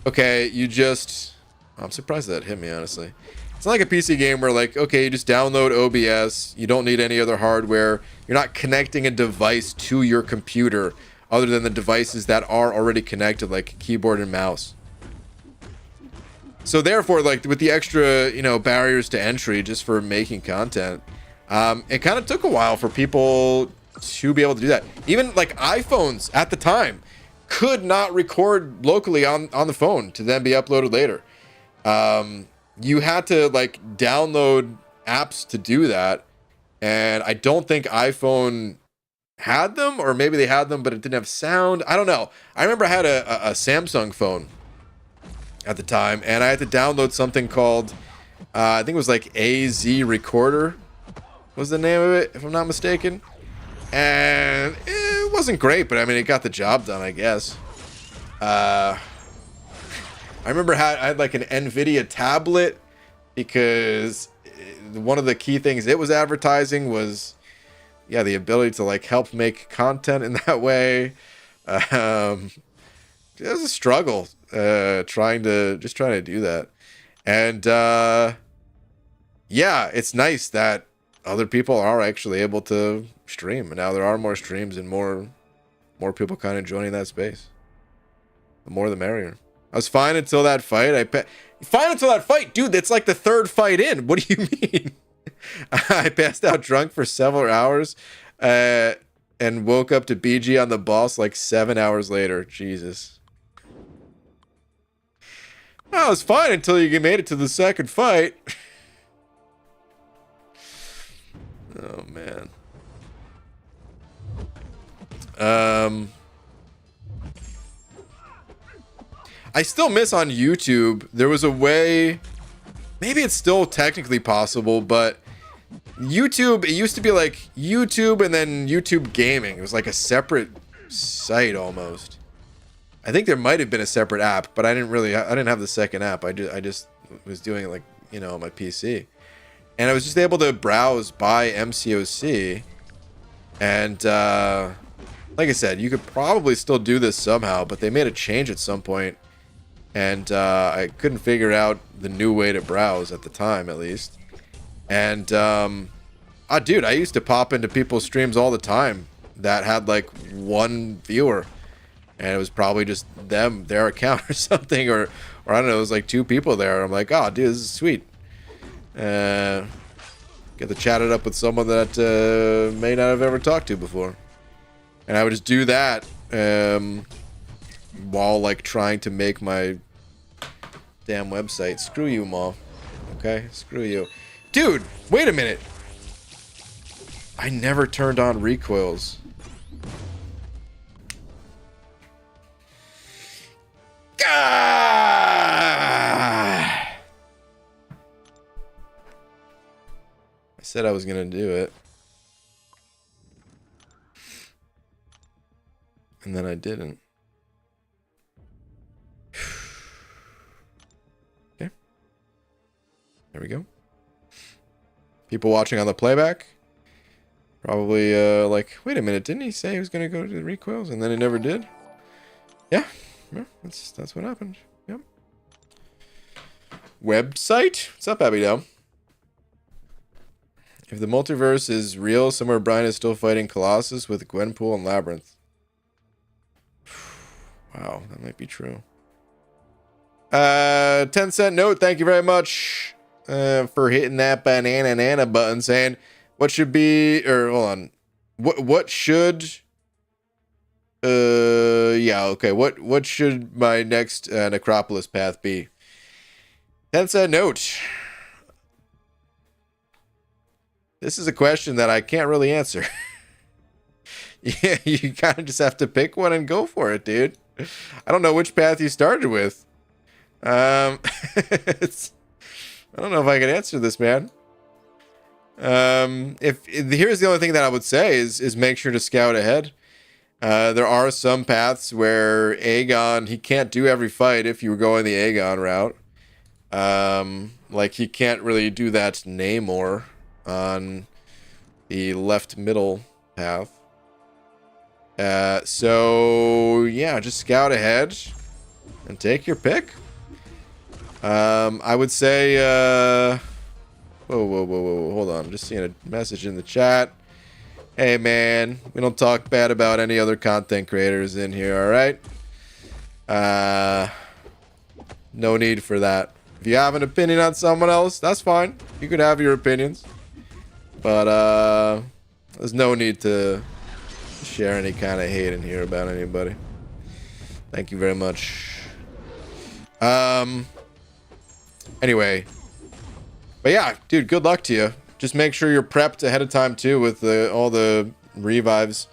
okay, you just... I'm surprised that hit me, honestly. It's not like a PC game where, like, okay, you just download OBS. You don't need any other hardware. You're not connecting a device to your computer other than the devices that are already connected, like keyboard and mouse. So therefore, like, with the extra, you know, barriers to entry just for making content, it kind of took a while for people to be able to do that. Even, like, iPhones at the time could not record locally on the phone to then be uploaded later. You had to, like, download apps to do that, and I don't think iPhone had them, or maybe they had them but it didn't have sound. I don't know. I remember I had a Samsung phone at the time, and I had to download something called I think it was like AZ Recorder was the name of it, if I'm not mistaken. And it wasn't great, but I mean, it got the job done, I guess. I remember I had like an NVIDIA tablet, because one of the key things it was advertising was, yeah, the ability to like help make content in that way. It was a struggle trying to do that. And yeah, it's nice that other people are actually able to stream, and now there are more streams and more people kind of joining that space. The more the merrier. I was fine until that fight. Fine until that fight, dude. That's like the 3rd fight in. What do you mean? I passed out drunk for several hours, and and woke up to BG on the boss like 7 hours later. Jesus. Well, it was fine until you made it to the second fight. Oh, man. I still miss on YouTube. There was a way, maybe it's still technically possible, but YouTube, it used to be like YouTube and then YouTube Gaming. It was like a separate site almost. I think there might have been a separate app, but I didn't have the second app. I just was doing it like, you know, on my PC. And I was just able to browse by MCOC. And like I said, you could probably still do this somehow, but they made a change at some point. And I couldn't figure out the new way to browse at the time, at least. And, dude, I used to pop into people's streams all the time that had, like, one viewer. And it was probably just them, their account or something. Or I don't know, it was like 2 people there. I'm like, oh, dude, this is sweet. Get to chat it up with someone that may not have ever talked to before. And I would just do that. While like trying to make my damn website. Screw you, Ma. Okay? Screw you. Dude, wait a minute. I never turned on recoils. Ah! I said I was gonna do it. And then I didn't. There we go. People watching on the playback probably like, wait a minute, didn't he say he was gonna go to the recoils and then he never did? Yeah, that's what happened. Yep. Website? What's up, Abido? If the multiverse is real, somewhere Brian is still fighting Colossus with Gwenpool and Labyrinth. Wow, that might be true. 10-cent note, thank you very much. For hitting that banana button, saying what should be, or hold on, what should yeah, okay, what should my next Necropolis path be? 10-cent note. This is a question that I can't really answer. Yeah, you kind of just have to pick one and go for it, dude. I don't know which path you started with. It's, I don't know if I can answer this, man. Here's the only thing that I would say is make sure to scout ahead. There are some paths where Aegon, he can't do every fight if you were going the Aegon route. Like he can't really do that Namor on the left middle path. So yeah, just scout ahead and take your pick. I would say, whoa, hold on. I'm just seeing a message in the chat. Hey, man, we don't talk bad about any other content creators in here, all right? No need for that. If you have an opinion on someone else, that's fine. You could have your opinions. But, there's no need to share any kind of hate in here about anybody. Thank you very much. Anyway, but yeah, dude, good luck to you. Just make sure you're prepped ahead of time too with all the revives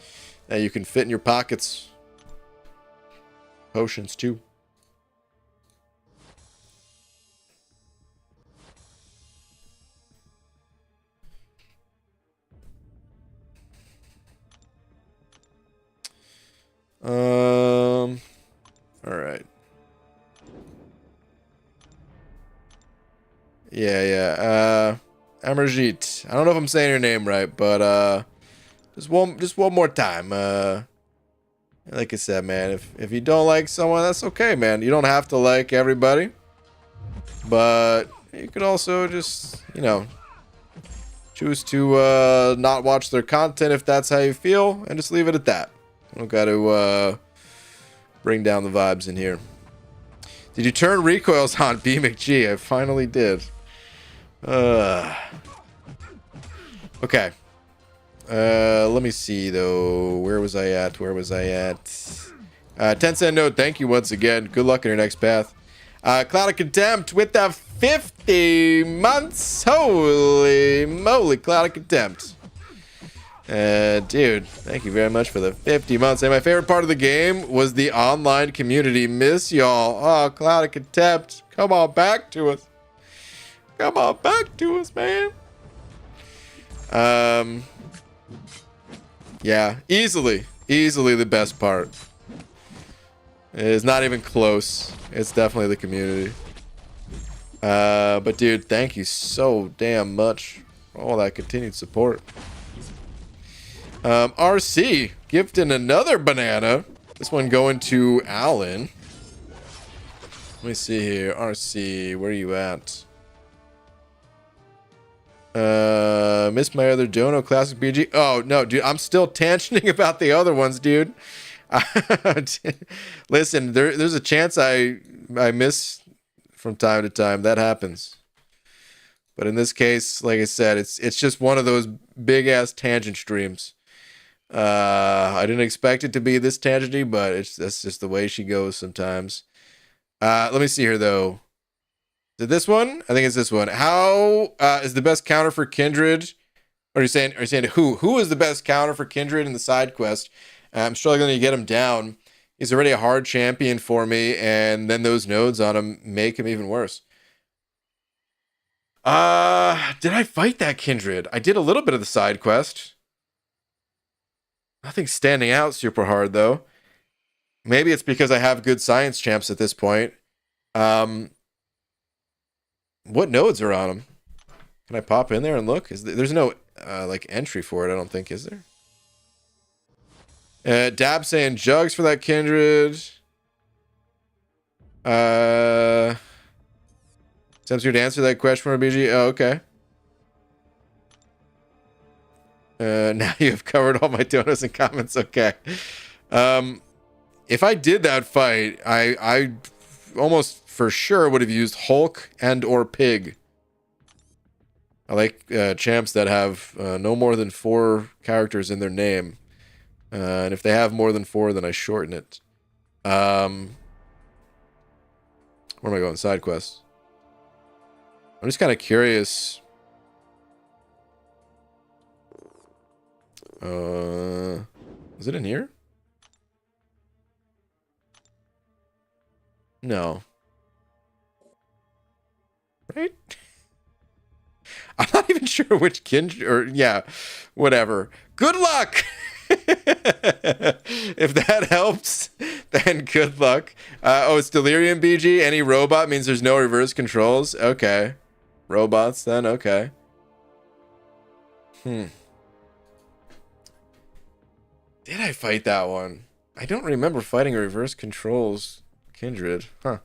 that you can fit in your pockets. Potions too. All right. Yeah. Amarjit. I don't know if I'm saying your name right, but just one more time. Like I said, man, if you don't like someone, that's okay, man. You don't have to like everybody. But you could also just, you know, choose to not watch their content if that's how you feel, and just leave it at that. I don't got to bring down the vibes in here. Did you turn recoils on, B McG? I finally did. Okay. Let me see though. Where was I at? 10-cent note. Thank you once again. Good luck in your next path. Cloud of Contempt with the 50 months. Holy moly, Cloud of Contempt. Dude, thank you very much for the 50 months. And my favorite part of the game was the online community. Miss y'all. Oh, Cloud of Contempt. Come on back to us. Come on back to us, man. Yeah, easily the best part. It's not even close. It's definitely the community. But dude, thank you so damn much for all that continued support. RC gifting another banana. This one going to Alan. Let me see here. RC, where are you at? Missed my other Dono Classic BG. Oh no, dude, I'm still tangenting about the other ones, dude. Listen, there's a chance I miss from time to time. That happens. But in this case, like I said, it's just one of those big ass tangent streams. I didn't expect it to be this tangenty, but that's just the way she goes sometimes. Let me see here though. Is it this one? I think it's this one. How is the best counter for Kindred? Or are you saying who is the best counter for Kindred in the side quest? I'm struggling to get him down. He's already a hard champion for me, and then those nodes on him make him even worse. Did I fight that Kindred? I did a little bit of the side quest. Nothing standing out super hard though. Maybe it's because I have good science champs at this point. What nodes are on him? Can I pop in there and look? There's no like entry for it, I don't think, is there? Dab saying jugs for that Kindred. Attempts you to answer that question for BG. Oh, okay. Now you've covered all my donuts and comments. Okay. If I did that fight, I almost for sure would have used Hulk and or Pig. I like champs that have no more than 4 characters in their name. And if they have more than 4, then I shorten it. Where am I going? Side quests. I'm just kind of curious. Is it in here? No. Right? I'm not even sure which Kindred, or yeah, whatever. Good luck! If that helps, then good luck. Oh, it's Delirium BG. Any robot means there's no reverse controls. Okay. Robots then, okay. Did I fight that one? I don't remember fighting a reverse controls Kindred. Huh.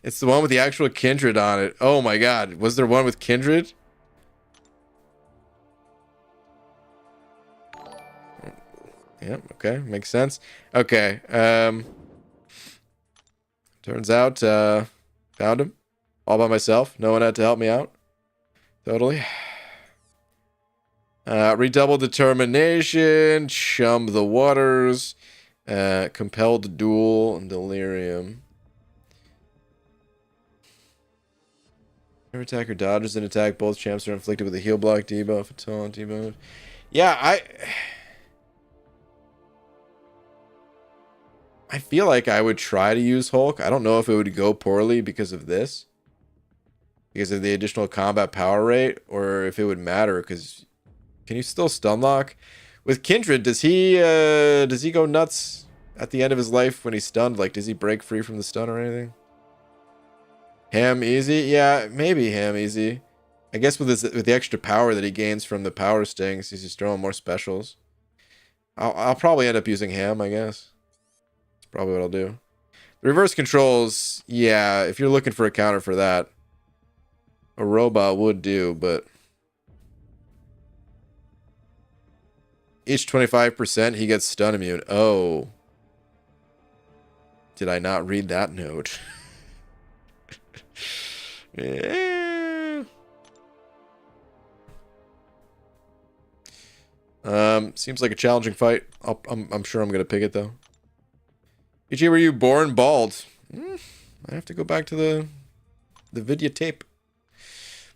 It's the one with the actual Kindred on it. Oh my god. Was there one with Kindred? Yep, okay. Makes sense. Okay. Turns out, found him. All by myself. No one had to help me out. Totally. Redouble determination. Chum the waters. Compelled duel and delirium. Every attacker dodges an attack. Both champs are inflicted with a heal block, debuff, a taunt, debuff. Yeah, I feel like I would try to use Hulk. I don't know if it would go poorly because of this. Because of the additional combat power rate. Or if it would matter. Because can you still stun lock? With Kindred, does he go nuts at the end of his life when he's stunned? Like, does he break free from the stun or anything? Ham easy? Yeah, maybe ham easy. I guess with the extra power that he gains from the power stings, he's just throwing more specials. I'll probably end up using ham, I guess. That's probably what I'll do. The reverse controls, yeah, if you're looking for a counter for that, a robot would do, but each 25% he gets stun immune. Oh. Did I not read that note? Yeah. Seems like a challenging fight. I'm sure I'm gonna pick it though. EG, were you born bald? I have to go back to the videotape.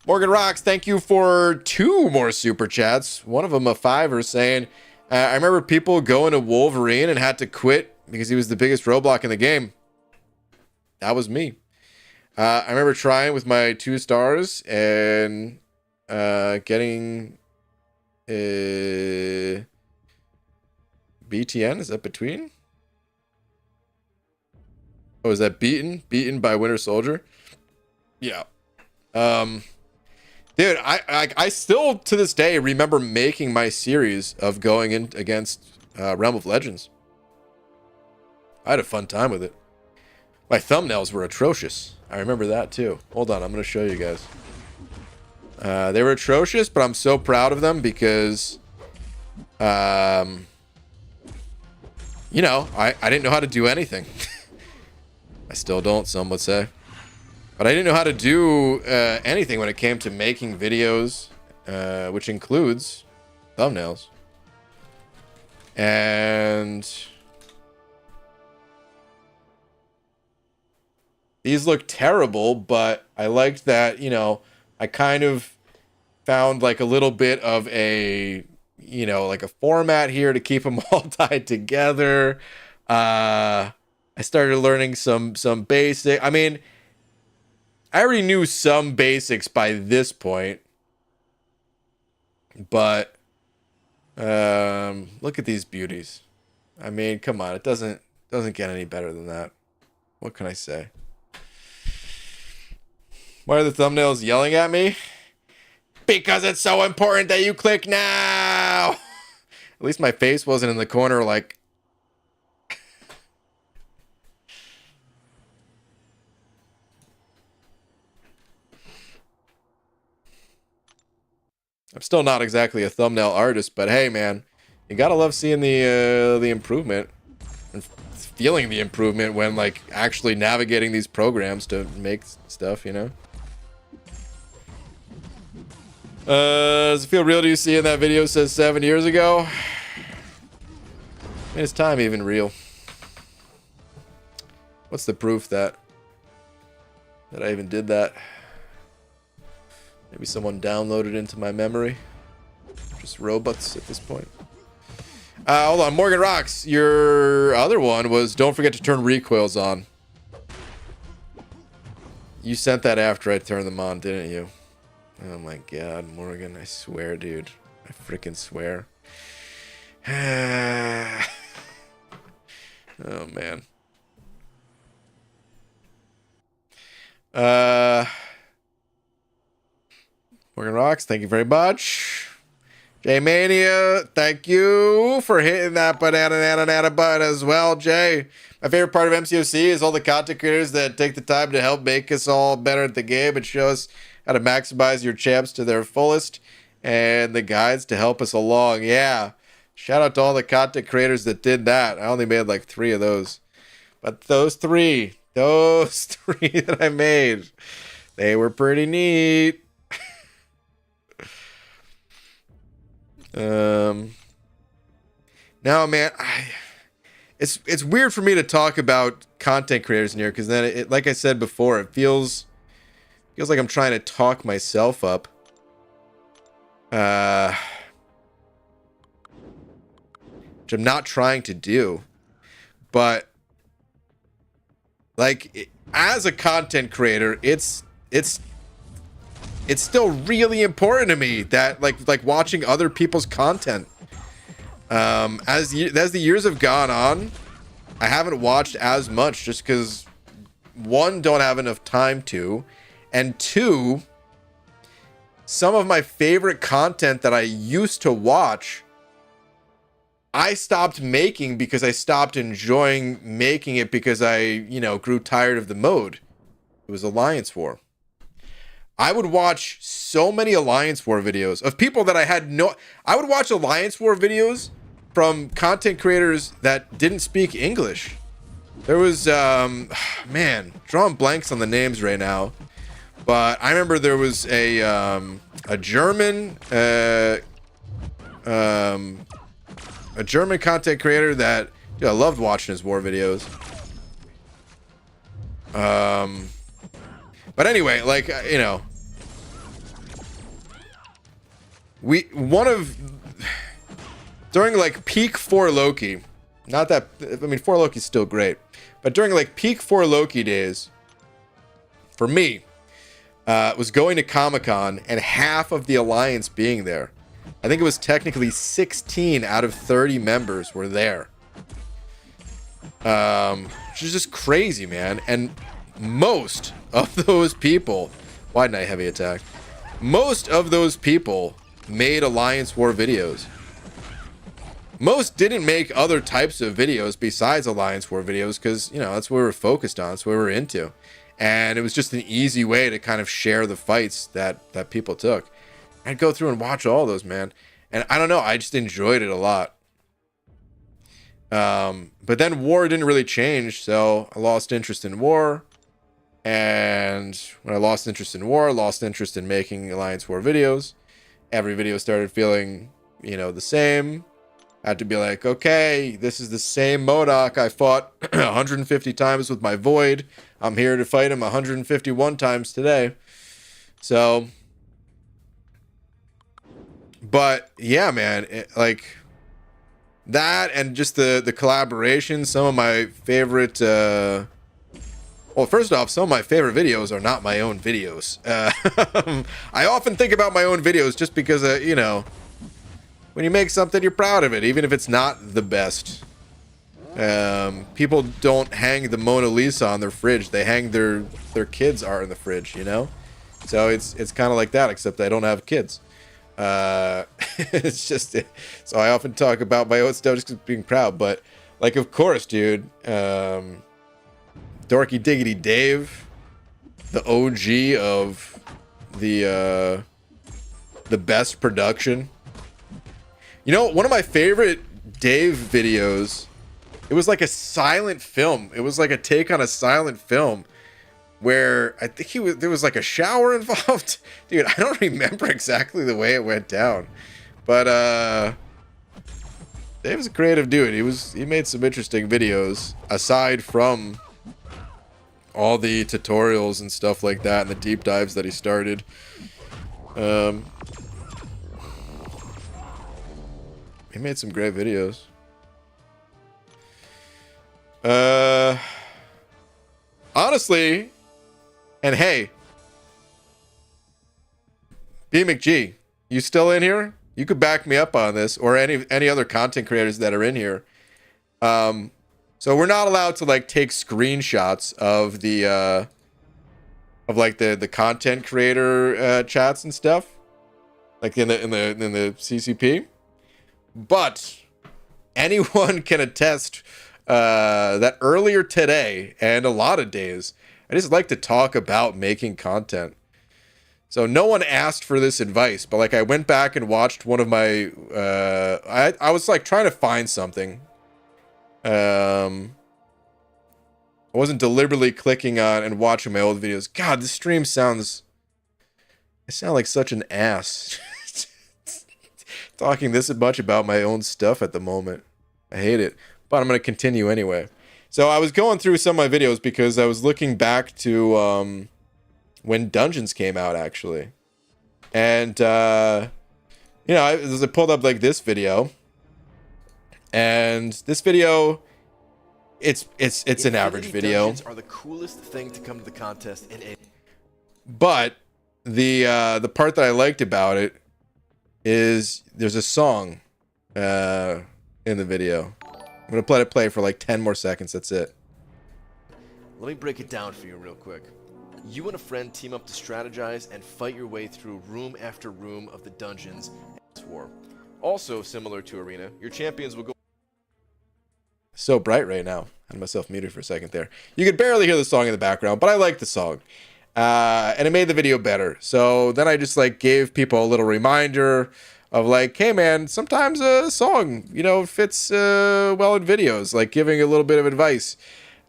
Morgan Rocks, thank you for 2 more super chats. One of them a $5 saying, I remember people going to Wolverine and had to quit because he was the biggest roadblock in the game. That was me. I remember trying with my 2 stars and getting BTN. Is that between? Oh, is that beaten by Winter Soldier? Yeah. Dude, I still to this day remember making my series of going in against Realm of Legends. I had a fun time with it. My thumbnails were atrocious. I remember that too. Hold on, I'm gonna show you guys. They were atrocious, but I'm so proud of them because, you know, I didn't know how to do anything. I still don't, some would say. But I didn't know how to do anything when it came to making videos, which includes thumbnails. And these look terrible, but I liked that, you know, I kind of found like a little bit of a, you know, like a format here to keep them all tied together. I started learning some basic, I mean, I already knew some basics by this point, but look at these beauties. I mean, come on, it doesn't get any better than that. What can I say? Why are the thumbnails yelling at me? Because it's so important that you click now. At least my face wasn't in the corner like. I'm still not exactly a thumbnail artist, but hey, man, you gotta love seeing the improvement and feeling the improvement when like actually navigating these programs to make stuff, you know. Does it feel real to you seeing that video says 7 years ago? Is time even real? What's the proof that I even did that? Maybe someone downloaded into my memory. Just robots at this point. Hold on, Morgan Rocks. Your other one was don't forget to turn recoils on. You sent that after I turned them on, didn't you? Oh my god, Morgan, I swear, dude. I freaking swear. Oh man. Morgan Rocks, thank you very much. J Mania, thank you for hitting that banana button as well, Jay. My favorite part of MCOC is all the content creators that take the time to help make us all better at the game and show us how to maximize your champs to their fullest, and the guides to help us along. Yeah, shout out to all the content creators that did that. I only made like 3 of those, but those three that I made, they were pretty neat. Now, man, it's weird for me to talk about content creators in here because then it, like I said before, it feels like I'm trying to talk myself up. Which I'm not trying to do. But like as a content creator, it's still really important to me that like watching other people's content. As the years have gone on, I haven't watched as much just because 1, don't have enough time to, and 2, some of my favorite content that I used to watch, I stopped making because I stopped enjoying making it because I, you know, grew tired of the mode. It was Alliance War. I would watch so many Alliance War videos of people that I would watch Alliance War videos from content creators that didn't speak English. There was, man, drawing blanks on the names right now. But I remember there was a German a German content creator that, dude, I loved watching his war videos. But anyway, like, you know, during like peak 4 Loki, not that, I mean, 4 Loki's still great, but during like peak 4 Loki days, for me, was going to Comic-Con and half of the Alliance being there. I think it was technically 16 out of 30 members were there. Which is just crazy, man. And most of those people, why didn't I heavy attack? Most of those people made Alliance War videos. Most didn't make other types of videos besides Alliance War videos because, you know, that's what we were focused on. That's what we were into. And it was just an easy way to kind of share the fights that people took. I'd go through and watch all those, man. And I don't know, I just enjoyed it a lot. But then war didn't really change, so I lost interest in war. And when I lost interest in war, I lost interest in making Alliance War videos. Every video started feeling, you know, the same. I had to be like, okay, this is the same MCOC I fought 150 times with my Void. I'm here to fight him 151 times today. So, but yeah, man, like that and just the collaboration. Some of my favorite, well, first off, some of my favorite videos are not my own videos. I often think about my own videos just because, you know, when you make something, you're proud of it, even if it's not the best. People don't hang the Mona Lisa on their fridge. They hang their kids' art in the fridge, you know? So it's kind of like that, except I don't have kids. It's just, so I often talk about my own stuff just being proud. But, like, of course, dude, Dorky Diggity Dave, the OG of the best production. You know, one of my favorite Dave videos, it was like a silent film. It was like a take on a silent film where I think there was like a shower involved. Dude, I don't remember exactly the way it went down. But Dave was a creative dude. He made some interesting videos aside from all the tutorials and stuff like that and the deep dives that he started. He made some great videos. Honestly, and hey, B McG, you still in here? You could back me up on this, or any other content creators that are in here. So we're not allowed to like take screenshots of the the content creator chats and stuff, like in the CCP. But anyone can attest that earlier today and a lot of days, I just like to talk about making content. So no one asked for this advice, but like I went back and watched one of my, I was like trying to find something. I wasn't deliberately clicking on and watching my old videos. God, this stream sounds, I sound like such an ass. Talking this much about my own stuff at the moment. I hate it, but I'm going to continue anyway. So I was going through some of my videos because I was looking back to when Dungeons came out, actually. And, you know, I pulled up like this video. And this video, it's an average video. Dungeons are the coolest thing to come to the contest in a... But the part that I liked about it is there's a song in the video. I'm gonna let it play for like 10 more seconds. That's it. Let me break it down for you real quick. You and a friend team up to strategize and fight your way through room after room of the dungeons and war. Also similar to Arena, your champions will go... So bright right now. I had myself muted for a second there. You could barely hear the song in the background, but I like the song. And it made the video better. So then I just like gave people a little reminder of like, hey man, sometimes a song, you know, fits well in videos, like giving a little bit of advice.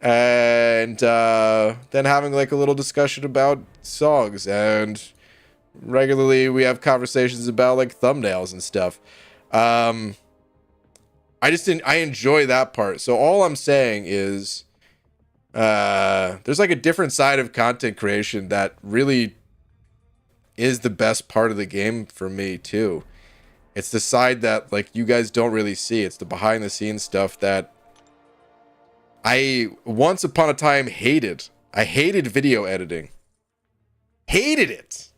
And then having like a little discussion about songs. And regularly we have conversations about like thumbnails and stuff. I just didn't. I enjoy that part. So all I'm saying is, there's like a different side of content creation that really is the best part of the game for me too. It's the side that like you guys don't really see. It's the behind the scenes stuff that I once upon a time hated. I hated video editing. Hated it.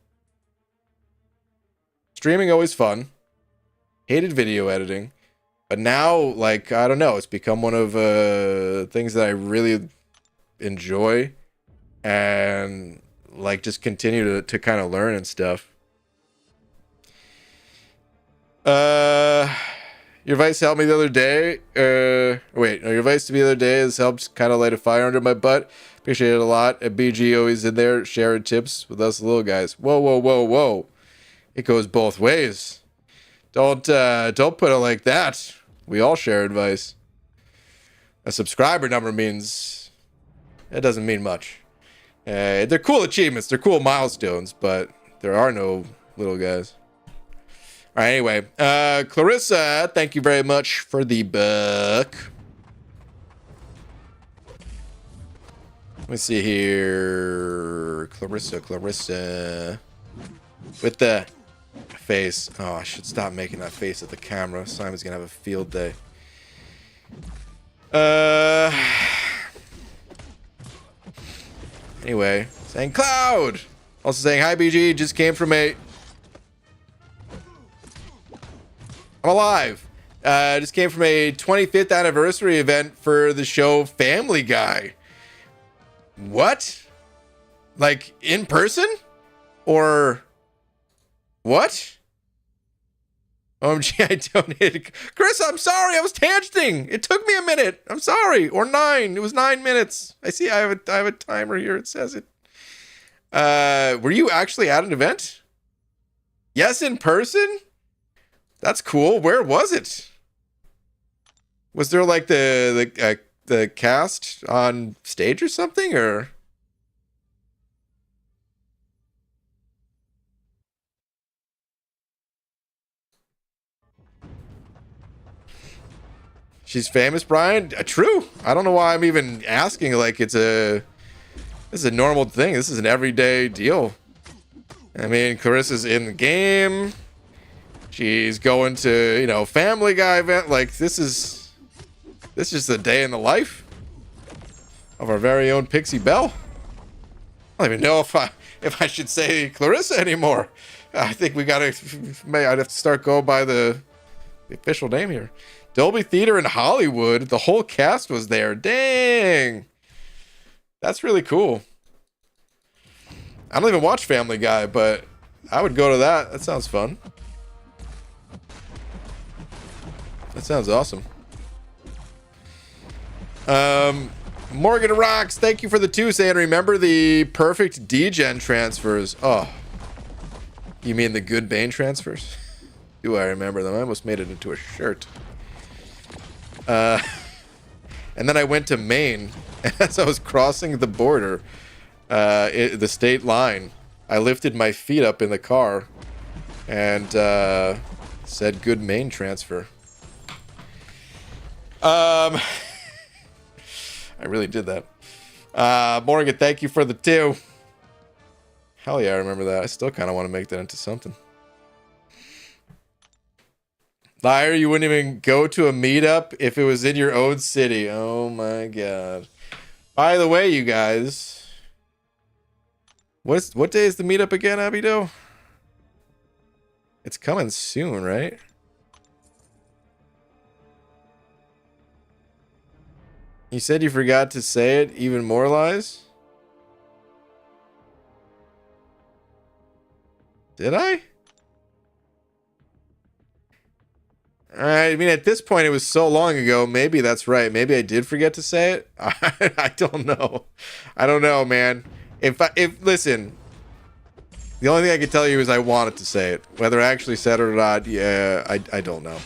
Streaming always fun. Hated video editing. But now, like, I don't know, it's become one of things that I really enjoy and like just continue to kind of learn and stuff. Your advice helped me the other day. Your advice to me the other day has helped kind of light a fire under my butt. Appreciate it a lot. And BG always in there sharing tips with us little guys. Whoa, whoa, whoa, whoa. It goes both ways. Don't put it like that. We all share advice. A subscriber number means... It doesn't mean much. They're cool achievements. They're cool milestones, but there are no little guys. All right, anyway. Clarissa, thank you very much for the book. Let me see here. Clarissa. With the face. Oh, I should stop making that face at the camera. Simon's gonna have a field day. Anyway, saying Cloud. Also saying hi, BG. Just came from I'm alive. Just came from a 25th anniversary event for the show Family Guy. What? Like in person? Or what? OMG, I donated. Chris, I'm sorry. I was tangenting. It took me a minute. I'm sorry. Or 9. It was 9 minutes. I see. I have a timer here. It says it. Were you actually at an event? Yes, in person? That's cool. Where was it? Was there like the cast on stage or something, or? She's famous, Brian? True. I don't know why I'm even asking. Like, this is a normal thing. This is an everyday deal. I mean, Carissa's in the game. She's going to, Family Guy event. Like, this is just a day in the life of our very own Pixie Belle. I don't even know if I should say Clarissa anymore. I think I'd have to start going by the official name here. Dolby Theater in Hollywood. The whole cast was there. Dang. That's really cool. I don't even watch Family Guy, but I would go to that. That sounds fun. That sounds awesome. Morgan Rocks, thank you for the 2, saying remember the perfect degen transfers. Oh. You mean the good Bane transfers? Do I remember them? I almost made it into a shirt. And then I went to Maine, and as I was crossing the border, the state line, I lifted my feet up in the car and said good Maine transfer. I really did that. Morgan, thank you for the 2. Hell yeah, I remember that. I still kind of want to make that into something. Liar, you wouldn't even go to a meetup if it was in your own city. Oh my god. By the way, you guys, what day is the meetup again, Abido? It's coming soon, right? You said you forgot to say it. Even more lies? Did I? I mean, at this point, it was so long ago. Maybe that's right. Maybe I did forget to say it. I don't know. I don't know, man. Listen, the only thing I can tell you is I wanted to say it. Whether I actually said it or not, yeah, I don't know.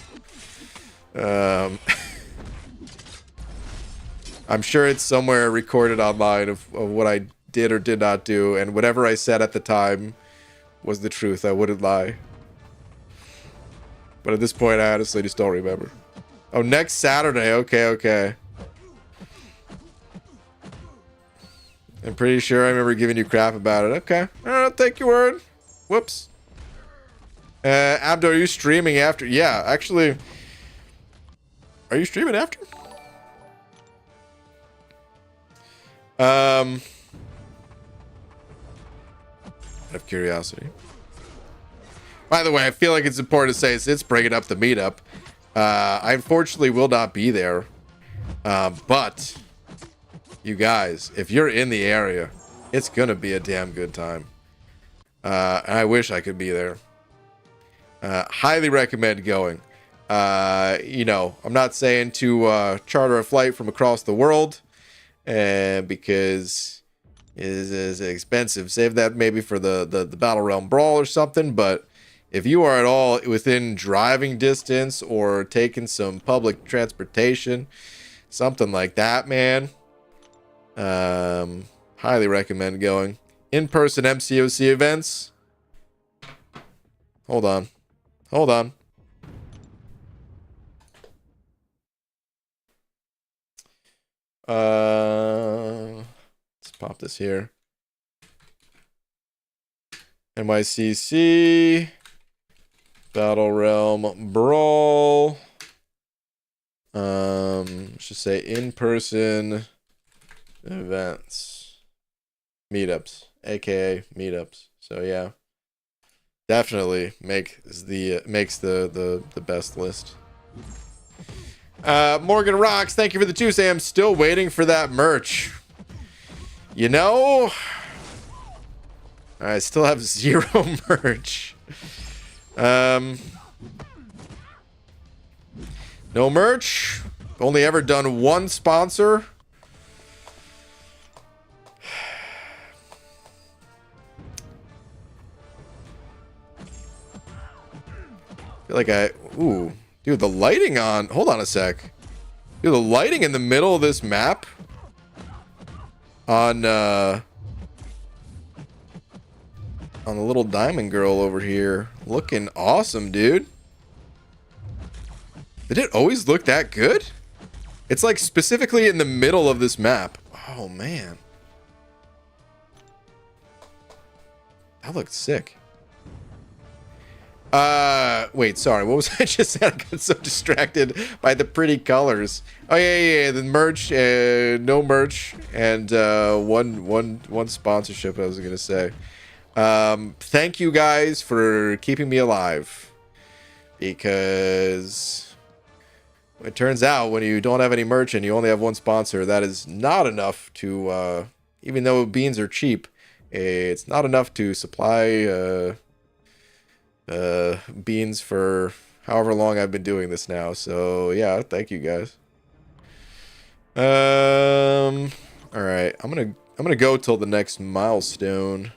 I'm sure it's somewhere recorded online of what I did or did not do, and whatever I said at the time was the truth. I wouldn't lie. But at this point, I honestly just don't remember. Oh, next Saturday. Okay, okay. I'm pretty sure I remember giving you crap about it. Okay. I'll take your word. Whoops. Abdo, are you streaming after? Yeah, actually. Are you streaming after? Out of curiosity. By the way, I feel like it's important to say it's bringing up the meetup. I unfortunately will not be there. But you guys, if you're in the area, it's gonna be a damn good time. And I wish I could be there. Highly recommend going. You know, I'm not saying to charter a flight from across the world, because it is expensive. Save that maybe for the Battle Realm Brawl or something. But if you are at all within driving distance or taking some public transportation, something like that, man, highly recommend going. In-person MCOC events. Hold on. Hold on. Let's pop this here. MICC. Battle Realm Brawl. Let's just say in-person events. Meetups. AKA meetups. So yeah. Definitely makes the best list. Morgan Rocks, thank you for the 2. Say I'm still waiting for that merch. You know, I still have 0 merch. No merch. Only ever done 1 sponsor. Feel like ooh, dude, the lighting on. Hold on a sec. Dude, the lighting in the middle of this map on the little diamond girl over here, looking awesome, dude. Did it always look that good? It's like specifically in the middle of this map. Oh man, that looked sick. Wait, sorry, what was I just saying? I got so distracted by the pretty colors. Oh yeah, the merch, no merch, and one sponsorship, I was gonna say. Thank you guys for keeping me alive, because it turns out when you don't have any merch and you only have 1 sponsor, that is not enough to, even though beans are cheap, it's not enough to supply, beans for however long I've been doing this now. So yeah, thank you guys. All right, I'm gonna go till the next milestone.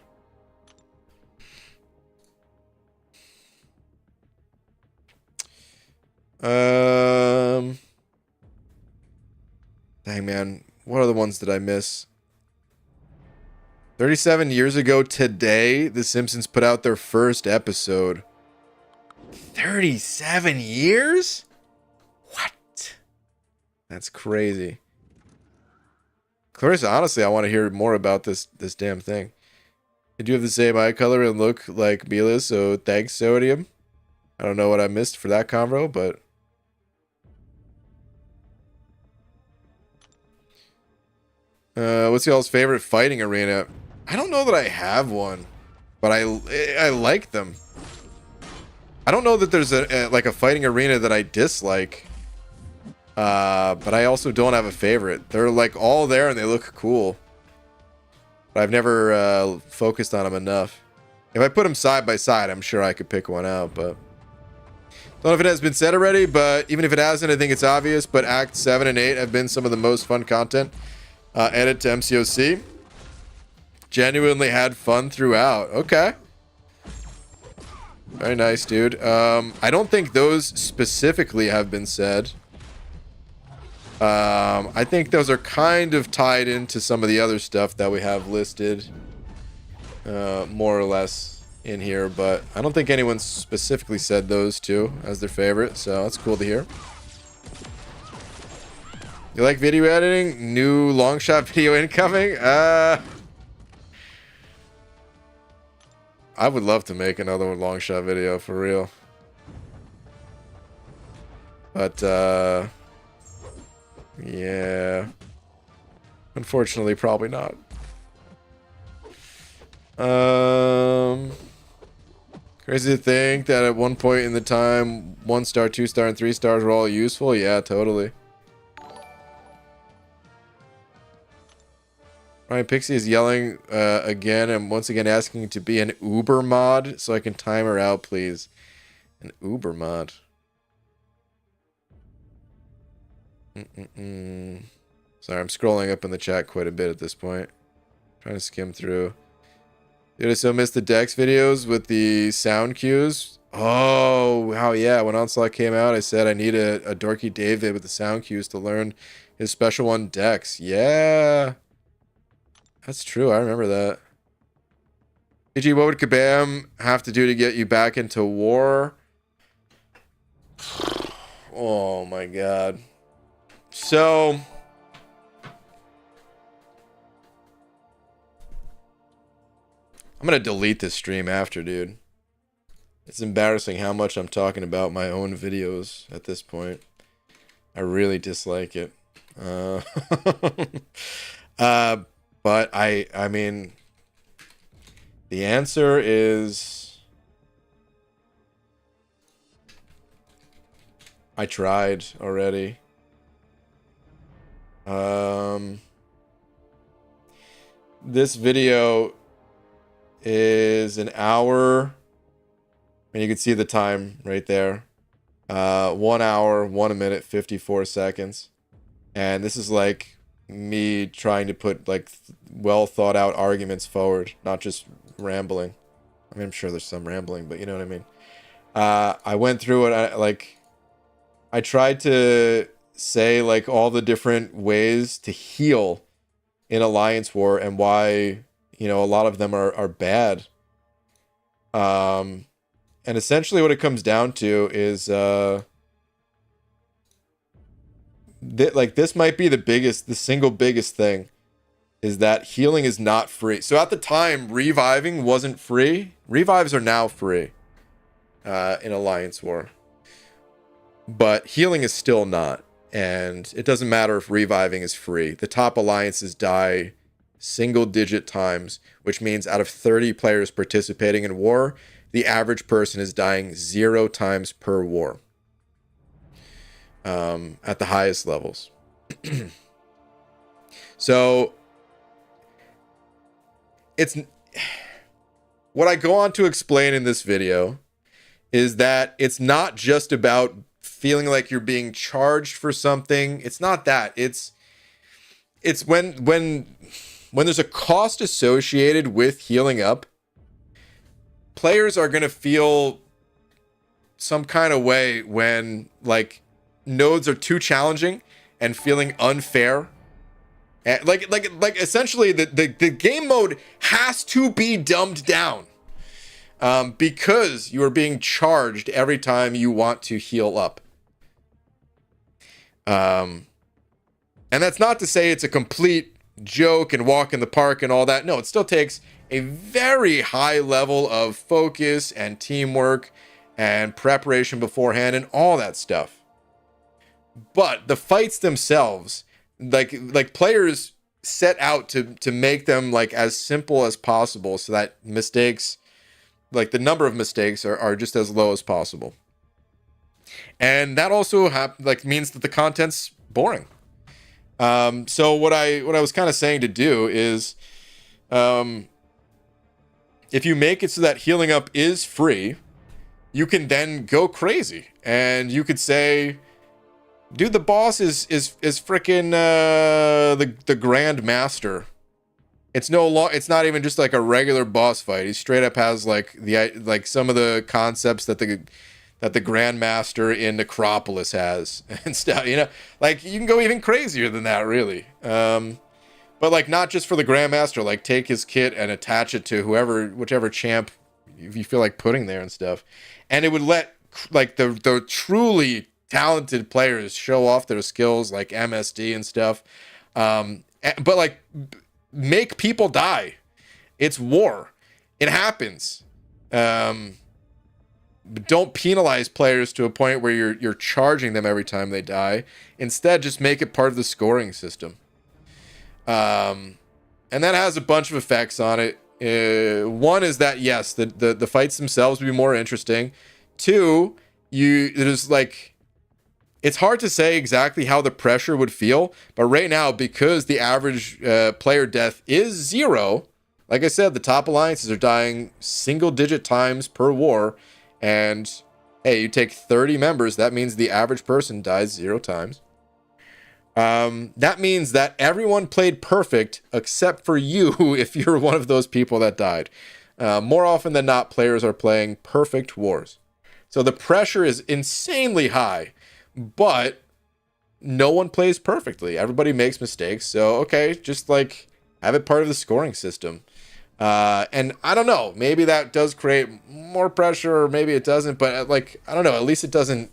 Dang man, what are the ones that I miss? 37 years ago today, The Simpsons put out their first episode. 37 years? What? That's crazy. Clarissa, honestly, I want to hear more about this damn thing. Did you have the same eye color and look like Mila? So thanks, Sodium. I don't know what I missed for that convo, but what's y'all's favorite fighting arena? I don't know that I have one, but I like them. I don't know that there's like a fighting arena that I dislike, but I also don't have a favorite. They're like all there and they look cool, but I've never focused on them enough. If I put them side by side, I'm sure I could pick one out, but don't know if it has been said already, but even if it hasn't, I think it's obvious. But Act 7 and 8 have been some of the most fun content added to MCOC. Genuinely had fun throughout. Okay. Very nice, dude. I don't think those specifically have been said. I think those are kind of tied into some of the other stuff that we have listed. More or less. in here, but I don't think anyone specifically said those two as their favorite, so that's cool to hear. You like video editing? New long shot video incoming? I would love to make another long shot video for real. But yeah. Unfortunately, probably not. Crazy to think that at one point in the time, 1 star, 2 star, and 3 stars were all useful. Yeah, totally. Ryan Pixie is yelling again and once again asking to be an Uber mod so I can time her out, please. An Uber mod. Sorry, I'm scrolling up in the chat quite a bit at this point. Trying to skim through. Dude, I still missed the Dex videos with the sound cues. Oh, wow, yeah. When Onslaught came out, I said I need a Dorky David with the sound cues to learn his special one, Dex. Yeah. That's true. I remember that. PG, what would Kabam have to do to get you back into war? Oh, my God. So... I'm gonna delete this stream after, dude. It's embarrassing how much I'm talking about my own videos at this point. I really dislike it. But I mean, the answer is I tried already. This video is an hour, and you can see the time right there. 1 hour, 1 minute, 54 seconds. And this is like me trying to put like well thought out arguments forward, not just rambling. I mean, I'm sure there's some rambling, but you know what I mean. I went through it. I tried to say like all the different ways to heal in Alliance War and why, you know, a lot of them are bad. And essentially what it comes down to is this might be the single biggest thing, is that healing is not free. So at the time, reviving wasn't free. Revives are now free in Alliance War. But healing is still not. And it doesn't matter if reviving is free. The top alliances die single-digit times, which means out of 30 players participating in war, the average person is dying 0 times per war at the highest levels. So it's what I go on to explain in this video is that it's not just about feeling like you're being charged for something. It's not that. It's when there's a cost associated with healing up, players are going to feel some kind of way when like nodes are too challenging and feeling unfair. And like essentially the game mode has to be dumbed down because you are being charged every time you want to heal up. And that's not to say it's a complete joke and walk in the park and all that. No, it still takes a very high level of focus and teamwork and preparation beforehand and all that stuff. But the fights themselves, like players set out to make them like as simple as possible so that mistakes, like the number of mistakes are just as low as possible. And that also means that the content's boring. So what I was kind of saying to do is, if you make it so that healing up is free, you can then go crazy and you could say, dude, the boss is freaking the Grand Master. It's not even just like a regular boss fight. He straight up has like some of the concepts that the Grand Master in Necropolis has and stuff, you know, like you can go even crazier than that, really. But like not just for the Grand Master, like take his kit and attach it to whichever champ if you feel like putting there and stuff. And it would let like the truly talented players show off their skills, like MSD and stuff. But like make people die. It's war. It happens. But don't penalize players to a point where you're charging them every time they die. Instead, just make it part of the scoring system. And that has a bunch of effects on it. One is that yes, the fights themselves would be more interesting. Two, there's like, it's hard to say exactly how the pressure would feel, but right now, because the average player death is 0, like I said, the top alliances are dying single-digit times per war, and hey, you take 30 members, that means the average person dies 0 times. That means that everyone played perfect except for you if you're one of those people that died. More often than not, players are playing perfect wars. So the pressure is insanely high, but no one plays perfectly. Everybody makes mistakes. So, okay, just like have it part of the scoring system. And I don't know, maybe that does create more pressure or maybe it doesn't, but like, I don't know, at least it doesn't.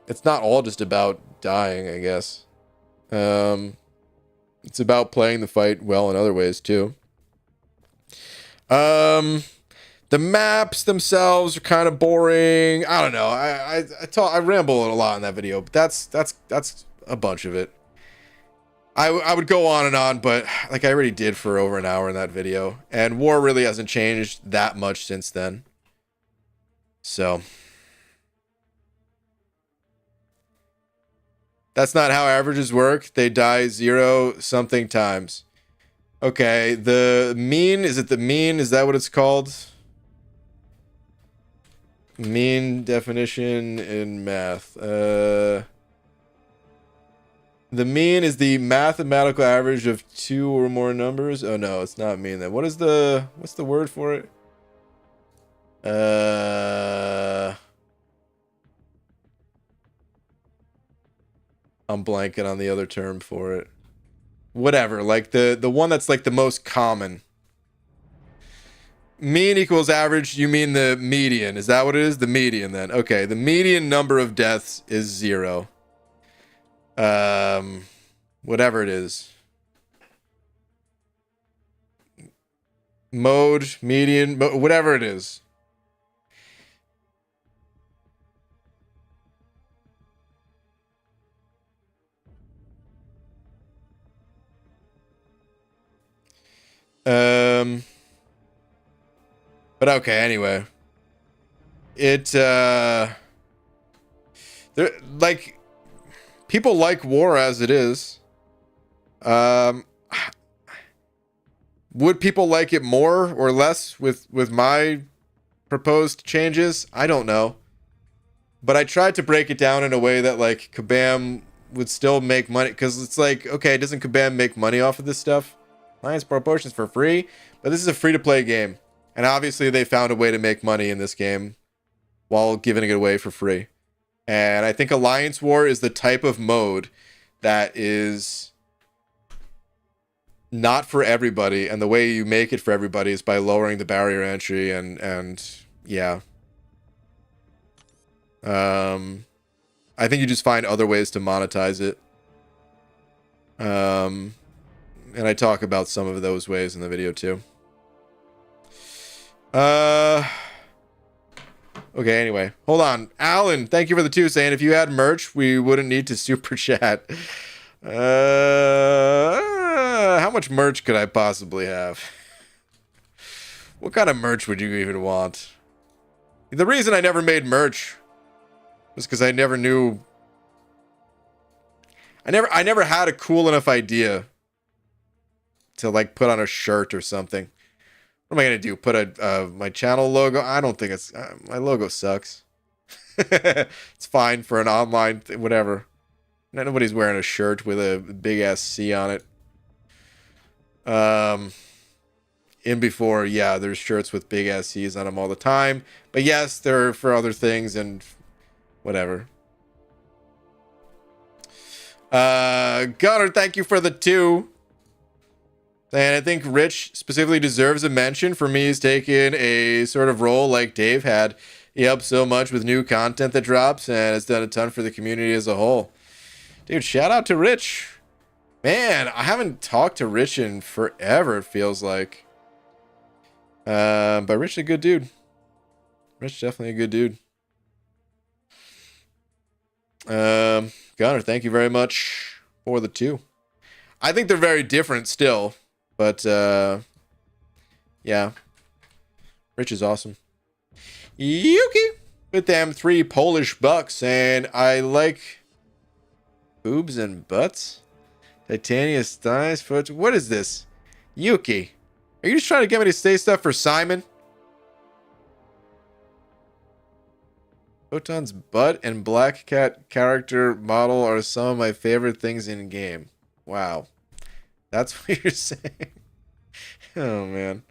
It's not all just about dying, I guess. It's about playing the fight well in other ways too. The maps themselves are kind of boring. I don't know. I ramble a lot in that video, but that's a bunch of it. I would go on and on, but like I already did for over an hour in that video, and war really hasn't changed that much since then. So that's not how averages work. They die 0 something times. Okay, the mean, is it the mean? Is that what it's called? Mean definition in math. The mean is the mathematical average of 2 or more numbers. Oh no, it's not mean then. What's the word for it? I'm blanking on the other term for it. Whatever, like the one that's like the most common. Mean equals average, you mean the median. Is that what it is? The median then. Okay, the median number of deaths is 0. Whatever it is. Mode, median, whatever it is. But okay, anyway. There, like, people like war as it is. Would people like it more or less with my proposed changes? I don't know. But I tried to break it down in a way that, like, Kabam would still make money. Because it's like, okay, doesn't Kabam make money off of this stuff? Alliance Proportions for free? But this is a free-to-play game. And obviously they found a way to make money in this game while giving it away for free. And I think Alliance War is the type of mode that is not for everybody. And the way you make it for everybody is by lowering the barrier entry and yeah. I think you just find other ways to monetize it. And I talk about some of those ways in the video too. Okay, anyway. Hold on. Alan, thank you for the 2 saying if you had merch, we wouldn't need to super chat. How much merch could I possibly have? What kind of merch would you even want? The reason I never made merch was because I never knew... I never had a cool enough idea to, like, put on a shirt or something. What am I going to do? Put my channel logo? I don't think it's... my logo sucks. It's fine for an online... whatever. Nobody's wearing a shirt with a big-ass C on it. In before, yeah, there's shirts with big-ass C's on them all the time. But yes, they're for other things and whatever. Gunner, thank you for the 2. And I think Rich specifically deserves a mention. For me, he's taken a sort of role like Dave had. He helps so much with new content that drops and has done a ton for the community as a whole. Dude, shout out to Rich. Man, I haven't talked to Rich in forever, it feels like. But Rich is a good dude. Rich definitely a good dude. Gunner, thank you very much for the 2. I think they're very different still, but yeah. Rich is awesome. Yuki with them 3 Polish bucks, and I like boobs and butts. Titanius thighs, foot. What is this? Yuki, are you just trying to get me to say stuff for Simon? Photon's butt and Black Cat character model are some of my favorite things in game. Wow. That's what you're saying? Oh, man.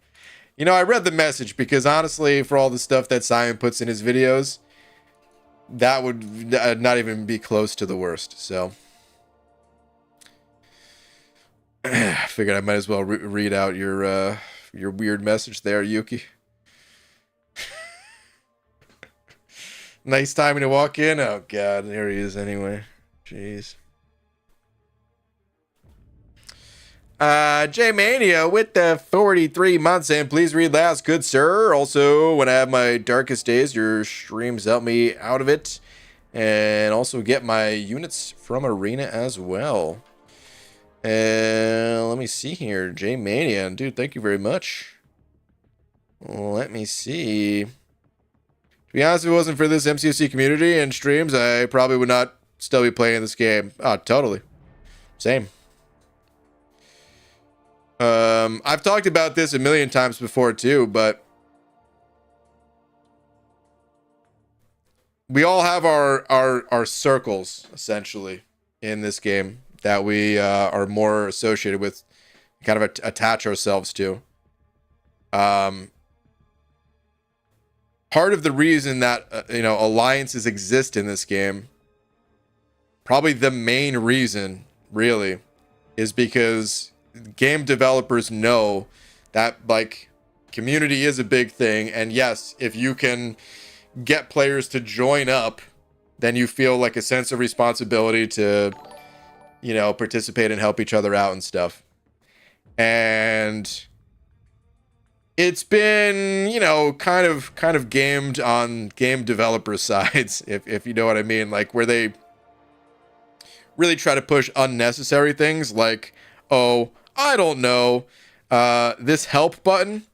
You know, I read the message because, honestly, for all the stuff that Simon puts in his videos, that would not even be close to the worst, so... I figured I might as well read out your weird message there, Yuki. Nice timing to walk in. Oh, God. There he is anyway. Jeez. J-Mania with the 43 months in. Please read last, good sir. Also, when I have my darkest days, your streams help me out of it. And also get my units from Arena as well. Let me see here. J-Mania. Dude, thank you very much. Let me see. To be honest, if it wasn't for this MCOC community and streams, I probably would not still be playing this game. Oh, totally. Same. I've talked about this a million times before too, but we all have our circles essentially in this game that we are more associated with, kind of attach ourselves to. Part of the reason that alliances exist in this game, probably the main reason, really, is because game developers know that like community is a big thing, and yes, if you can get players to join up, then you feel like a sense of responsibility to, participate and help each other out and stuff. And it's been, kind of gamed on game developer sides, if you know what I mean, like where they really try to push unnecessary things like, oh, I don't know, this help button.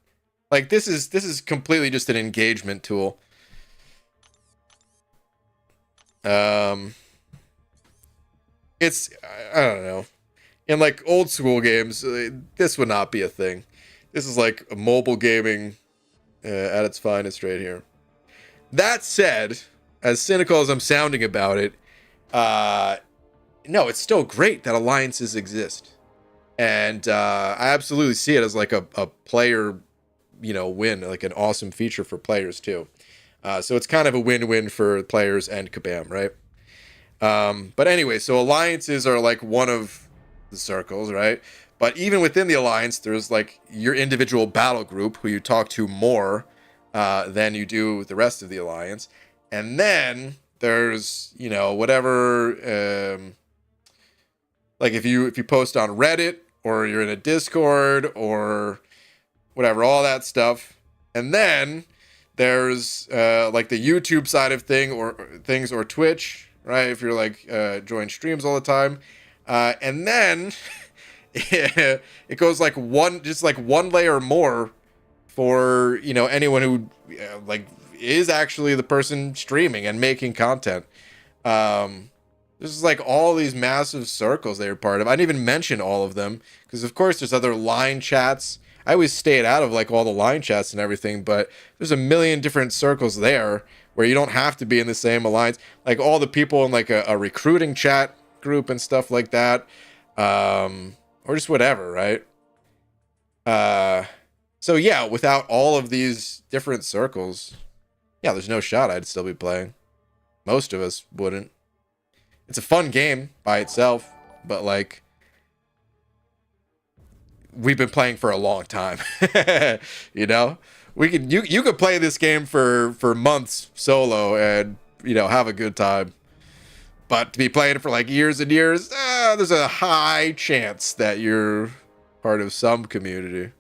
Like this is completely just an engagement tool. It's, I don't know. In like old school games, this would not be a thing. This is like a mobile gaming at its finest right here. That said, as cynical as I'm sounding about it, no, it's still great that alliances exist. And I absolutely see it as like a player, win, like an awesome feature for players too. So it's kind of a win-win for players and Kabam, right? But anyway, so alliances are like one of the circles, right? But even within the alliance, there's like your individual battle group who you talk to more than you do with the rest of the alliance. And then there's, whatever, like if you post on Reddit or you're in a Discord or whatever, all that stuff. And then there's like the YouTube side of things or Twitch, right? If you're like join streams all the time. And then it goes like one layer more for, anyone who like is actually the person streaming and making content. This is like all these massive circles they were part of. I didn't even mention all of them because of course there's other line chats. I always stayed out of like all the line chats and everything, but there's a million different circles there where you don't have to be in the same alliance. Like all the people in like a recruiting chat group and stuff like that. Or just whatever, right? So yeah, without all of these different circles, yeah, there's no shot I'd still be playing. Most of us wouldn't. It's a fun game by itself, but like we've been playing for a long time. You know, you could play this game for months solo and, you know, have a good time. But to be playing it for like years and years, there's a high chance that you're part of some community.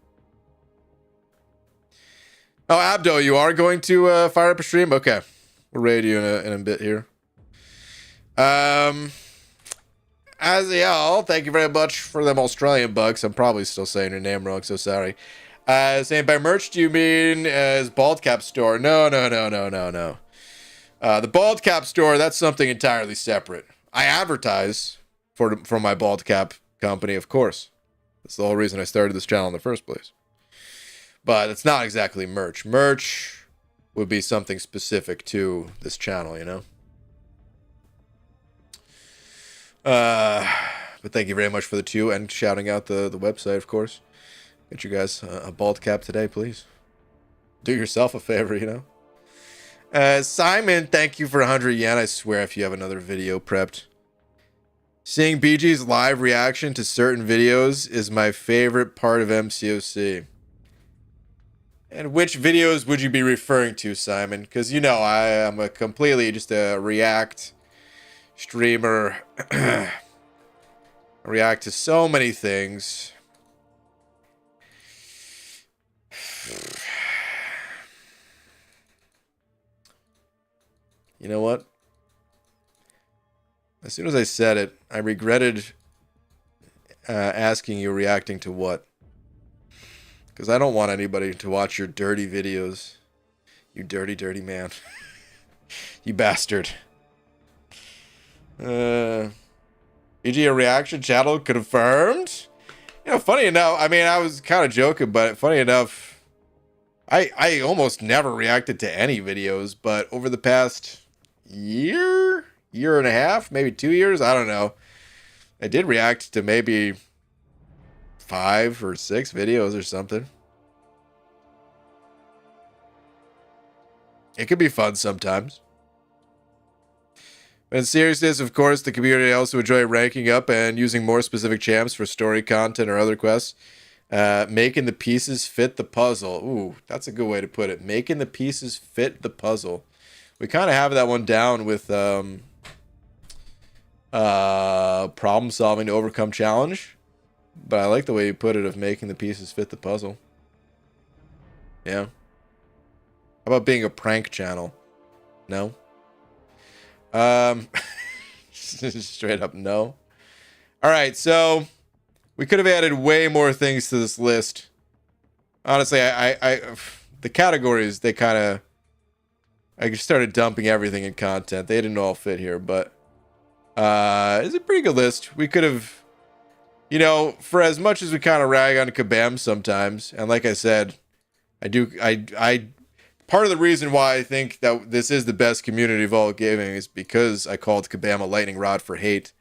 Oh, Abdo, you are going to fire up a stream? Okay. We'll raid you in a bit here. Aziel, thank you very much for them Australian bucks. I'm probably still saying your name wrong, so sorry. Saying by merch, do you mean as Bald Cap store? No. The Bald Cap store, that's something entirely separate. I advertise for my Bald Cap company, of course. That's the whole reason I started this channel in the first place. But it's not exactly merch. Merch would be something specific to this channel, you know? But thank you very much for the 2 and shouting out the website, of course. Get you guys a Bald Cap today, please. Do yourself a favor, you know? Simon, thank you for 100 yen. I swear if you have another video prepped. Seeing BG's live reaction to certain videos is my favorite part of MCOC. And which videos would you be referring to, Simon? Because, you know, I am just a React streamer. I react to so many things. You know what? As soon as I said it, I regretted asking you reacting to what. Because I don't want anybody to watch your dirty videos. You dirty, dirty man. You bastard. BG, a reaction channel confirmed? You know, funny enough, I mean, I was kind of joking, but funny enough, I almost never reacted to any videos, but over the past year and a half, maybe 2 years, I don't know, I did react to maybe 5 or 6 videos or something. It could be fun sometimes. But in seriousness, of course, the community also enjoy ranking up and using more specific champs for story content or other quests. Making the pieces fit the puzzle. Ooh, that's a good way to put it. Making the pieces fit the puzzle. We kind of have that one down with problem solving to overcome challenge. But I like the way you put it of making the pieces fit the puzzle. Yeah. How about being a prank channel? No? Straight up no. Alright, so we could have added way more things to this list. Honestly, the categories, they kind of... I just started dumping everything in content. They didn't all fit here, but... it's a pretty good list. We could have... You know, for as much as we kind of rag on Kabam sometimes, and like I said, part of the reason why I think that this is the best community of all gaming is because I called Kabam a lightning rod for hate.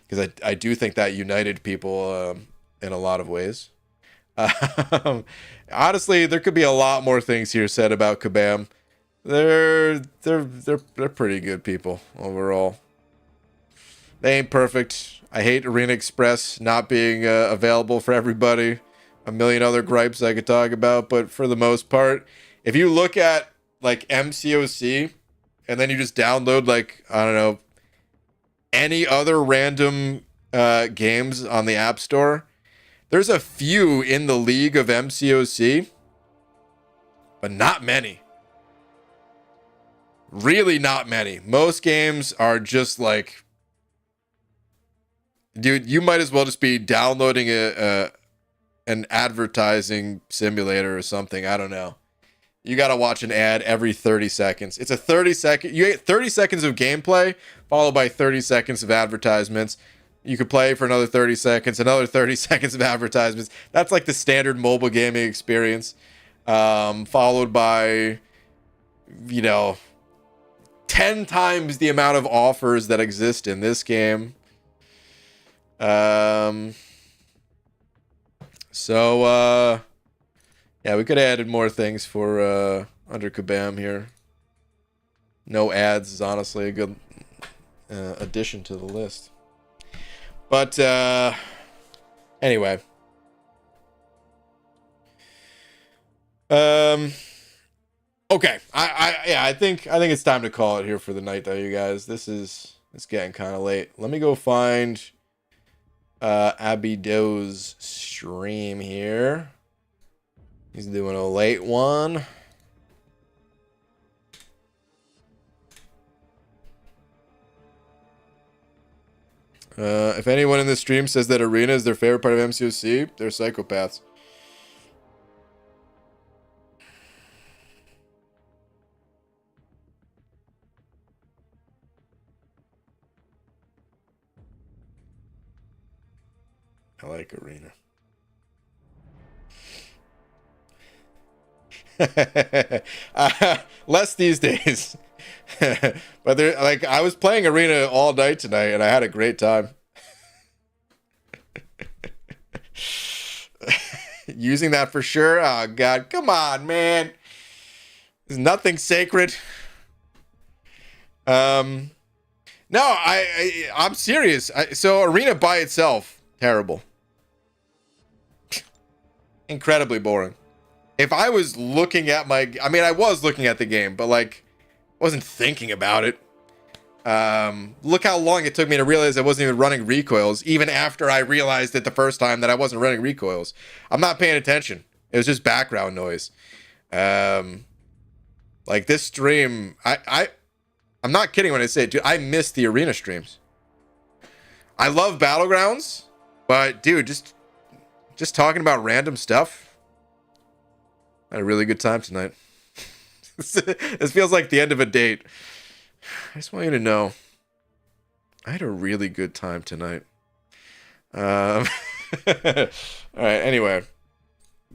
Because I do think that united people in a lot of ways. Honestly, there could be a lot more things here said about Kabam. They're pretty good people overall. They ain't perfect. I hate Arena Express not being available for everybody. A million other gripes I could talk about, but for the most part, if you look at like MCOC and then you just download like, I don't know, any other random games on the App Store, there's a few in the league of MCOC, but not many. Really not many. Most games are just like, dude, you might as well just be downloading an advertising simulator or something. I don't know. You got to watch an ad every 30 seconds. It's a 30-second... You get 30 seconds of gameplay, followed by 30 seconds of advertisements. You could play for another 30 seconds, another 30 seconds of advertisements. That's like the standard mobile gaming experience. Followed by, you know, 10 times the amount of offers that exist in this game. Yeah, we could have added more things for under Kabam here. No ads is honestly a good addition to the list. But anyway, Okay. Yeah, I think it's time to call it here for the night, though, you guys. It's getting kind of late. Let me go find Abby Doe's stream here. He's doing a late one. If anyone in this stream says that Arena is their favorite part of MCOC, they're psychopaths. I like Arena. Less these days. But there, like, I was playing Arena all night tonight, and I had a great time. Using that for sure. Oh God, come on, man. There's nothing sacred. No, I'm serious. So Arena by itself, terrible. Incredibly boring. If I was looking at I was looking at the game, but like, wasn't thinking about it. Look how long it took me to realize I wasn't even running recoils, even after I realized it the first time that I wasn't running recoils. I'm not paying attention. It was just background noise. Like this stream, I'm not kidding when I say it, dude. I miss the Arena streams. I love Battlegrounds, but dude, just talking about random stuff. I had a really good time tonight. This feels like the end of a date. I just want you to know, I had a really good time tonight. All right, anyway.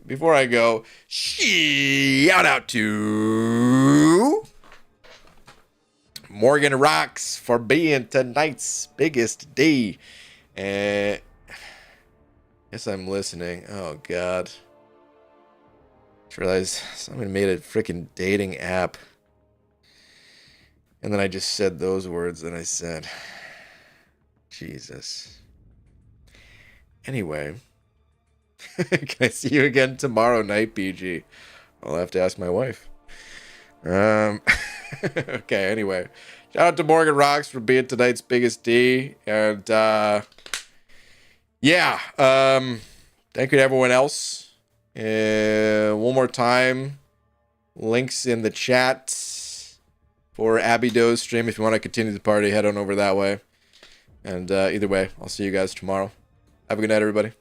Before I go, shout out to Morgan Rocks for being tonight's biggest D. And guess I'm listening. Oh, God. Just realized somebody made a freaking dating app. And then I just said those words and I said, Jesus. Anyway, can I see you again tomorrow night, BG? I'll have to ask my wife. Okay, anyway. Shout out to Morgan Rocks for being tonight's biggest D. And, yeah. Thank you to everyone else. One more time. Links in the chat for Abby Doe's stream. If you want to continue the party, head on over that way. And either way, I'll see you guys tomorrow. Have a good night, everybody.